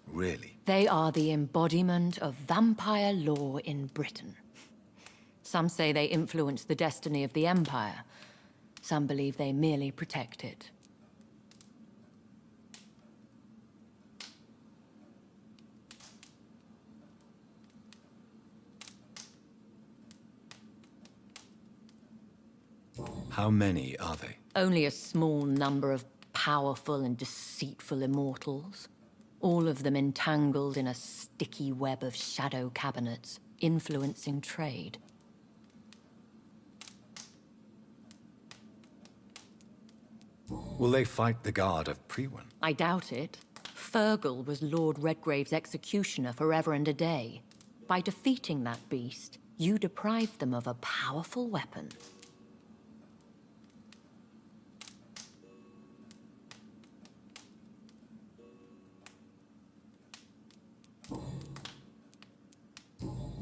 Really? They are the embodiment of vampire law in Britain. Some say they influence the destiny of the Empire. Some believe they merely protect it. How many are they? Only a small number of powerful and deceitful immortals. All of them entangled in a sticky web of shadow cabinets, influencing trade. Will they fight the guard of Priwen? I doubt it. Fergal was Lord Redgrave's executioner forever and a day. By defeating that beast, you deprived them of a powerful weapon.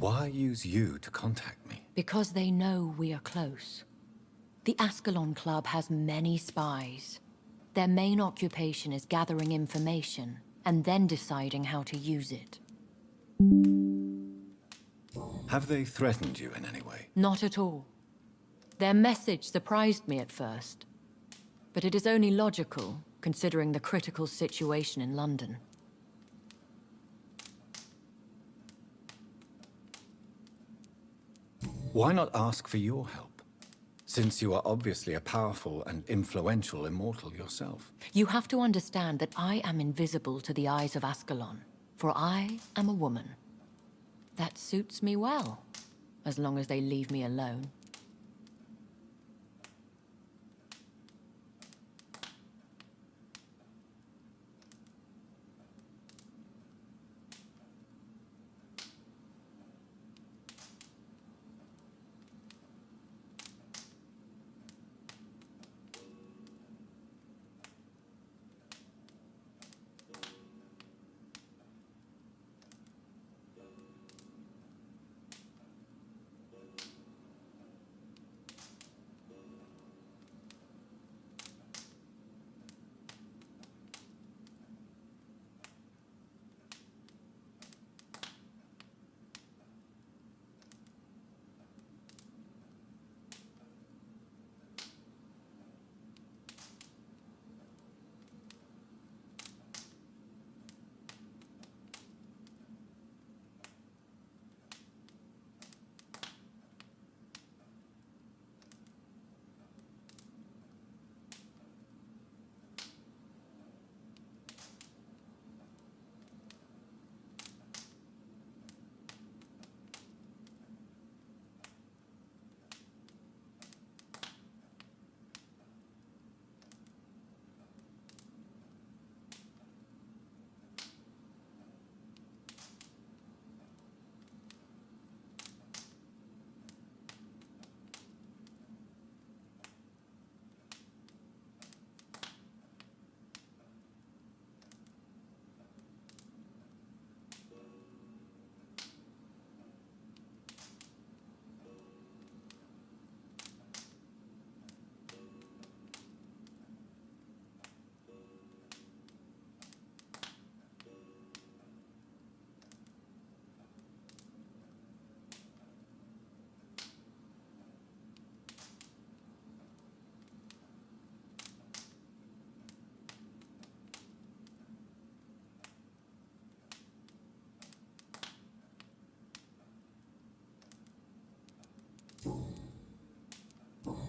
Why use you to contact me? Because they know we are close. The Ascalon Club has many spies. Their main occupation is gathering information, and then deciding how to use it. Have they threatened you in any way? Not at all. Their message surprised me at first. But it is only logical, considering the critical situation in London. Why not ask for your help? Since you are obviously a powerful and influential immortal yourself. You have to understand that I am invisible to the eyes of Ascalon, for I am a woman. That suits me well, as long as they leave me alone.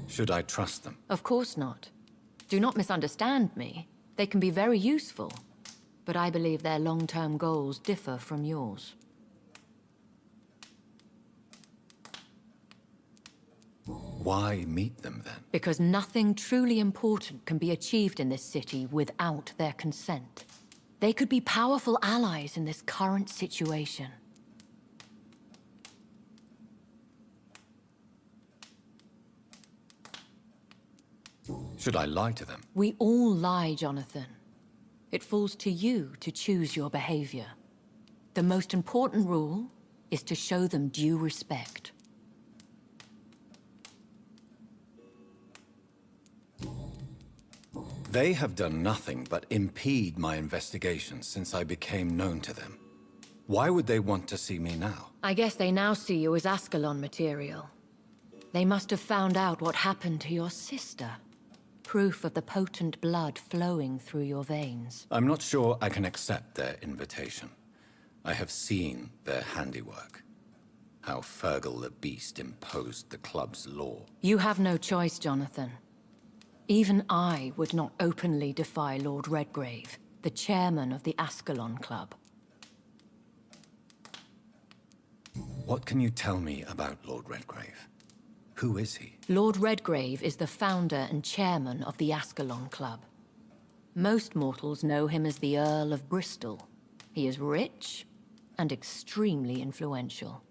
Should I trust them? Of course not. Do not misunderstand me. They can be very useful, but I believe their long-term goals differ from yours. Why meet them then? Because nothing truly important can be achieved in this city without their consent. They could be powerful allies in this current situation. Should I lie to them? We all lie, Jonathan. It falls to you to choose your behavior. The most important rule is to show them due respect. They have done nothing but impede my investigations since I became known to them. Why would they want to see me now? I guess they now see you as Ascalon material. They must have found out what happened to your sister. Proof of the potent blood flowing through your veins. I'm not sure I can accept their invitation. I have seen their handiwork. How Fergal the Beast imposed the club's law. You have no choice, Jonathan. Even I would not openly defy Lord Redgrave, the chairman of the Ascalon Club. What can you tell me about Lord Redgrave? Who is he? Lord Redgrave is the founder and chairman of the Ascalon Club. Most mortals know him as the Earl of Bristol. He is rich and extremely influential.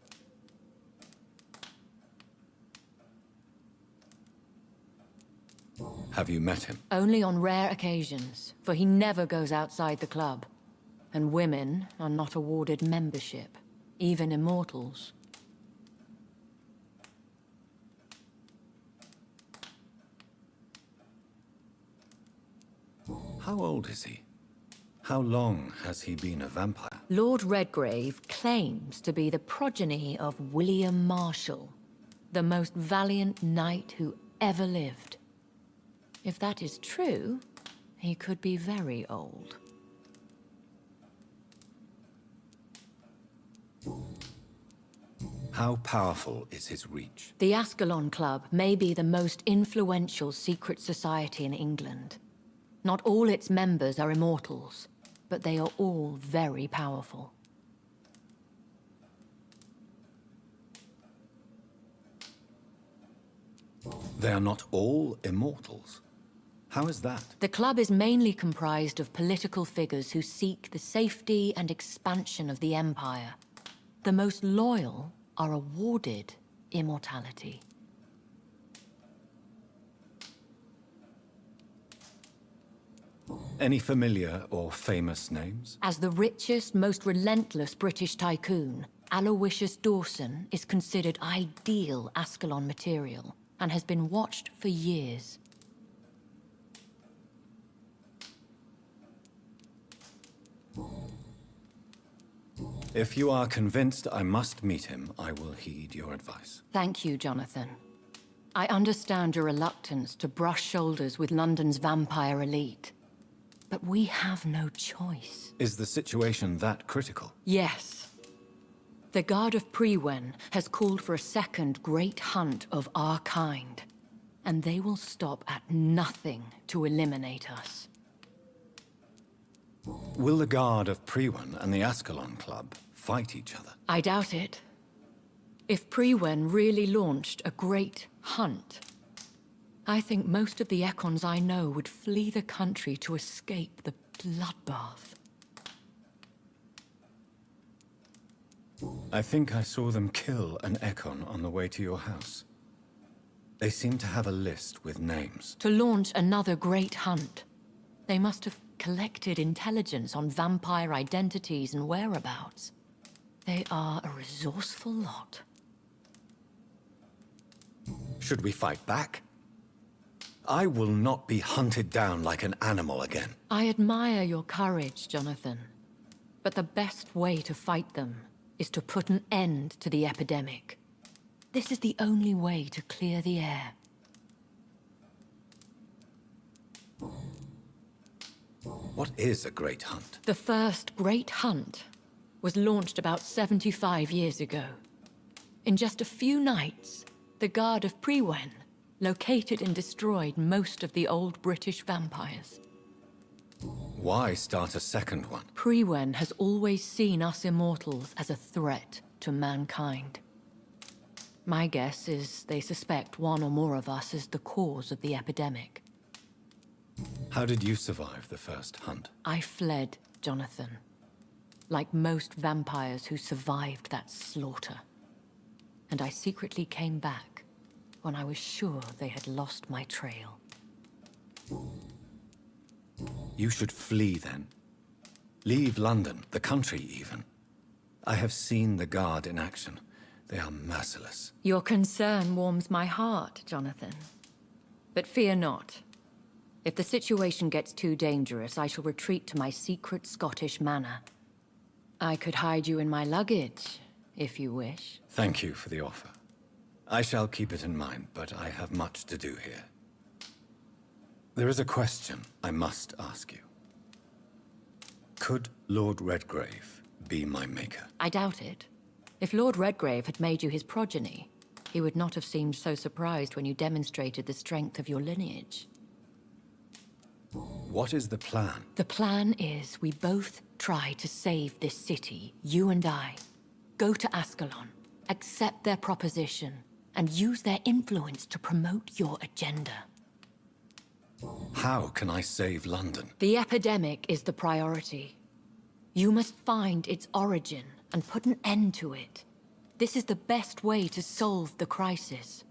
Have you met him? Only on rare occasions, for he never goes outside the club. And women are not awarded membership, even immortals. How old is he? How long has he been a vampire? Lord Redgrave claims to be the progeny of William Marshall, the most valiant knight who ever lived. If that is true, he could be very old. How powerful is his reach? The Ascalon Club may be the most influential secret society in England. Not all its members are immortals, but they are all very powerful. They are not all immortals. How is that? The club is mainly comprised of political figures who seek the safety and expansion of the Empire. The most loyal are awarded immortality. Any familiar or famous names? As the richest, most relentless British tycoon, Aloysius Dawson is considered ideal Ascalon material and has been watched for years. If you are convinced I must meet him, I will heed your advice. Thank you, Jonathan. I understand your reluctance to brush shoulders with London's vampire elite. But we have no choice. Is the situation that critical? Yes. The Guard of Prewen has called for a second great hunt of our kind. And they will stop at nothing to eliminate us. Will the Guard of Prewen and the Ascalon Club fight each other? I doubt it. If Prewen really launched a great hunt, I think most of the Ekons I know would flee the country to escape the bloodbath. I think I saw them kill an Ekon on the way to your house. They seem to have a list with names. To launch another great hunt, they must have collected intelligence on vampire identities and whereabouts. They are a resourceful lot. Should we fight back? I will not be hunted down like an animal again. I admire your courage, Jonathan. But the best way to fight them is to put an end to the epidemic. This is the only way to clear the air. What is a great hunt? The first great hunt was launched about 75 years ago. In just a few nights, the Guard of Prewen located and destroyed most of the old British vampires. Why start a second one? Priwen has always seen us immortals as a threat to mankind. My guess is they suspect one or more of us is the cause of the epidemic. How did you survive the first hunt? I fled, Jonathan. Like most vampires who survived that slaughter. And I secretly came back when I was sure they had lost my trail. You should flee then. Leave London, the country even. I have seen the Guard in action. They are merciless. Your concern warms my heart, Jonathan. But fear not. If the situation gets too dangerous, I shall retreat to my secret Scottish manor. I could hide you in my luggage, if you wish. Thank you for the offer. I shall keep it in mind, but I have much to do here. There is a question I must ask you. Could Lord Redgrave be my maker? I doubt it. If Lord Redgrave had made you his progeny, he would not have seemed so surprised when you demonstrated the strength of your lineage. What is the plan? The plan is we both try to save this city, you and I. Go to Ascalon, accept their proposition, and use their influence to promote your agenda. How can I save London? The epidemic is the priority. You must find its origin and put an end to it. This is the best way to solve the crisis.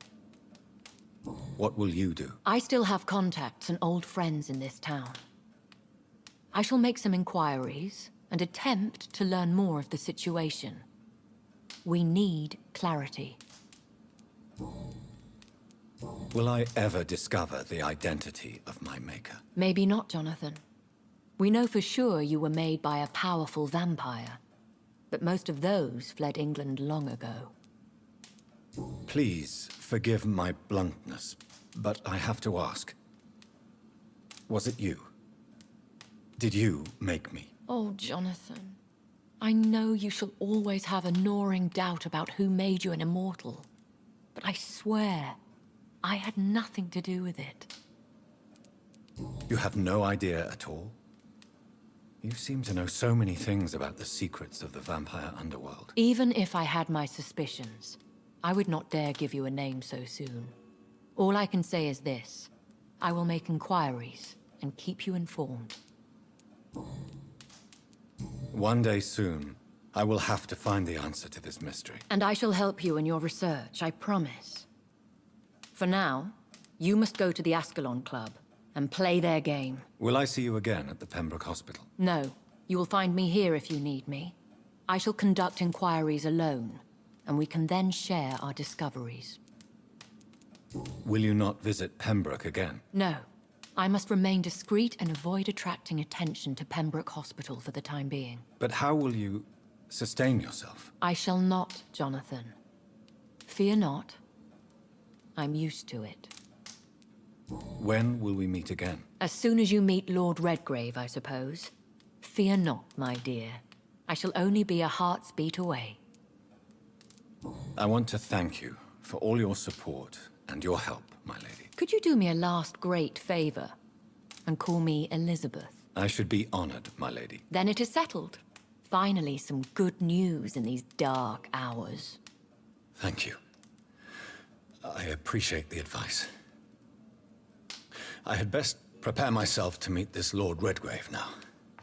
What will you do? I still have contacts and old friends in this town. I shall make some inquiries and attempt to learn more of the situation. We need clarity. Will I ever discover the identity of my maker? Maybe not, Jonathan. We know for sure you were made by a powerful vampire, but most of those fled England long ago. Please forgive my bluntness, but I have to ask. Was it you? Did you make me? Oh, Jonathan. I know you shall always have a gnawing doubt about who made you an immortal, but I swear, I had nothing to do with it. You have no idea at all? You seem to know so many things about the secrets of the vampire underworld. Even if I had my suspicions, I would not dare give you a name so soon. All I can say is this. I will make inquiries and keep you informed. One day soon, I will have to find the answer to this mystery. And I shall help you in your research, I promise. For now, you must go to the Ascalon Club and play their game. Will I see you again at the Pembroke Hospital? No. You will find me here if you need me. I shall conduct inquiries alone, and we can then share our discoveries. Will you not visit Pembroke again? No. I must remain discreet and avoid attracting attention to Pembroke Hospital for the time being. But how will you sustain yourself? I shall not, Jonathan. Fear not. I'm used to it. When will we meet again? As soon as you meet Lord Redgrave, I suppose. Fear not, my dear. I shall only be a heart's beat away. I want to thank you for all your support and your help, my lady. Could you do me a last great favor and call me Elizabeth? I should be honored, my lady. Then it is settled. Finally, some good news in these dark hours. Thank you. I appreciate the advice. I had best prepare myself to meet this Lord Redgrave now.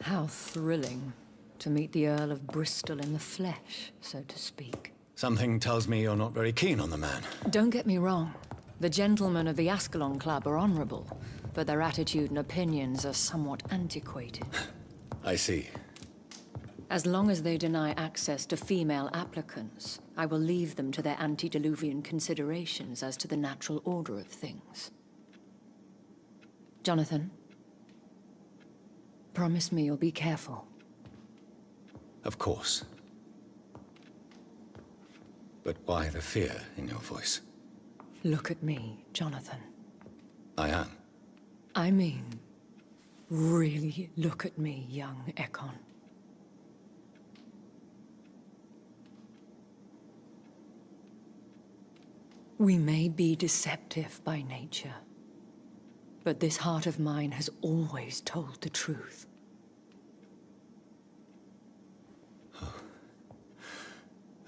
How thrilling to meet the Earl of Bristol in the flesh, so to speak. Something tells me you're not very keen on the man. Don't get me wrong. The gentlemen of the Ascalon Club are honorable, but their attitude and opinions are somewhat antiquated. I see. As long as they deny access to female applicants, I will leave them to their antediluvian considerations as to the natural order of things. Jonathan, promise me you'll be careful. Of course. But why the fear in your voice? Look at me, Jonathan. I am. I mean, really look at me, young Ekon. We may be deceptive by nature, but this heart of mine has always told the truth.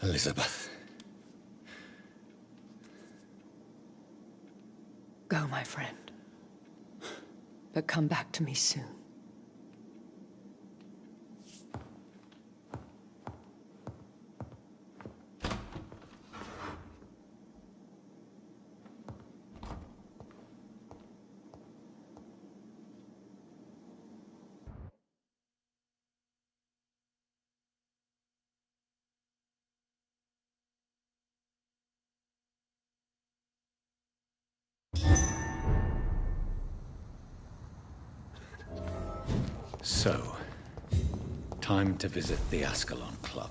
Elizabeth. Go, my friend. But come back to me soon. So, time to visit the Ascalon Club.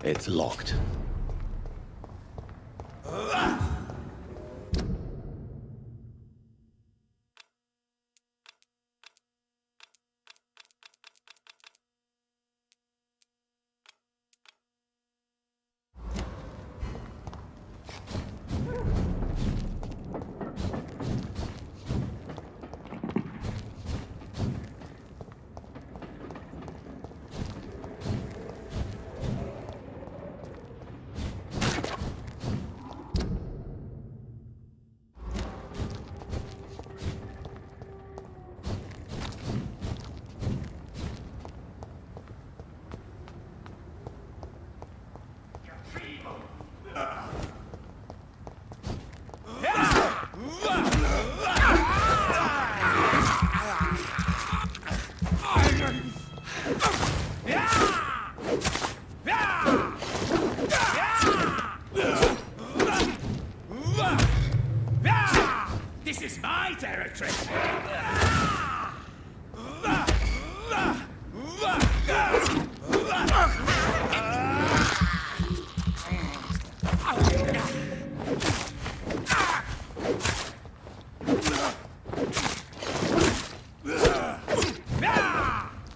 It's locked. This is my territory!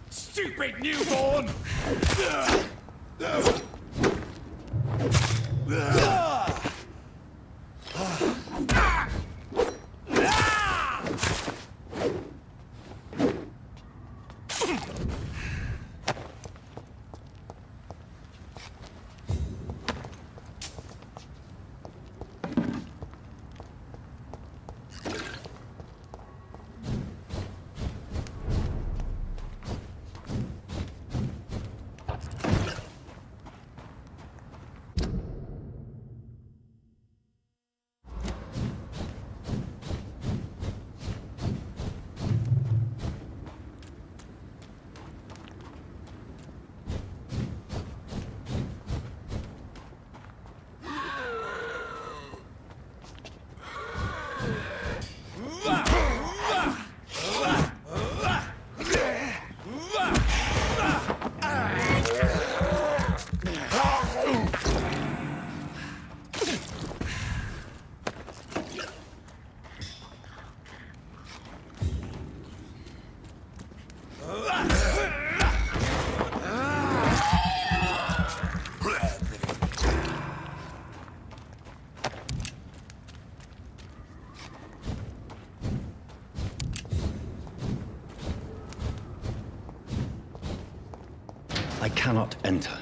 Stupid newborn! I cannot enter.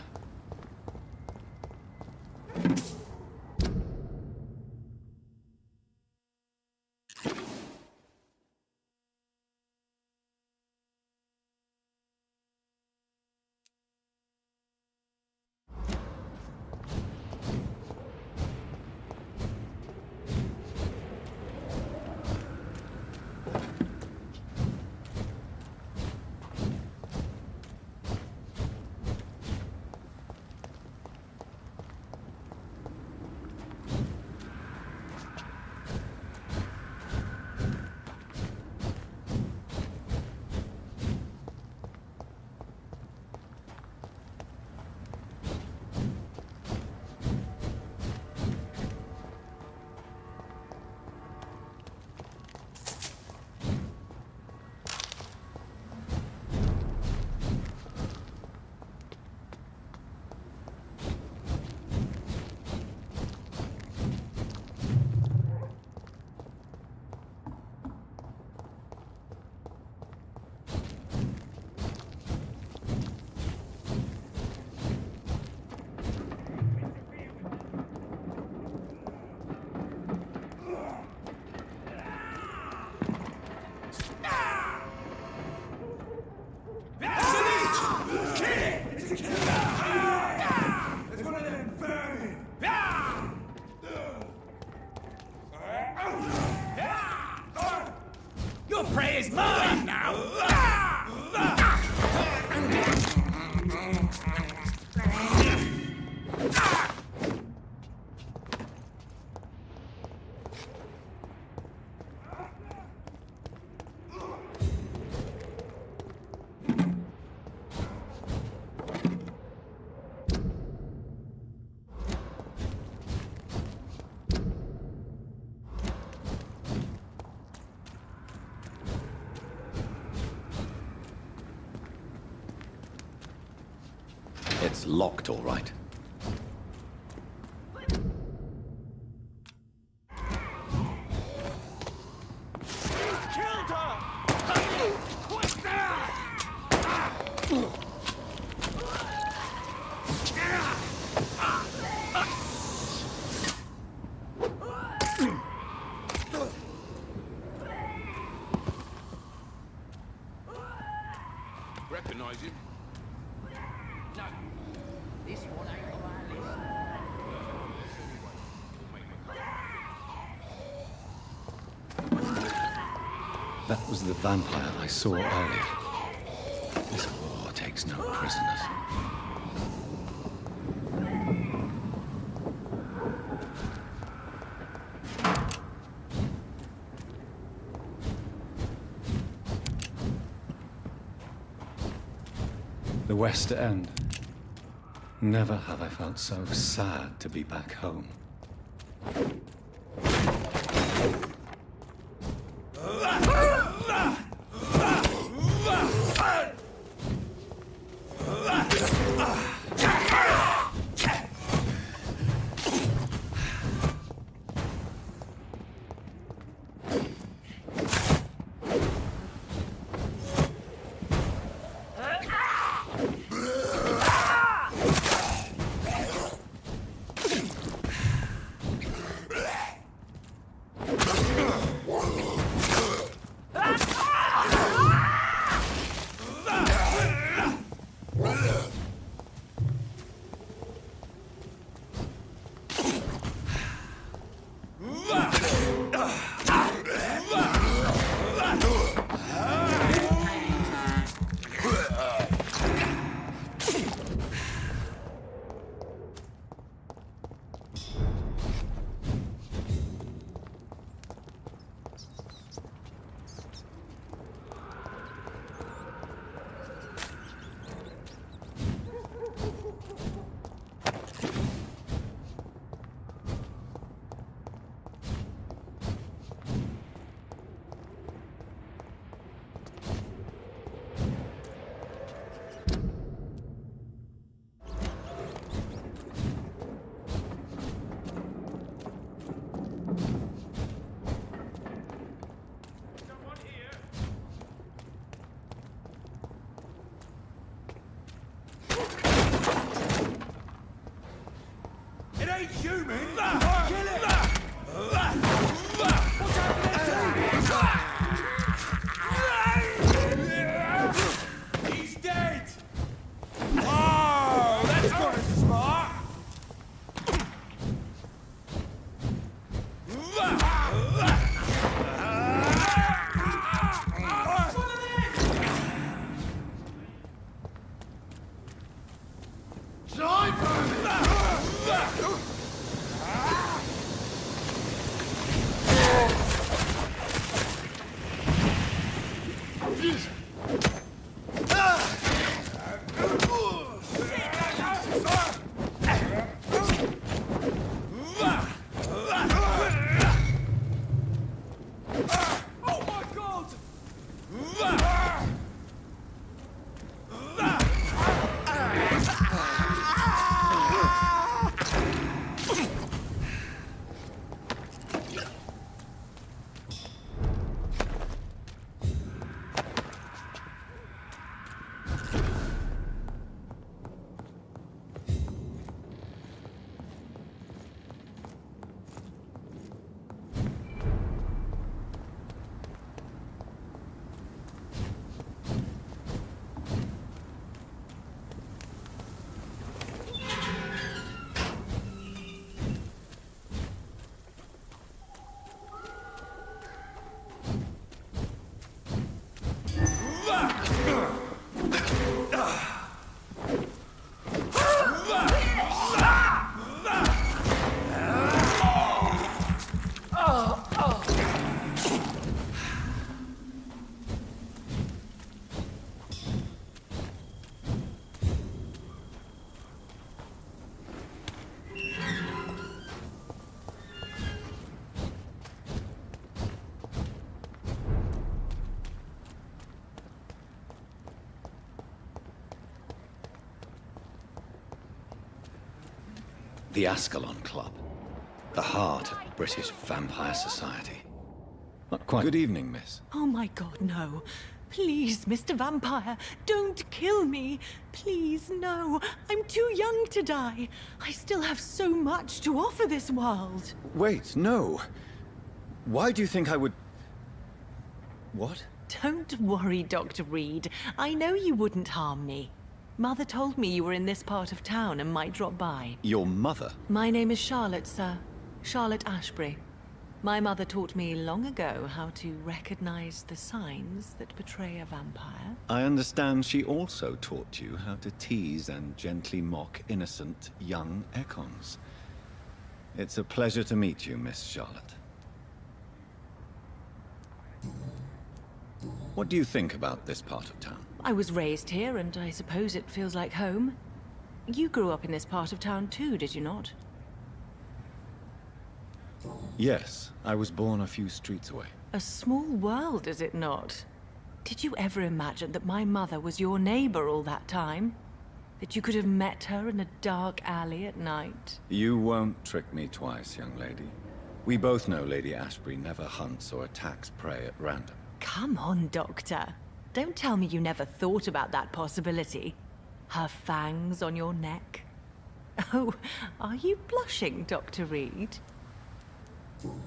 prey is mine now! It's locked, all right. Recognize him? No. This one ain't on our list. That was the vampire I saw earlier. This war takes no prisoners. The West End. Never have I felt so sad to be back home. The Ascalon Club. The heart of British vampire society. Not quite. Good evening, miss. Oh my god, no. Please, Mr. Vampire, don't kill me. Please, no. I'm too young to die. I still have so much to offer this world. Wait, no. Why do you think I would... What? Don't worry, Dr. Reid. I know you wouldn't harm me. Mother told me you were in this part of town and might drop by. Your mother? My name is Charlotte, sir. Charlotte Ashbury. My mother taught me long ago how to recognize the signs that betray a vampire. I understand she also taught you how to tease and gently mock innocent young Ekons. It's a pleasure to meet you, Miss Charlotte. What do you think about this part of town? I was raised here, and I suppose it feels like home. You grew up in this part of town too, did you not? Yes, I was born a few streets away. A small world, is it not? Did you ever imagine that my mother was your neighbor all that time? That you could have met her in a dark alley at night? You won't trick me twice, young lady. We both know Lady Ashbury never hunts or attacks prey at random. Come on, Doctor. Don't tell me you never thought about that possibility. Her fangs on your neck. Oh, are you blushing, Dr. Reid?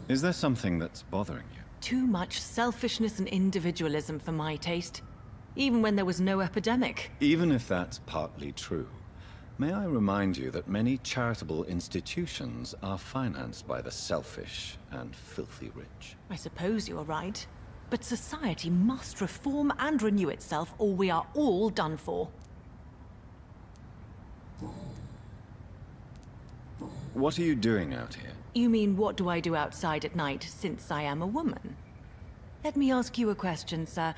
Is there something that's bothering you? Too much selfishness and individualism for my taste. Even when there was no epidemic. Even if that's partly true, may I remind you that many charitable institutions are financed by the selfish and filthy rich. I suppose you're right. But society must reform and renew itself, or we are all done for. What are you doing out here? You mean, what do I do outside at night, since I am a woman? Let me ask you a question, sir.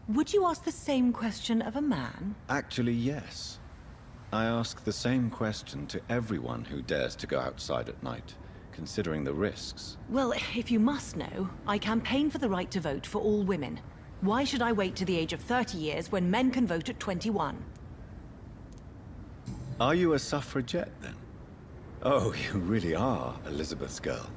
Would you ask the same question of a man? Actually, yes. I ask the same question to everyone who dares to go outside at night, considering the risks. Well, if you must know, I campaign for the right to vote for all women. Why should I wait to the age of 30 years when men can vote at 21? Are you a suffragette, then? Oh, you really are Elizabeth's girl.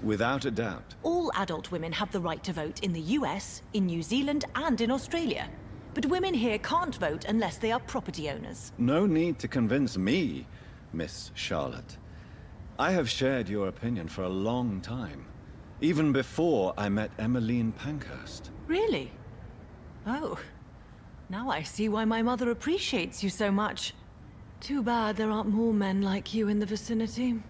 Without a doubt. All adult women have the right to vote in the US, in New Zealand, and in Australia. But women here can't vote unless they are property owners. No need to convince me, Miss Charlotte. I have shared your opinion for a long time. Even before I met Emmeline Pankhurst. Really? Oh. Now I see why my mother appreciates you so much. Too bad there aren't more men like you in the vicinity.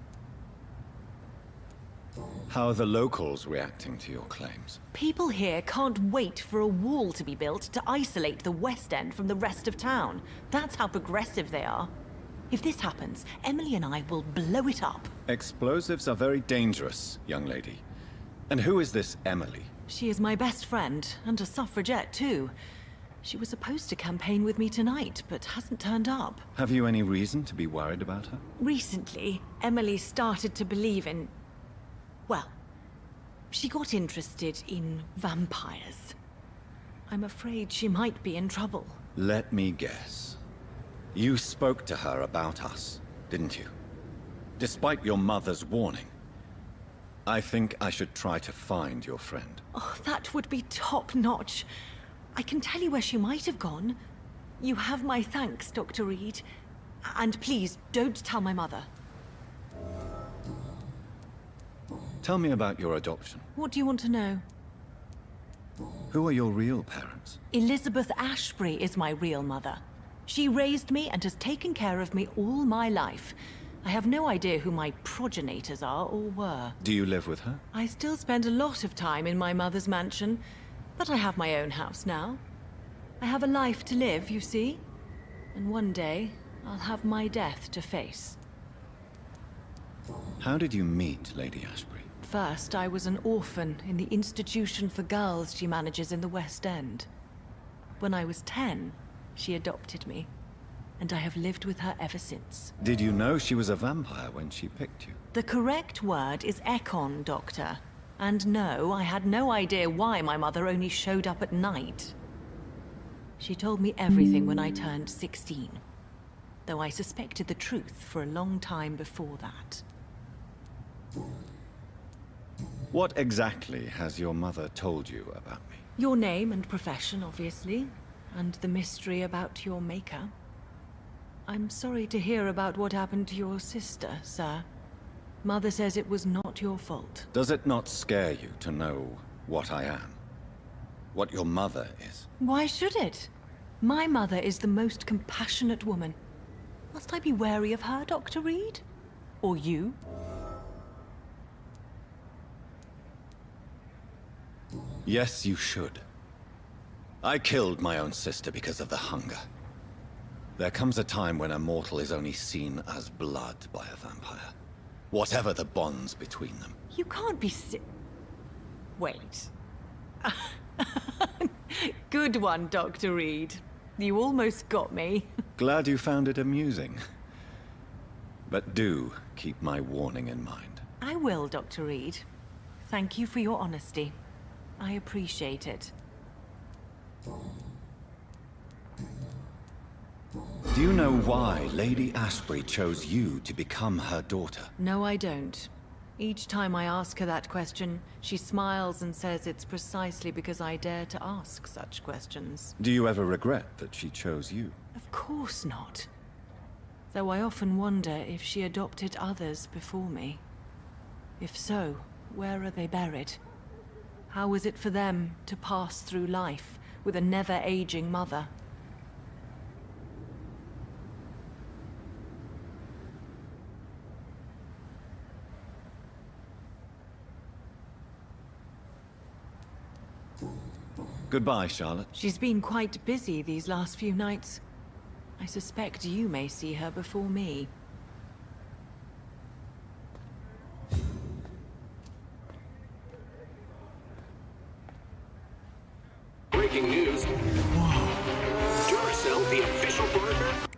How are the locals reacting to your claims? People here can't wait for a wall to be built to isolate the West End from the rest of town. That's how progressive they are. If this happens, Emily and I will blow it up. Explosives are very dangerous, young lady. And who is this Emily? She is my best friend, and a suffragette too. She was supposed to campaign with me tonight, but hasn't turned up. Have you any reason to be worried about her? Recently, Emily started to believe in... well, she got interested in vampires. I'm afraid she might be in trouble. Let me guess. You spoke to her about us, didn't you? Despite your mother's warning. I think I should try to find your friend. Oh, that would be top-notch. I can tell you where she might have gone. You have my thanks, Dr. Reid. And please, don't tell my mother. Tell me about your adoption. What do you want to know? Who are your real parents? Elizabeth Ashbury is my real mother. She raised me and has taken care of me all my life. I have no idea who my progenitors are or were. Do you live with her? I still spend a lot of time in my mother's mansion, but I have my own house now. I have a life to live, you see. And one day, I'll have my death to face. How did you meet Lady Ashbury? First, I was an orphan in the institution for girls she manages in the West End. When I was 10, she adopted me, and I have lived with her ever since. Did you know she was a vampire when she picked you? The correct word is Ekon, Doctor. And no, I had no idea why my mother only showed up at night. She told me everything when I turned 16. though I suspected the truth for a long time before that. What exactly has your mother told you about me? Your name and profession, obviously, and the mystery about your maker. I'm sorry to hear about what happened to your sister, sir. Mother says it was not your fault. Does it not scare you to know what I am? What your mother is? Why should it? My mother is the most compassionate woman. Must I be wary of her, Dr. Reid? Or you? Yes, you should. I killed my own sister because of the hunger. There comes a time when a mortal is only seen as blood by a vampire. Whatever the bonds between them. You can't be Wait. Good one, Dr. Reid. You almost got me. Glad you found it amusing. But do keep my warning in mind. I will, Dr. Reid. Thank you for your honesty. I appreciate it. Do you know why Lady Ashbury chose you to become her daughter? No, I don't. Each time I ask her that question, she smiles and says it's precisely because I dare to ask such questions. Do you ever regret that she chose you? Of course not. Though I often wonder if she adopted others before me. If so, where are they buried? How is it for them to pass through life with a never-aging mother? Goodbye, Charlotte. She's been quite busy these last few nights. I suspect you may see her before me. Breaking news. Whoa. Duracell, the official burger?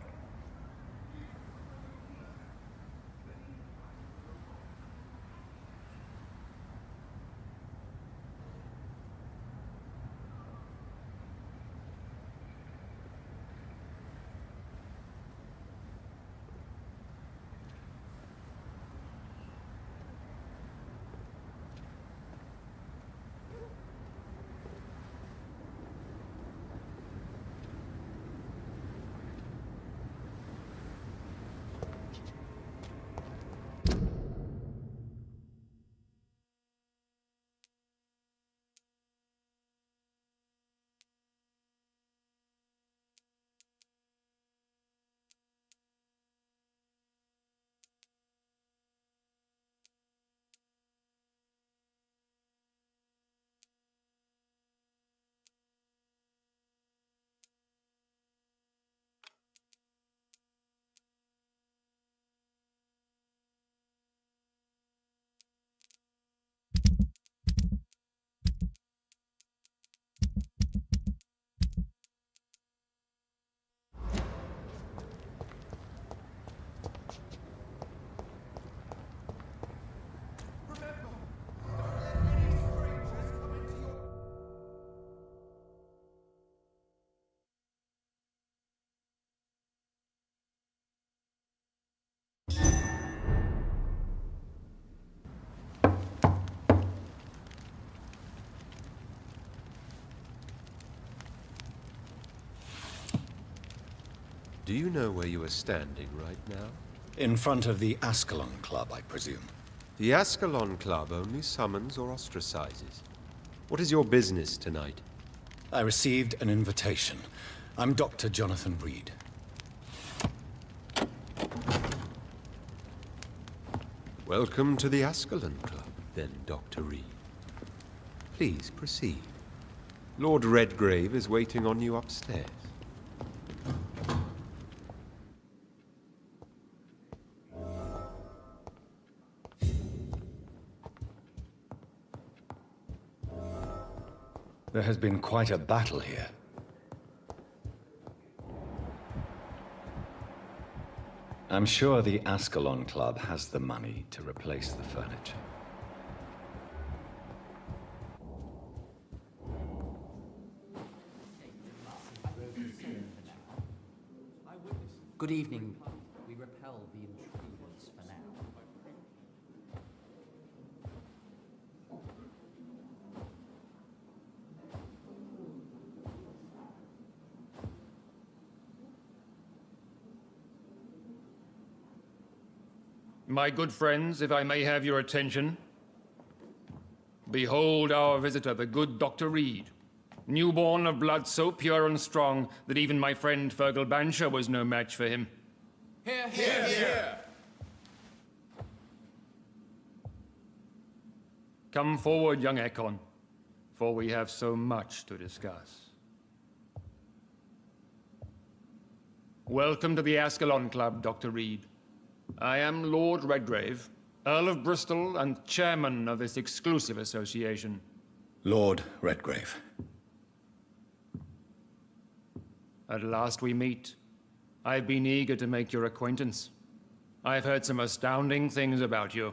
Do you know where you are standing right now? In front of the Ascalon Club, I presume. The Ascalon Club only summons or ostracizes. What is your business tonight? I received an invitation. I'm Dr. Jonathan Reid. Welcome to the Ascalon Club, then, Dr. Reid. Please proceed. Lord Redgrave is waiting on you upstairs. There has been quite a battle here. I'm sure the Ascalon Club has the money to replace the furniture. Good evening. We repel the intruders for now. My good friends, if I may have your attention. Behold our visitor, the good Dr. Reid. Newborn of blood so pure and strong that even my friend Fergal Bancher was no match for him. Here, here, here! Come forward, young Ekon, for we have so much to discuss. Welcome to the Ascalon Club, Dr. Reid. I am Lord Redgrave, Earl of Bristol and chairman of this exclusive association. Lord Redgrave. At last we meet. I've been eager to make your acquaintance. I've heard some astounding things about you.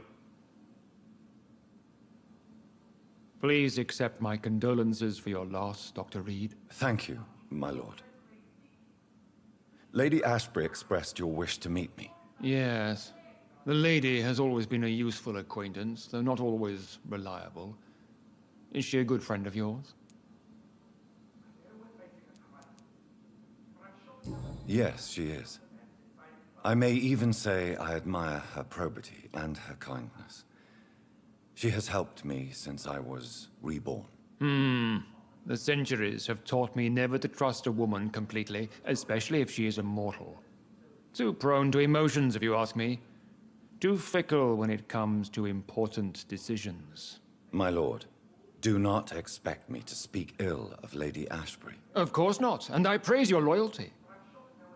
Please accept my condolences for your loss, Dr. Reid. Thank you, my lord. Lady Ashbury expressed your wish to meet me. Yes. The lady has always been a useful acquaintance, though not always reliable. Is she a good friend of yours? Yes, she is. I may even say I admire her probity and her kindness. She has helped me since I was reborn. The centuries have taught me never to trust a woman completely, especially if she is a mortal. Too prone to emotions, if you ask me. Too fickle when it comes to important decisions. My lord, do not expect me to speak ill of Lady Ashbury. Of course not, and I praise your loyalty.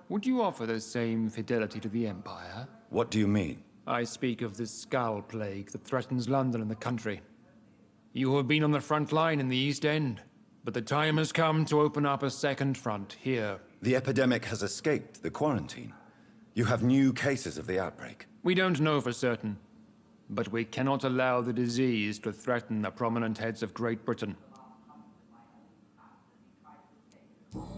Would you offer the same fidelity to the Empire? What do you mean? I speak of the Skull Plague that threatens London and the country. You have been on the front line in the East End, but the time has come to open up a second front here. The epidemic has escaped the quarantine. You have new cases of the outbreak. We don't know for certain, but we cannot allow the disease to threaten the prominent heads of Great Britain.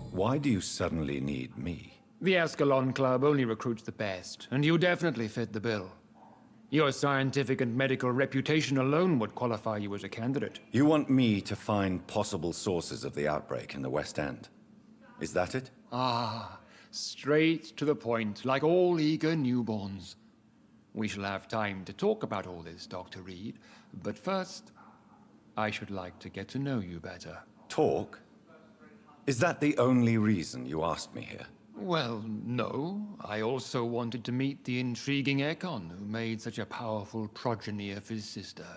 Why do you suddenly need me? The Ascalon Club only recruits the best, and you definitely fit the bill. Your scientific and medical reputation alone would qualify you as a candidate. You want me to find possible sources of the outbreak in the West End. Is that it? Ah, straight to the point, like all eager newborns. We shall have time to talk about all this, Dr. Reid, but first, I should like to get to know you better. Talk? Is that the only reason you asked me here? Well, no. I also wanted to meet the intriguing Ekon, who made such a powerful progeny of his sister.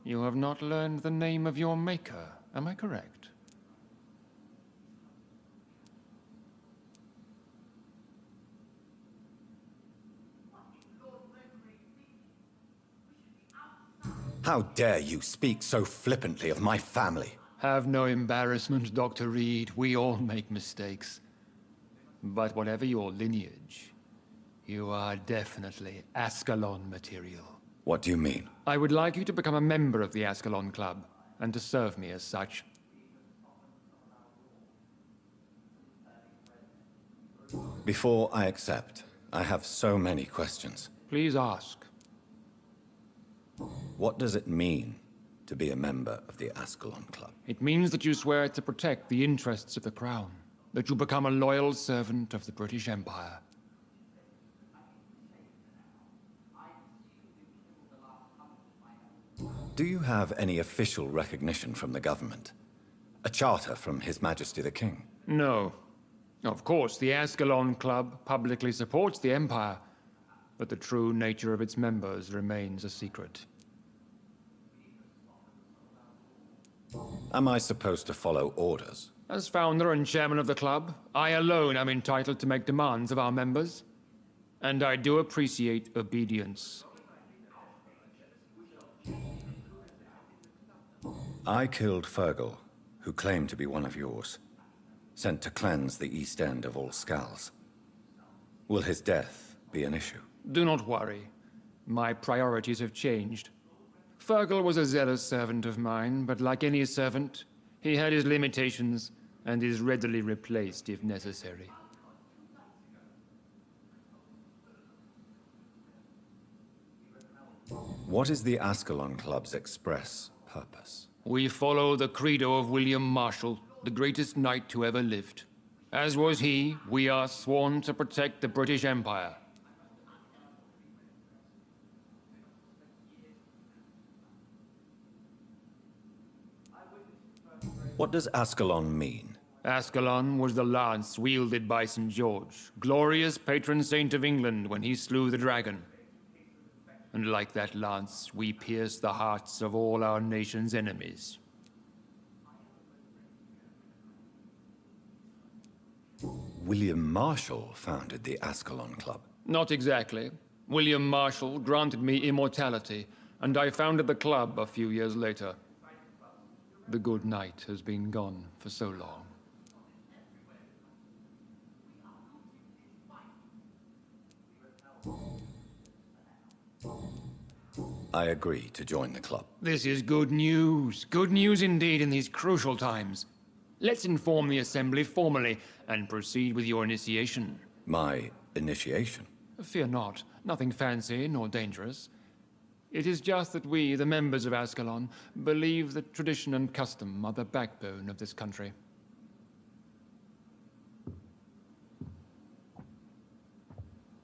You have not learned the name of your maker, am I correct? How dare you speak so flippantly of my family? Have no embarrassment, Dr. Reid. We all make mistakes. But whatever your lineage, you are definitely Ascalon material. What do you mean? I would like you to become a member of the Ascalon Club, and to serve me as such. Before I accept, I have so many questions. Please ask. What does it mean to be a member of the Ascalon Club? It means that you swear to protect the interests of the Crown, that you become a loyal servant of the British Empire. Do you have any official recognition from the government? A charter from His Majesty the King? No. Of course, the Ascalon Club publicly supports the Empire, but the true nature of its members remains a secret. Am I supposed to follow orders? As founder and chairman of the club, I alone am entitled to make demands of our members. And I do appreciate obedience. I killed Fergal, who claimed to be one of yours, sent to cleanse the East End of all skulls. Will his death be an issue? Do not worry. My priorities have changed. Fergal was a zealous servant of mine, but like any servant, he had his limitations and is readily replaced if necessary. What is the Ascalon Club's express purpose? We follow the credo of William Marshall, the greatest knight who ever lived. As was he, we are sworn to protect the British Empire. What does Ascalon mean? Ascalon was the lance wielded by St. George, glorious patron saint of England when he slew the dragon. And like that lance, we pierce the hearts of all our nation's enemies. William Marshall founded the Ascalon Club. Not exactly. William Marshall granted me immortality, and I founded the club a few years later. The good knight has been gone for so long. I agree to join the club. This is good news. Good news indeed in these crucial times. Let's inform the Assembly formally and proceed with your initiation. My initiation? Fear not. Nothing fancy nor dangerous. It is just that we, the members of Ascalon, believe that tradition and custom are the backbone of this country.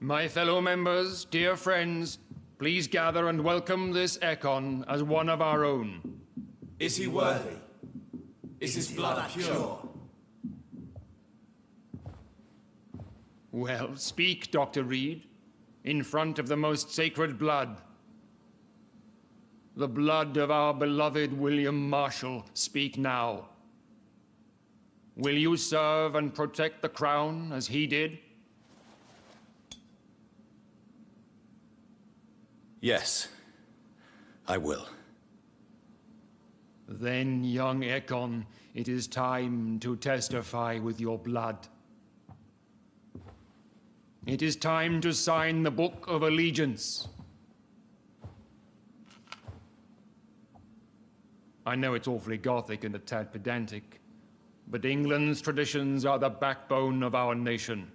My fellow members, dear friends, please gather and welcome this Ekon as one of our own. Is he worthy? Is his blood pure? Well, speak, Dr. Reid, in front of the most sacred blood. The blood of our beloved William Marshall, speak now. Will you serve and protect the crown as he did? Yes, I will. Then, young Ekon, it is time to testify with your blood. It is time to sign the Book of Allegiance. I know it's awfully gothic and a tad pedantic, but England's traditions are the backbone of our nation.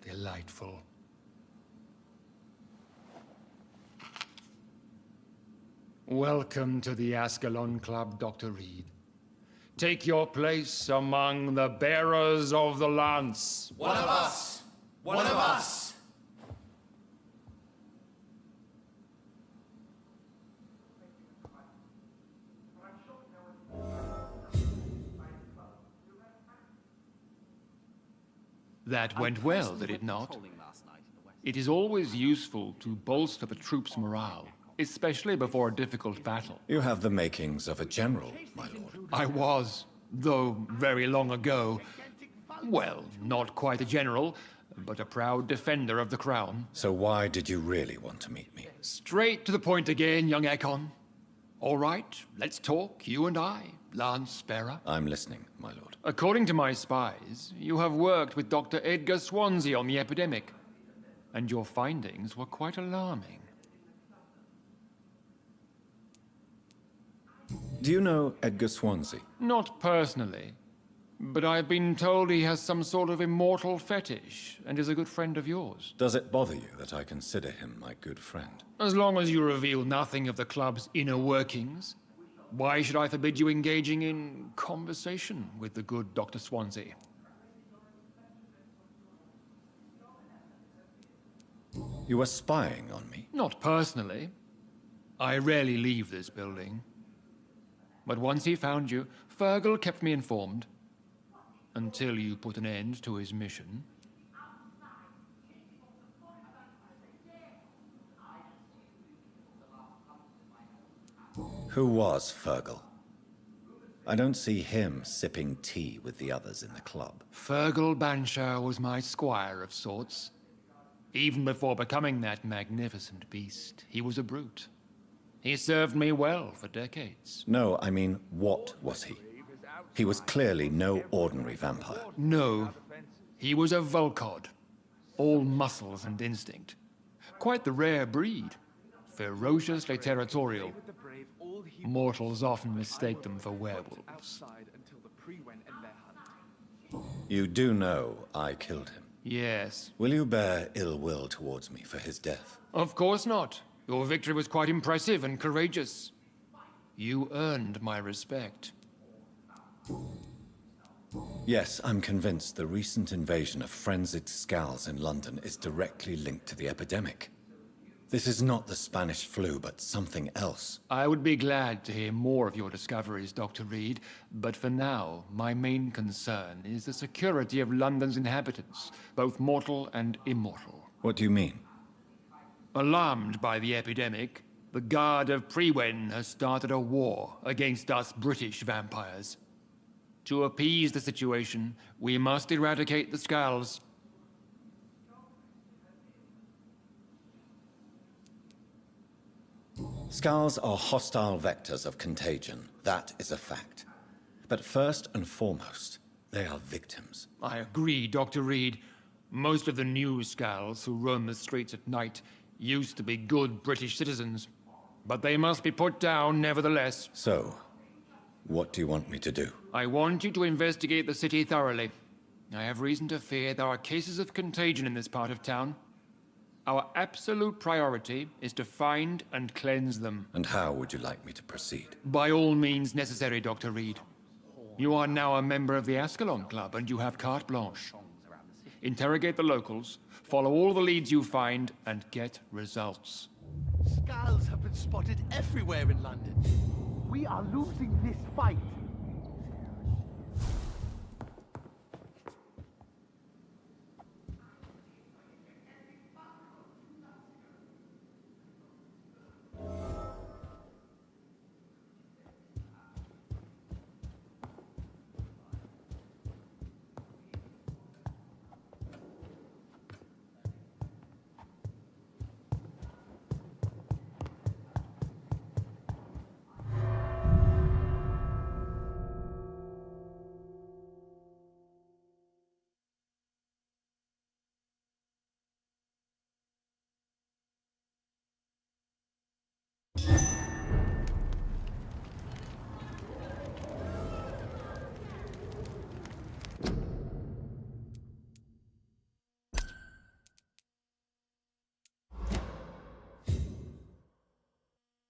Delightful. Welcome to the Ascalon Club, Dr. Reid. Take your place among the bearers of the lance. One of us! One of us! That went well, did it not? It is always useful to bolster the troops' morale, especially before a difficult battle. You have the makings of a general, my lord. I was, though very long ago. Well, not quite a general, but a proud defender of the crown. So why did you really want to meet me? Straight to the point again, young Ekon. All right, let's talk, you and I, Lance Sparrow. I'm listening, my lord. According to my spies, you have worked with Dr. Edgar Swansea on the epidemic, and your findings were quite alarming. Do you know Edgar Swansea? Not personally, but I've been told he has some sort of immortal fetish and is a good friend of yours. Does it bother you that I consider him my good friend? As long as you reveal nothing of the club's inner workings, why should I forbid you engaging in conversation with the good Dr. Swansea? You were spying on me? Not personally. I rarely leave this building. But once he found you, Fergal kept me informed. Until you put an end to his mission. Who was Fergal? I don't see him sipping tea with the others in the club. Fergal Banshire was my squire of sorts. Even before becoming that magnificent beast, he was a brute. He served me well for decades. No, I mean, what was he? He was clearly no ordinary vampire. No. He was a Volcod. All muscles and instinct. Quite the rare breed. Ferociously territorial. Mortals often mistake them for werewolves. You do know I killed him? Yes. Will you bear ill will towards me for his death? Of course not. Your victory was quite impressive and courageous. You earned my respect. Yes, I'm convinced the recent invasion of frenzied Skulls in London is directly linked to the epidemic. This is not the Spanish flu, but something else. I would be glad to hear more of your discoveries, Dr. Reid, but for now, my main concern is the security of London's inhabitants, both mortal and immortal. What do you mean? Alarmed by the epidemic, the Guard of Prewen has started a war against us British vampires. To appease the situation, we must eradicate the Skulls. Skulls are hostile vectors of contagion. That is a fact. But first and foremost, they are victims. I agree, Dr. Reid. Most of the new Skulls who roam the streets at night used to be good British citizens. But they must be put down nevertheless. So, what do you want me to do? I want you to investigate the city thoroughly. I have reason to fear there are cases of contagion in this part of town. Our absolute priority is to find and cleanse them. And how would you like me to proceed? By all means necessary, Dr. Reid. You are now a member of the Ascalon Club, and you have carte blanche. Interrogate the locals, follow all the leads you find, and get results. Skulls have been spotted everywhere in London. We are losing this fight.